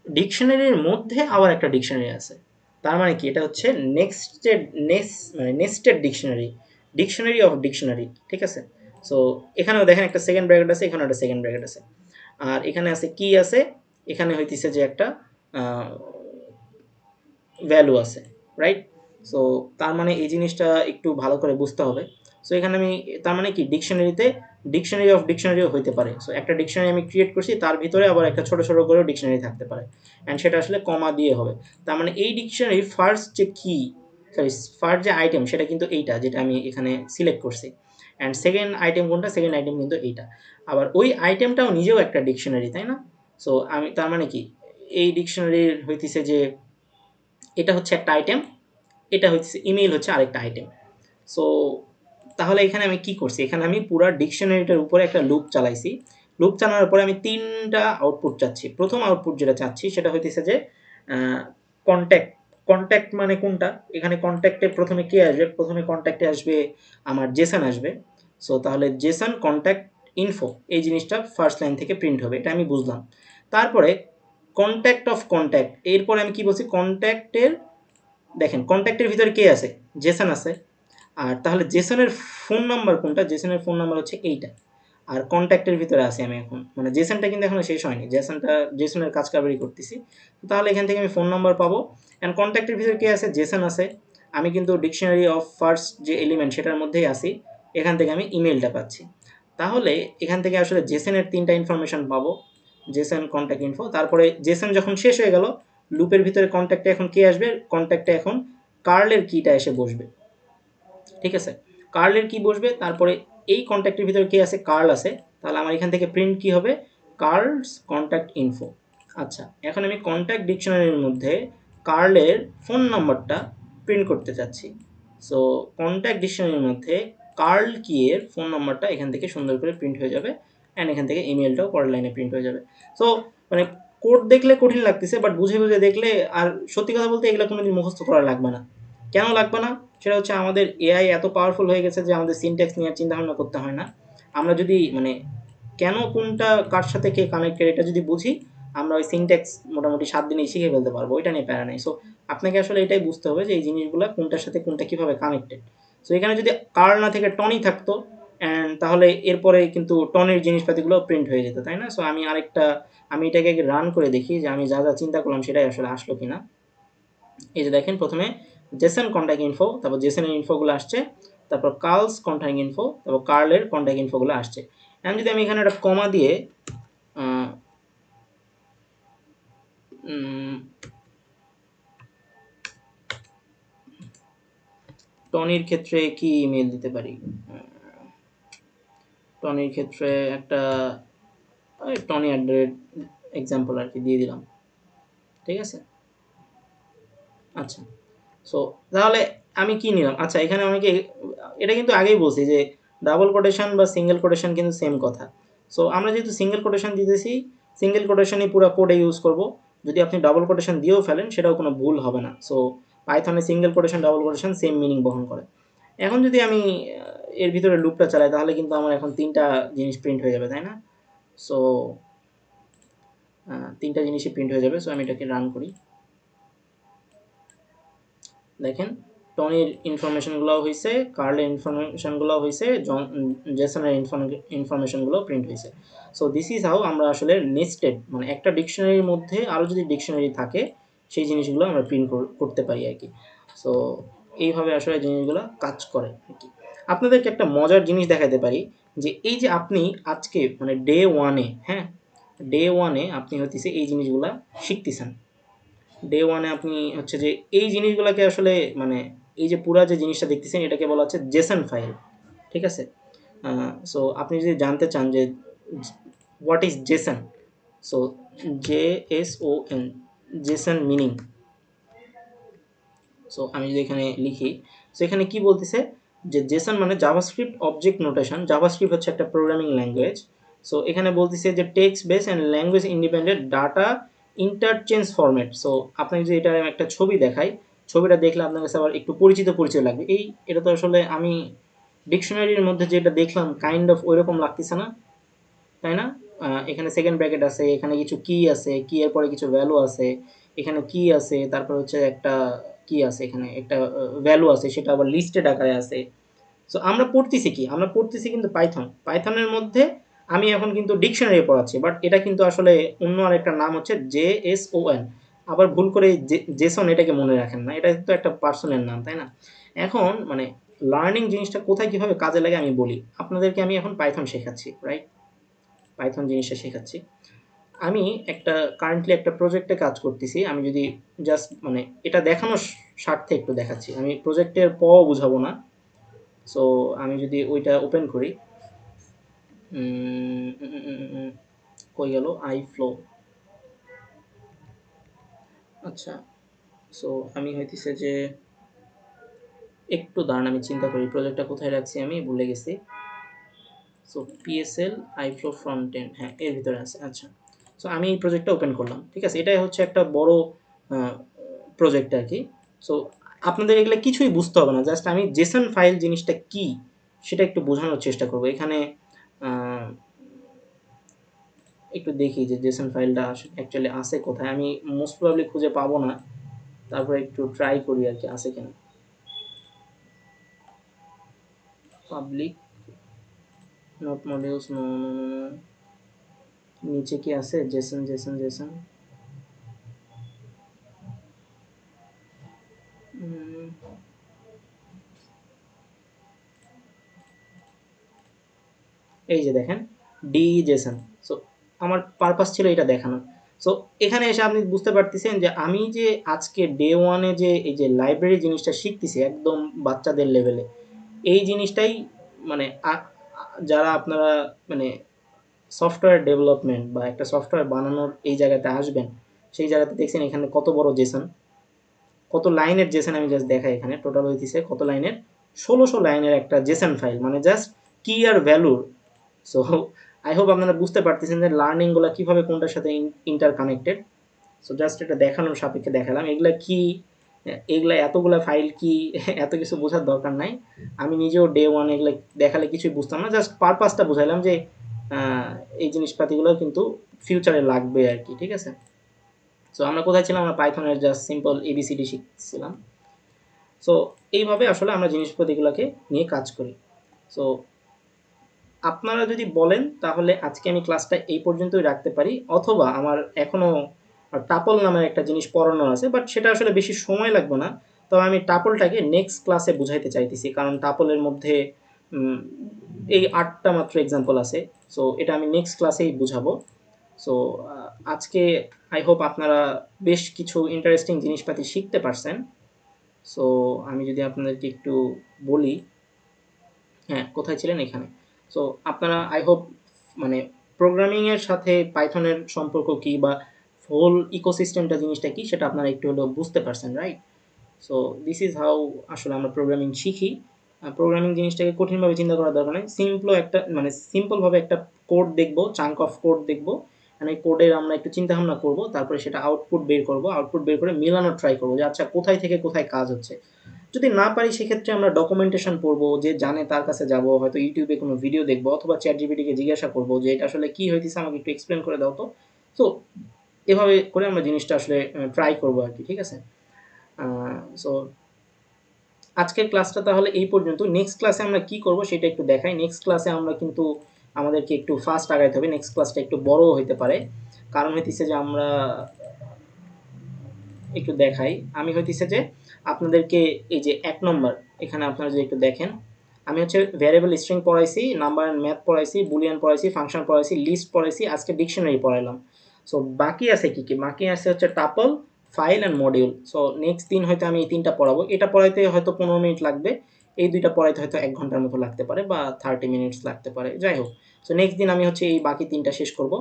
ডিকশনারির মধ্যে আবার একটা ডিকশনারি আছে। তার মানে কি? এটা হচ্ছে nested dictionary, dictionary of dictionary, ঠিক আছে? সো এখানেও দেখেন একটা সেকেন্ড ব্র্যাকেট আছে, এখানেও একটা সেকেন্ড ব্র্যাকেট আছে, আর এখানে আছে কি আছে, এখানে হইতেছে যে একটা ভ্যালু আছে, রাইট? সো তার মানে এই জিনিসটা একটু ভালো করে বুঝতে হবে। সো এখানে আমি, তার মানে কি, ডিকশনারিতে ডিকশনারি অফ ডিকশনারিও হইতে পারে। সো একটা ডিকশনারি আমি ক্রিয়েট করছি, তার ভিতরে আবার একটা ছোটো ছোটো করেও ডিকশনারি থাকতে পারে, অ্যান্ড সেটা আসলে কমা দিয়ে হবে। তার মানে এই ডিকশনারির ফার্স্ট যে কি, সরি, ফার্স্ট যে আইটেম সেটা কিন্তু এইটা, যেটা আমি এখানে সিলেক্ট করছি, অ্যান্ড সেকেন্ড আইটেম কোনটা? সেকেন্ড আইটেম কিন্তু এইটা। আবার ওই আইটেমটাও নিজেও একটা ডিকশনারি, তাই না? সো আমি, তার মানে কি, এই ডিকশনারির হইতেছে যে এটা হচ্ছে একটা আইটেম, এটা হচ্ছে ইমেইল, হচ্ছে আরেকটা আইটেম। সো তাহলে এখানে আমি কি করছি? এখানে আমি পুরা ডিকশনারিটার উপরে একটা লুপ চালাইছি। লুপ চালানোর পরে আমি ৩টা আউটপুট চাচ্ছি। প্রথম আউটপুট যেটা চাচ্ছি সেটা হইতেছে যে কনট্যাক্ট। কনট্যাক্ট মানে কোনটা? এখানে কনট্যাক্টে প্রথমে কে আসবে? প্রথমে কনট্যাক্টে আসবে আমার জেসন আসবে। সো তাহলে জেসন কনট্যাক্ট ইনফো, এই জিনিসটা ফার্স্ট লাইন থেকে প্রিন্ট হবে, এটা আমি বুঝলাম। তারপরে কনট্যাক্ট অফ কনট্যাক্ট, এরপরে আমি কি বলছি? কনট্যাক্টের, দেখেন কনট্যাক্টের ভিতরে কে আছে? জেসন আছে। আর তাহলে জেসনের ফোন নাম্বার কোনটা? জেসনের ফোন নাম্বার হচ্ছে এইটা। আর কনট্যাক্টের ভিতরে আছি আমি এখন, মানে জেসনটা কিন্তু এখনো শেষ হয়নি, জেসনের কাজ কারবারই করতেছি। তাহলে এখান থেকে আমি ফোন নাম্বার পাবো, অ্যান্ড কনট্যাক্টের ভিতরে কে আছে? জেসন আছে। আমি কিন্তু ডিকশনারি অফ ফার্স্ট যে এলিমেন্ট সেটার মধ্যেই আসি, এখান থেকে আমি ইমেলটা পাচ্ছি। তাহলে এখান থেকে আসলে জেসনের 3টা ইনফরমেশন পাবো, জেসন কনট্যাক্ট ইনফো। তারপরে জেসন যখন শেষ হয়ে গেল, লুপের ভিতরে কনট্যাক্টে এখন কে আসবে? কনট্যাক্টে এখন কার্লের কিটা এসে বসবে, ঠিক আছে? কার্লের কি বসবে, তারপরে এই কন্ট্যাক্টের ভিতরে কে আছে? কার্ল আছে। তাহলে আমার এখান থেকে প্রিন্ট কি হবে? কার্লস কন্ট্যাক্ট ইনফো। আচ্ছা, এখন আমি কন্ট্যাক্ট ডিকশনারির মধ্যে কার্লের ফোন নাম্বারটা প্রিন্ট করতে চাচ্ছি। সো কন্ট্যাক্ট ডিকশনারির মধ্যে কার্ল কি এর ফোন নাম্বারটা এখান থেকে সুন্দর করে প্রিন্ট হয়ে যাবে, অ্যান্ড এখান থেকে ইমেলটাও পরের লাইনে প্রিন্ট হয়ে যাবে। সো মানে কোড দেখলে কঠিন লাগতেছে, বাট বুঝে বুঝে দেখলে, আর সত্যি কথা বলতে এগুলো কোনোদিন মুখস্থ করা লাগবে না। কেন লাগবে না? সেটা হচ্ছে আমাদের এআই এত পাওয়ারফুল হয়ে গেছে যে আমাদের সিনট্যাক্স নিয়ে চিন্তা ভাবনা করতে হয় না। আমরা যদি মানে কেন কোনটা কার সাথে কে কানেক্টেড এটা যদি বুঝি, আমরা ওই সিনট্যাক্স মোটামুটি 7 দিনেই শিখে ফেলতে পারবো। ওইটা নিয়ে প্যারা নাই। সো আপনাকে আসলে এটাই বুঝতে হবে যে এই জিনিসগুলা কোনটার সাথে কোনটা কিভাবে কানেক্টেড। সো এখানে যদি কার্ল না থেকে টনি থাকতো অ্যান্ড তাহলে এরপরে কিন্তু টনির জিনিসপাতিগুলো প্রিন্ট হয়ে যেত, তাই না? সো আমি এটাকে আগে রান করে দেখি যে আমি যা চিন্তা করলাম সেটাই আসলে আসলো কিনা। এই যে দেখেন প্রথমে জেসন কন্ট্যাক্ট ইনফো, তারপর জেসনের ইনফোগুলো আসছে, তারপর কার্লস কন্ট্যাক্ট ইনফো, তারপর কার্লের কন্ট্যাক্ট ইনফোগুলো আসছে। এখন যদি আমি এখানে একটা কমা দিয়ে টনির ক্ষেত্রে কি ইমেল দিতে পারি? টনির ক্ষেত্রে একটা টনি এক্সাম্পল আর কি দিয়ে দিলাম, ঠিক আছে? আচ্ছা, সো তাহলে আমি কি নিলাম? আচ্ছা, এখানে অনেকে এটা কিন্তু আগেই বলছি যে ডাবল কোটেশন বা সিঙ্গেল কোটেশন কিন্তু সেম কথা। সো আমরা যেহেতু সিঙ্গেল কোটেশন দিতেছি, সিঙ্গেল কোটেশনই পুরো কোডে ইউজ করব। যদি আপনি ডাবল কোটেশন দিয়েও ফেলেন সেটাও কোনো ভুল হবে না। সো পাইথনে single quotation double quotation same meaning বহন করে। এখন যদি আমি এর ভিতরে লুপটা চালাই তাহলে কিন্তু আমার এখন ৩টা জিনিস প্রিন্ট হয়ে যাবে, তাই না? সো ৩টা জিনিসই প্রিন্ট হয়ে যাবে। সো আমি এটাকে রান করি। দেখেন টনির ইনফরমেশনগুলোও হয়েছে, কার্লের ইনফরমেশনগুলোও হয়েছে, জেসনের ইনফরমেশনগুলো প্রিন্ট হয়েছে। সো দিস ইজ হাউ আমরা আসলে নেস্টেড মানে একটা ডিকশনারির মধ্যে আরও যদি ডিকশনারি থাকে সেই জিনিসগুলো আমরা প্রিন্ট করতে পারি আর কি। সো এইভাবে আসলে জিনিসগুলো কাজ করে আর কি। আপনাদেরকে একটা মজার জিনিস দেখাতে পারি যে এই যে আপনি আজকে মানে ডে ওয়ানে, হ্যাঁ, ডে ওয়ানে আপনি হচ্ছে এই জিনিসগুলা শিখতেছেন। ডে ওয়ানে আপনি হচ্ছে যে এই জিনিসগুলোকে আসলে মানে এই যে পুরা যে জিনিসটা দেখতেছেন এটাকে বলা হচ্ছে জেসন ফাইল, ঠিক আছে? সো আপনি যদি জানতে চান যে what is Jason, so JSON, Jason meaning. So আমি যদি এখানে লিখি, সো এখানে কি বলতেছে যে জেসন মানে জাভাস্ক্রিপ্ট অবজেক্ট নোটেশন। জাভাস্ক্রিপ্ট হচ্ছে একটা প্রোগ্রামিং ল্যাঙ্গুয়েজ। সো এখানে বলতেছে যে text base and language independent data interchange format. So আপনি যদি এটা একটা ছবি দেখাই, ছবিটা দেখলে আপনার কাছে আবার একটু পরিচয় লাগবে। এটা তো আসলে আমি ডিকশনারির মধ্যে যেটা দেখলাম কাইন্ড অফ ওইরকম লাগতেছে না, তাই না? এখানে সেকেন্ড ব্র্যাকেট আছে, এখানে কিছু কি আছে, কি এর পরে কিছু ভ্যালু আছে, এখানে কি আছে, তারপর হচ্ছে একটা কি আছে, এখানে একটা ভ্যালু আছে, সেটা আবার লিস্টেড আকারে আছে। সো আমরা পড়তেছি কি? আমরা পড়তেছি কিন্তু পাইথনের মধ্যে আমি এখন কিন্তু ডিকশনারি পড়াচ্ছি, বাট এটা কিন্তু আসলে অন্য আরেকটা নাম হচ্ছে JSON। আবার ভুল করে জেসন এটাকে মনে রাখেন না, এটা তো একটা পার্সনের নাম, তাই না? এখন মানে লার্নিং জিনিসটা কোথায় কিভাবে কাজে লাগে আমি বলি আপনাদেরকে। আমি এখন পাইথন শেখাচ্ছি, রাইট? পাইথন জিনিসটা শেখাচ্ছি। আমি কারেন্টলি একটা প্রজেক্টে কাজ করতেছি। আমি যদি জাস্ট মানে এটা দেখানোর স্বার্থে একটু দেখাচ্ছি। আমি প্রজেক্টের বুঝাবো না। সো আমি যদি ওইটা ওপেন করি, কই গেল আইফ্লো? আচ্ছা, সো আমি হইতেছে যে একটু দাঁড়ান, আমি চিন্তা করি প্রজেক্টটা কোথায় রাখছি, আমি ভুলে গেছি। সো PSL আইফ্লো ফ্রন্ট এন্ড, হ্যাঁ এর ভিতরে আছে। আচ্ছা, সো আমি এই প্রজেক্টটা ওপেন করলাম, ঠিক আছে? এটাই হচ্ছে একটা বড় প্রজেক্ট আর কি। সো আপনাদের এগুলো কিছুই বুঝতে হবে না, জাস্ট আমি জেসন ফাইল জিনিসটা কি সেটা একটু বোঝানোর চেষ্টা করব। এখানে একটু দেখি যে জেসন ফাইলটা অ্যাকচুয়ালি আছে কোথায়। আমি মোস্ট প্রবাবলি খুঁজে পাবো না, তারপরে একটু ট্রাই করি আর কি আছে কিনা। Public not modules, no no no no, নিচে কি আছে? জেসন জেসন জেসন, এই যে দেখেন ডি জেসন। সো আমার পারপাস ছিল এটা দেখানো। সো এখানে এসে আপনি বুঝতে পারতেছেন যে আমি যে আজকে ডে ওয়ানে যে এই যে লাইব্রেরি জিনিসটা শিখতেছি একদম বাচ্চাদের লেভেলে, এই জিনিসটাই মানে যারা আপনারা মানে সফটওয়্যার ডেভেলপমেন্ট বা একটা সফটওয়্যার বানানোর এই জায়গাতে আসবেন, সেই জায়গাতে দেখছেন এখানে কত বড় জেসন, কত লাইনের জেসন। আমি জাস্ট দেখাই, এখানে টোটাল হইতেছে কত লাইনের? ১৬০০ লাইনের একটা জেসন ফাইল, মানে জাস্ট কি আর ভ্যালুর। সো আই হোপ আপনারা বুঝতে পারতেছেন যে লার্নিংগুলো কীভাবে কোনটার সাথে ইন্টার কানেক্টেড। সো জাস্ট এটা দেখানোর সাপেক্ষে দেখালাম এগুলা কি, এগুলা এতগুলা ফাইল কি এত কিছু বোঝার দরকার নাই। আমি নিজেও ডে ওয়ান এগুলো দেখালে কিছুই বুঝতাম না, জাস্ট পারপাসটা বুঝাইলাম যে আহ, এই জিনিসপাতিগুলো কিন্তু ফিউচারে লাগবে আর কি, ঠিক আছে। সো আমরা কোথায় ছিলাম, আমরা পাইথনের জাস্ট সিম্পল এবিসিডি শিখছিলাম। সো এইভাবে আসলে আমরা জিনিসপাতিগুলোকে নিয়ে কাজ করি। সো আপনারা যদি বলেন তাহলে আজকে আমি ক্লাসটা এই পর্যন্তই রাখতে পারি, অথবা আমার এখনো টাপল নামের একটা জিনিস পড়ানো আছে, বাট সেটা আসলে বেশি সময় লাগবে না। তবে আমি টাপলটাকে নেক্সট ক্লাসে বুঝাইতে চাইতেছি, কারণ টাপলের মধ্যে উম, এই 8টা মাত্র এক্সাম্পল আছে। সো এটা আমি নেক্সট ক্লাসেই বুঝাবো। সো আজকে আই হোপ আপনারা বেশ কিছু ইন্টারেস্টিং জিনিসপাতি শিখতে পারছেন। সো আমি যদি আপনাদেরকে একটু বলি, হ্যাঁ, কোথায় ছিলেন? এখানে। সো আপনারা আই হোপ মানে প্রোগ্রামিং এর সাথে পাইথনের সম্পর্ক কি বা হোল ইকোসিস্টেমটা জিনিসটা কি সেটা আপনারা একটু হলেও বুঝতে পারছেন, right? So this is how আসলে আমরা প্রোগ্রামিং শিখি। প্রোগ্রামিং জিনিসটাকে কঠিনভাবে চিন্তা করার দরকার নেই, সিম্পলভাবে একটা কোড দেখবো, চাঙ্ক অফ কোড দেখবো, মানে কোডের আমরা একটু চিন্তা ভাবনা করবো, তারপরে সেটা আউটপুট বের করবো, আউটপুট বের করে মিলানোর ট্রাই করবো যে আচ্ছা কোথায় থেকে কোথায় কাজ হচ্ছে। যদি না পারি সেক্ষেত্রে আমরা ডকুমেন্টেশন পড়বো, যে জানে তার কাছে যাব, হয়তো ইউটিউবে কোনো ভিডিও দেখবো, অথবা চ্যাট জিপিটিকে জিজ্ঞাসা করবো যে এটা আসলে কি হইতেছে, আমাকে একটু এক্সপ্লেন করে দাও তো। সো এভাবে করে আমরা জিনিসটা আসলে ট্রাই করবো আর কি, ঠিক আছে। সো আজকের ক্লাসটা তাহলে এই পর্যন্ত। নেক্সট ক্লাসে আমরা কি করব সেটা একটু দেখাই। নেক্সট ক্লাসে আমরা কিন্তু আমাদেরকে একটু ফাস্ট আগাইতে হবে, নেক্সট ক্লাসটা একটু বড় হইতে পারে। কারণ হইতেছে যে আমরা একটু দেখাই, আমি হইতেছে যে আপনাদেরকে এই যে 1 নম্বর, এখানে আপনারা যদি একটু দেখেন, আমি হচ্ছে ভ্যারিয়েবল স্ট্রিং পড়াইছি, নাম্বার অ্যান্ড ম্যাথ পড়াইছি, বুলিয়ান পড়াইছি, ফাংশন পড়াইছি, লিস্ট পড়াইছি, আজকে ডিকশনারি পড়াইলাম। সো বাকি আছে কি কি, বাকি আছে হচ্ছে tuple, file and module. So next দিন হয়তো আমি এই 3টা পড়াবো, এটা পড়াইতে হয়তো 15 মিনিট লাগবে, এই 2টা পড়াইতে হয়তো 1 ঘন্টার মতো লাগতে পারে বা 30 মিনিটস লাগতে পারে, যাই হোক। সো নেক্সট দিন আমি হচ্ছে এই বাকি 3টা শেষ করব।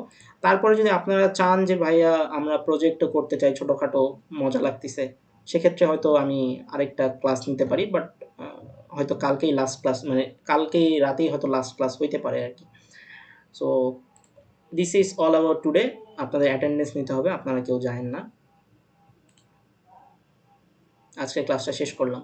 তারপরে যদি আপনারা চান যে ভাইয়া আমরা প্রজেক্টও করতে চাই ছোটোখাটো, মজা লাগতেছে, সেক্ষেত্রে হয়তো আমি আরেকটা ক্লাস নিতে পারি, বাট হয়তো কালকেই লাস্ট ক্লাস, মানে কালকেই রাতেই হয়তো লাস্ট ক্লাস হইতে পারে আর কি। So this is all about today. আপনাদের অ্যাটেন্ডেন্স নিতে হবে, আপনারা কেউ জানেন না। আজকে ক্লাসটা শেষ করলাম।